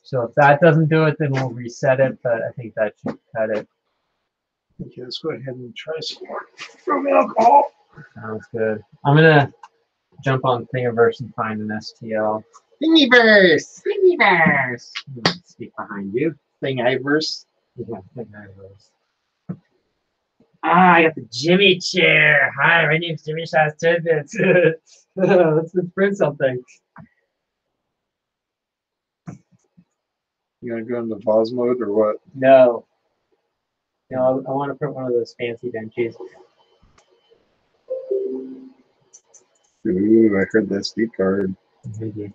So if that doesn't do it, then we'll reset it. But I think that should cut it. Okay, let's go ahead and try some more rubbing alcohol. Sounds good. I'm gonna jump on Thingiverse and find an STL. Thingiverse! Thingiverse. Speak behind you. Thingiverse. Yeah, Thingiverse. I got the Jimmy chair. Hi, my name's Jimmy Shaz Tidbits. Let's print something. You want to go into Voz mode or what? No. No, I want to print one of those fancy benches. Ooh, I heard that SD card. Me.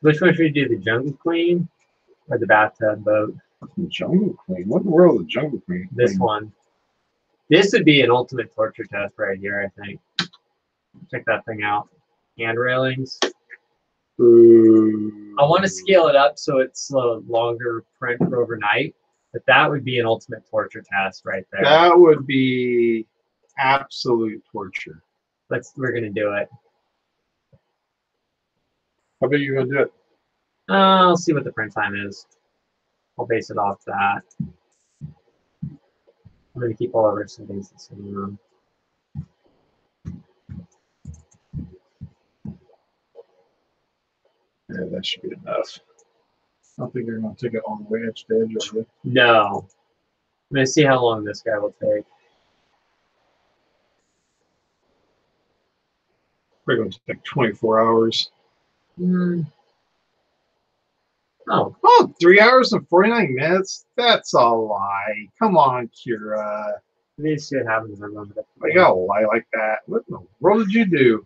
Which one should we do? The Jungle Queen or the Bathtub Boat? The Jungle Queen? What in the world is the Jungle Queen? This one. This would be an ultimate torture test right here, I think. Check that thing out. Hand railings. Ooh. I want to scale it up so it's a longer print for overnight, but that would be an ultimate torture test right there. That would be absolute torture. We're gonna do it. How about you gonna do it? I'll see what the print time is. I'll base it off that. I'm gonna keep all of our settings the same. Yeah, that should be enough. I don't think they're gonna take it all the way edge to edge, are they? No. I'm gonna see how long this guy will take. We're going to take 24 hours. Oh, 3 hours and 49 minutes? That's a lie. Come on, Kira. this shit happens. I gotta lie like that. What in the world did you do?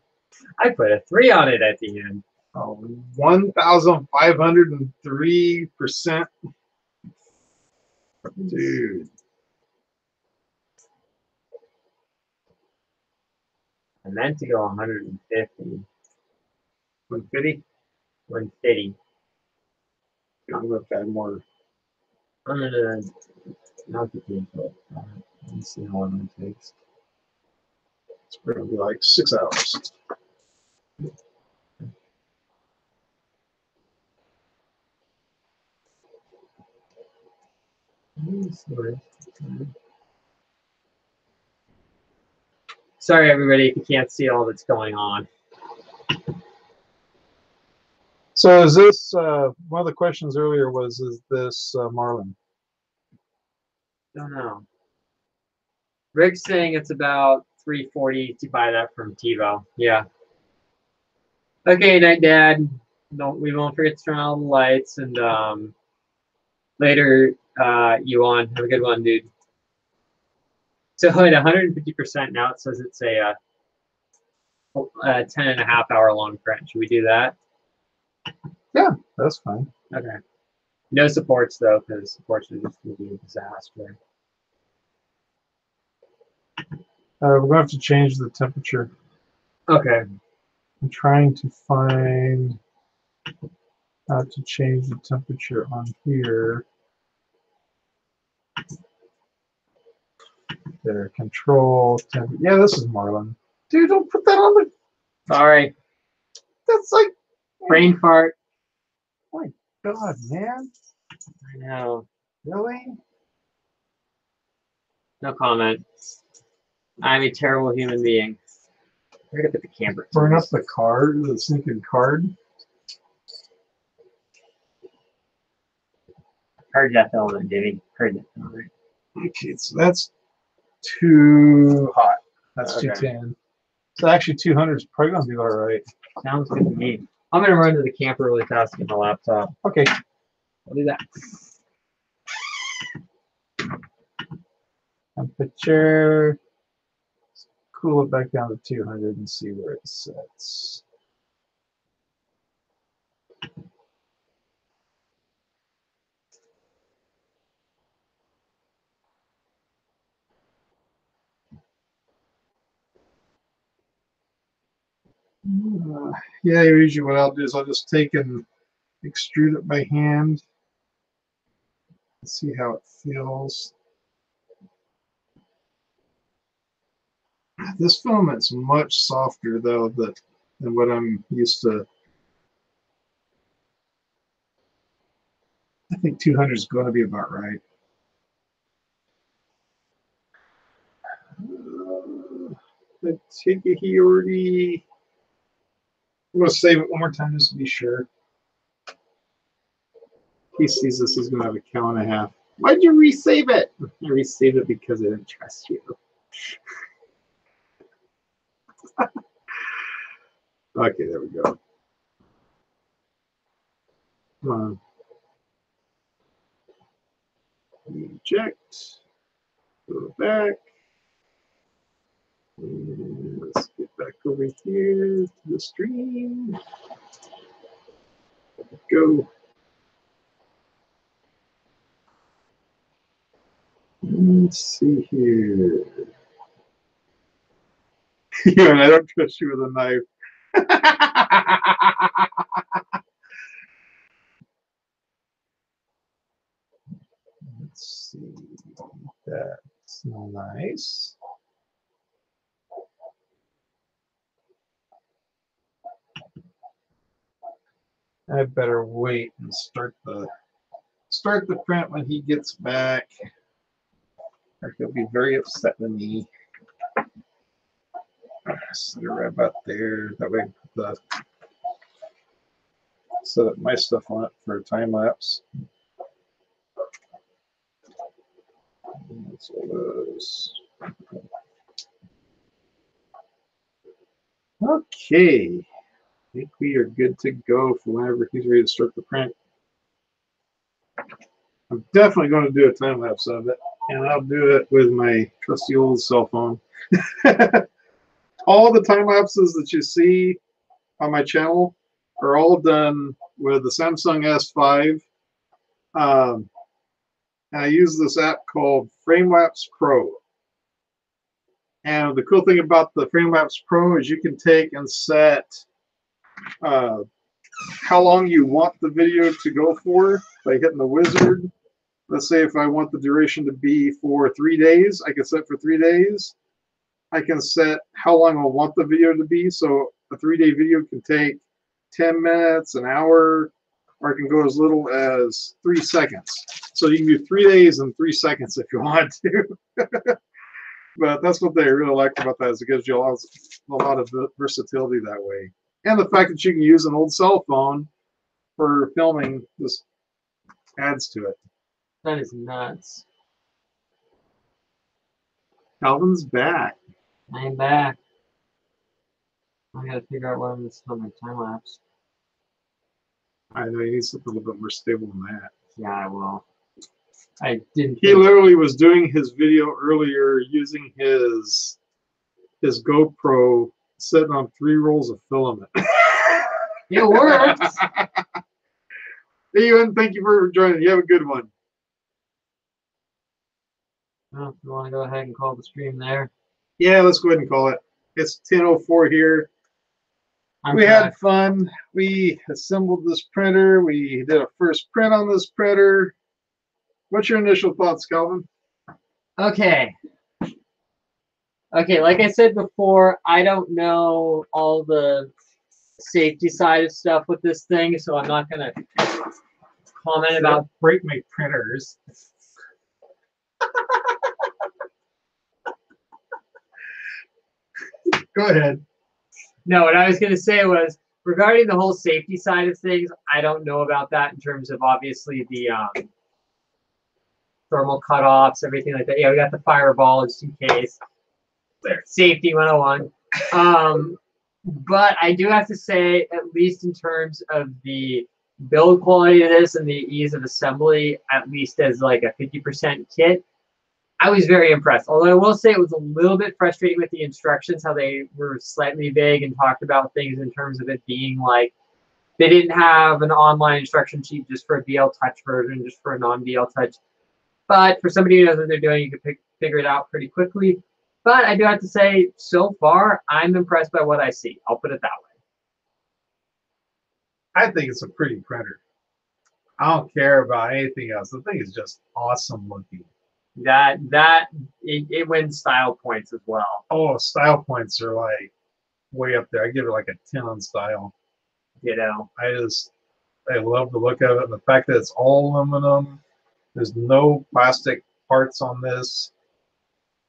I put a 3 on it at the end. Oh, 1,503%. Dude. I meant to go 150. 150? 150. I'm gonna add more. I'm gonna not get the input. Let's see how long it takes. It's gonna be like 6 hours. Sorry, everybody, if you can't see all that's going on. So is this, one of the questions earlier was, is this Marlin? Don't know. Rick's saying it's about $340 to buy that from Tevo. Yeah. Okay, night, Dad. We won't forget to turn on all the lights, and later, Yuan. Have a good one, dude. So at 150% now, it says it's a 10.5 hour long print. Should we do that? Yeah, that's fine. Okay. No supports though, because supports are just going to be a disaster. We're going to have to change the temperature. Okay. I'm trying to find how to change the temperature on here. There, control temperature. Yeah, this is Marlin. Dude, don't put that on the. Sorry. That's like. Brain fart. My God, man. I know. Really? No comment. I'm a terrible human being. We're gonna put the camera. Burn up the card, the sinking card. Heard that element, Jimmy. Heard that element. Okay, so that's too hot. That's Okay. 210. So actually 200 is probably going to be all right. Sounds good to me. I'm gonna run to the camper really fast to get my laptop. Okay. I'll do that. Temperature. cool it back down to 200 and see where it sets. Yeah, usually what I'll do is I'll just take and extrude it by hand. See how it feels. This filament's much softer though than what I'm used to. I think 200 is going to be about right. The Tigahiyori. I'm going to save it one more time just to be sure. He sees this, he's going to have a cow and a half. Why'd you resave it? I resaved it because I didn't trust you. Okay, there we go. Come on. Eject. Go back. And let's get back over here to the stream. Go. Let's see here. Yeah, I don't trust you with a knife. Let's see. That's nice. I better wait and start the print when he gets back, or he'll be very upset with me. Set it right about there. That way, set up my stuff on it for a time lapse. That's all those. Okay. I think we are good to go for whenever he's ready to start the print. I'm definitely going to do a time lapse of it, and I'll do it with my trusty old cell phone. All the time lapses that you see on my channel are all done with the Samsung S5. And I use this app called Framelapse Pro. And the cool thing about the Framelapse Pro is you can take and set how long you want the video to go for by hitting the wizard. Let's say if I want the duration to be for 3 days, I can set for 3 days. I can set how long I want the video to be. So a 3-day video can take 10 minutes, an hour, or it can go as little as 3 seconds. So you can do 3 days and 3 seconds if you want to. But that's what they really like about that, is it gives you a lot of versatility that way. And the fact that you can use an old cell phone for filming just adds to it. That is nuts. Calvin's back. I'm back. I gotta figure out what I'm gonna on my time lapse. I know you need something a little bit more stable than that. Yeah, I will. I didn't. He literally was doing his video earlier using his GoPro sitting on 3 rolls of filament. It works. Hey, Ewan, thank you for joining. You have a good one. Well, if you want to go ahead and call the stream there. Yeah, let's go ahead and call it. It's 10:04 here. We had fun. We assembled this printer. We did a first print on this printer. What's your initial thoughts, Calvin? Okay. Okay, like I said before, I don't know all the safety side of stuff with this thing, so I'm not going to comment about break my printers. Go ahead. No, what I was going to say was, regarding the whole safety side of things, I don't know about that in terms of obviously the thermal cutoffs, everything like that. Yeah, we got the fireball just in case. There. Safety 101. But I do have to say, at least in terms of the build quality of this and the ease of assembly, at least as like a 50% kit, I was very impressed. Although I will say it was a little bit frustrating with the instructions, how they were slightly vague and talked about things in terms of it being like they didn't have an online instruction sheet just for a BL Touch version, just for a non-BL Touch. But for somebody who knows what they're doing, you can figure it out pretty quickly. But I do have to say, so far, I'm impressed by what I see. I'll put it that way. I think it's a pretty printer. I don't care about anything else. The thing is just awesome looking. It wins style points as well. Oh, style points are like way up there. I give it like a 10 on style. You know, I love the look of it, and the fact that it's all aluminum. There's no plastic parts on this.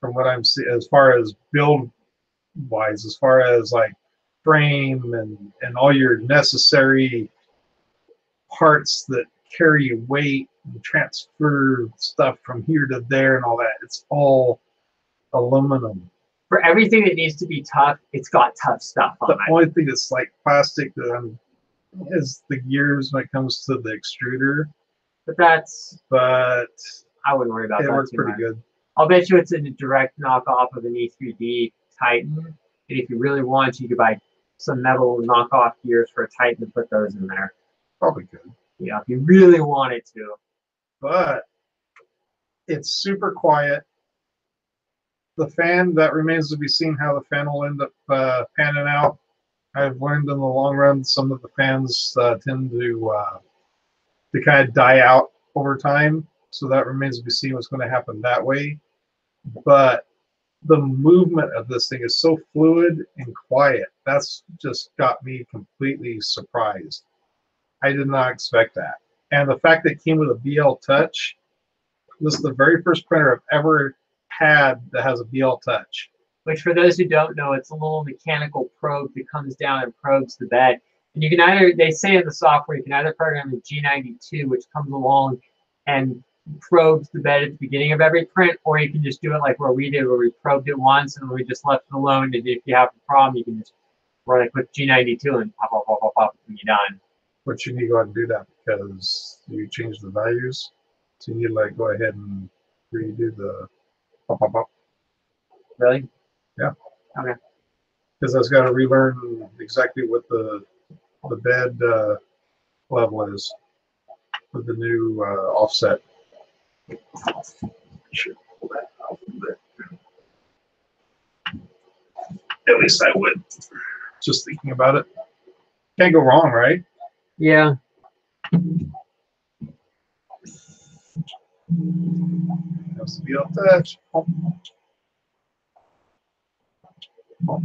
From what I'm seeing, as far as build wise, as far as like frame and all your necessary parts that carry weight and transfer stuff from here to there and all that, it's all aluminum. for everything that needs to be tough, it's got tough stuff on The it. only thing that's like plastic that is the gears when it comes to the extruder, But that's, but I wouldn't worry about it that works too pretty much. good. I'll bet you it's a direct knockoff of an E3D Titan. And if you really want, you could buy some metal knockoff gears for a Titan and put those in there. Probably good. You know, if you really wanted to. But it's super quiet. The fan, that remains to be seen how the fan will end up panning out. I've learned in the long run some of the fans tend to kind of die out over time. So that remains to be seen what's going to happen that way. But the movement of this thing is so fluid and quiet. That's just got me completely surprised. I did not expect that. And the fact that it came with a BL Touch, this is the very first printer I've ever had that has a BL Touch. Which, for those who don't know, it's a little mechanical probe that comes down and probes the bed. And you can either, they say in the software, you can either program the G92, which comes along and probes the bed at the beginning of every print, or you can just do it like where we did, where we probed it once and we just left it alone. And if you have a problem, you can just run it with G92 and pop, pop, pop, pop, pop, and you're done. But you need to go ahead and do that because you change the values. So you need to like go ahead and redo the pop, pop, pop. Really? Yeah. Okay. Because I was got to relearn exactly what the bed level is with the new offset. Should pull that out a bit. At least I would. Just thinking about it. Can't go wrong, right? Yeah. Has to be off touch. Oh. Oh.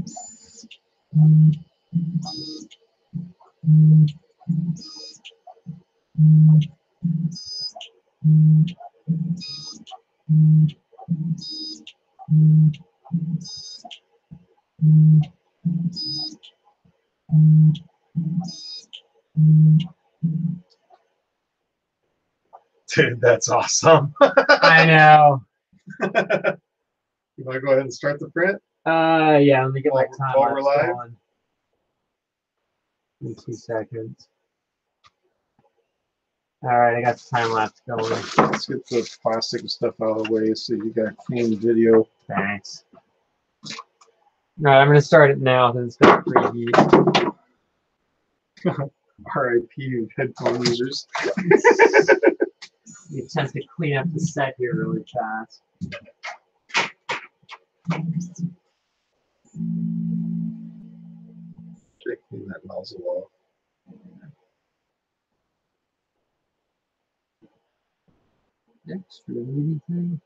Dude, that's awesome. I know. You want to go ahead and start the print? Yeah, let me get my time While we're live? going. In 2 seconds. All right, I got the time lapse going. Let's get the plastic and stuff out of the way so you got a clean video. Thanks. All right, I'm going to start it now since it's going to preheat. RIP headphone users. We attempt to clean up the set here really fast. Clean that nozzle off. Extra anything?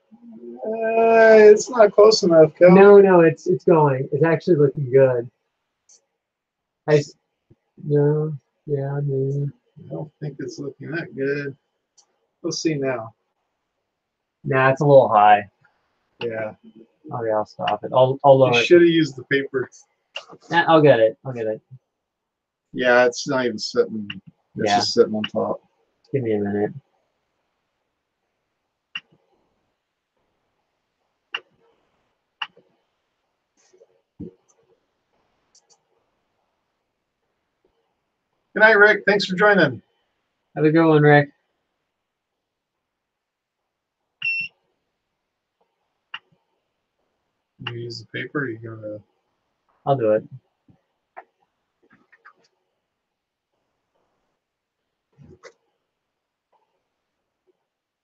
It's not close enough, Kel. No, it's going. It's actually looking good. No, yeah, maybe. I don't think it's looking that good. Let's see now. Nah, it's a little high. Yeah. Okay, I'll stop it. I'll lower You it. should have used the paper. Nah, I'll get it. Yeah, it's not even sitting. It's Yeah. just sitting on top. Give me a minute. Good night, Rick. Thanks for joining. Have a good one, Rick. You use the paper. You're gonna. I'll do it.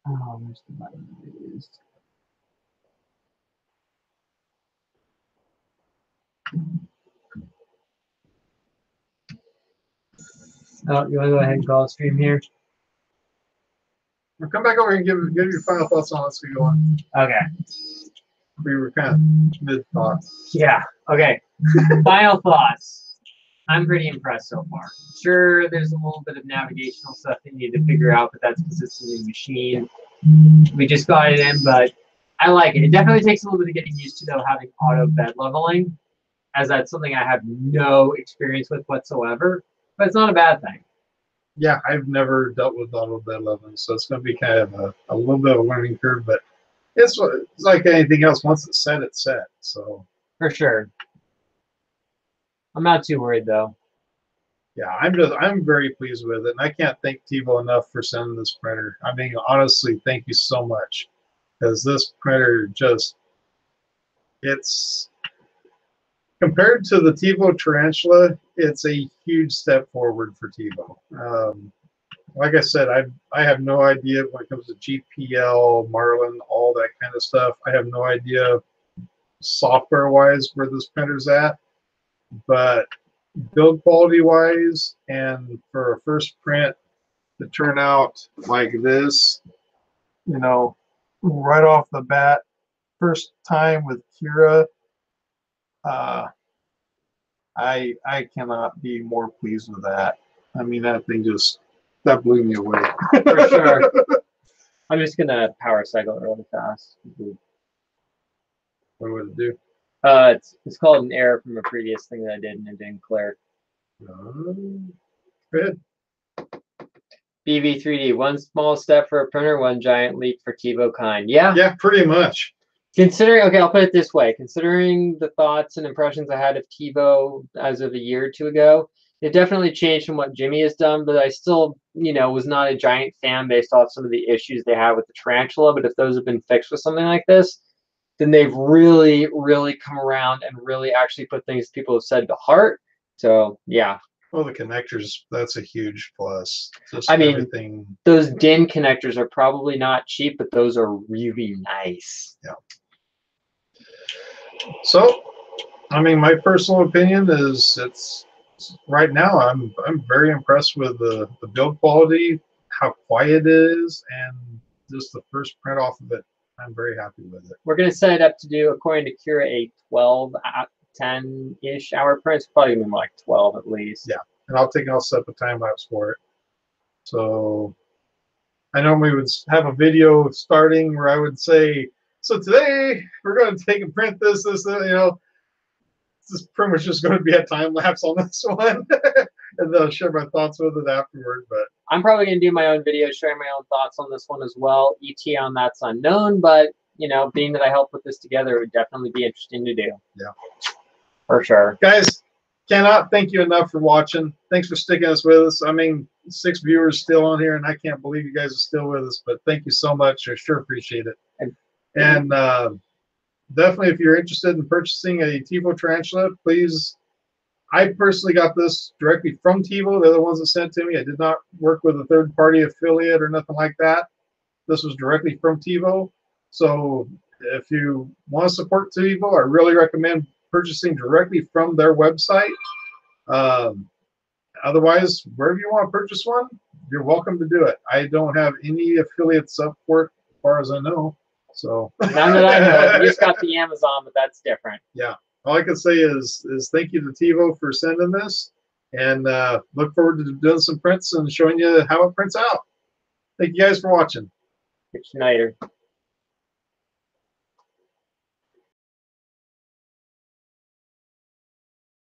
Oh, where's the button I used? Oh, you want to go ahead and call stream here? Well, come back over and give your final thoughts on let's go on. Okay. We were kind of mid thoughts. Yeah. Okay. Final thoughts. I'm pretty impressed so far. Sure, there's a little bit of navigational stuff that you need to figure out, but that's because it's a new machine. We just got it in, but I like it. It definitely takes a little bit of getting used to, though, having auto bed leveling, as that's something I have no experience with whatsoever. But it's not a bad thing. Yeah, I've never dealt with auto bed leveling, so it's going to be kind of a little bit of a learning curve, but it's like anything else. Once it's set, it's set. So For sure. I'm not too worried, though. yeah, I'm very pleased with it, and I can't thank Tevo enough for sending this printer. I mean, honestly, thank you so much, because this printer just, it's compared to the Tevo Tarantula, it's a huge step forward for Tevo. Like I said, I have no idea when it comes to GPL, Marlin, all that kind of stuff. I have no idea software-wise where this printer's at, but build quality-wise and for a first print to turn out like this, you know, right off the bat, first time with Kira, I cannot be more pleased with that. I mean, that thing just, that blew me away. For sure. I'm just going to power cycle it really fast. What would it do? It's called an error from a previous thing that I did and it didn't clear. Good. BV3D, one small step for a printer, one giant leap for Tevo kind. Yeah. Yeah, pretty much. Considering, okay, I'll put it this way. Considering the thoughts and impressions I had of Tevo as of a year or two ago, it definitely changed from what Jimmy has done, but I still, was not a giant fan based off some of the issues they had with the Tarantula. But if those have been fixed with something like this, then they've really, really come around and really actually put things people have said to heart. So, yeah. Well, the connectors, that's a huge plus. Just I mean, everything. Those DIN connectors are probably not cheap, but those are really nice. Yeah. So, I mean, my personal opinion is it's right now I'm very impressed with the build quality, how quiet it is, and just the first print off of it. I'm very happy with it. We're going to set it up to do, according to Kira, a 12 10-ish hour print. It's probably going to be more like 12 at least. Yeah, and I'll set up a time lapse for it. So I normally would have a video starting where I would say, so today we're going to take and print this, this, this is pretty much just going to be a time lapse on this one. And then I'll share my thoughts with it afterward. But I'm probably going to do my own video sharing my own thoughts on this one as well. ET on that's unknown, but being that I helped put this together, it would definitely be interesting to do. Yeah. For sure. Guys, cannot thank you enough for watching. Thanks for sticking us with us. I mean, 6 viewers still on here, and I can't believe you guys are still with us, but thank you so much. I sure appreciate it. And definitely, if you're interested in purchasing a Tevo Tarantula, please. I personally got this directly from Tevo. They're the ones that sent it to me. I did not work with a third-party affiliate or nothing like that. This was directly from Tevo. So if you want to support Tevo, I really recommend purchasing directly from their website. Otherwise, wherever you want to purchase one, you're welcome to do it. I don't have any affiliate support as far as I know. So none that I know. You just got the Amazon, but that's different. Yeah. All I can say is thank you to Tevo for sending this, and look forward to doing some prints and showing you how it prints out. Thank you guys for watching. Good night.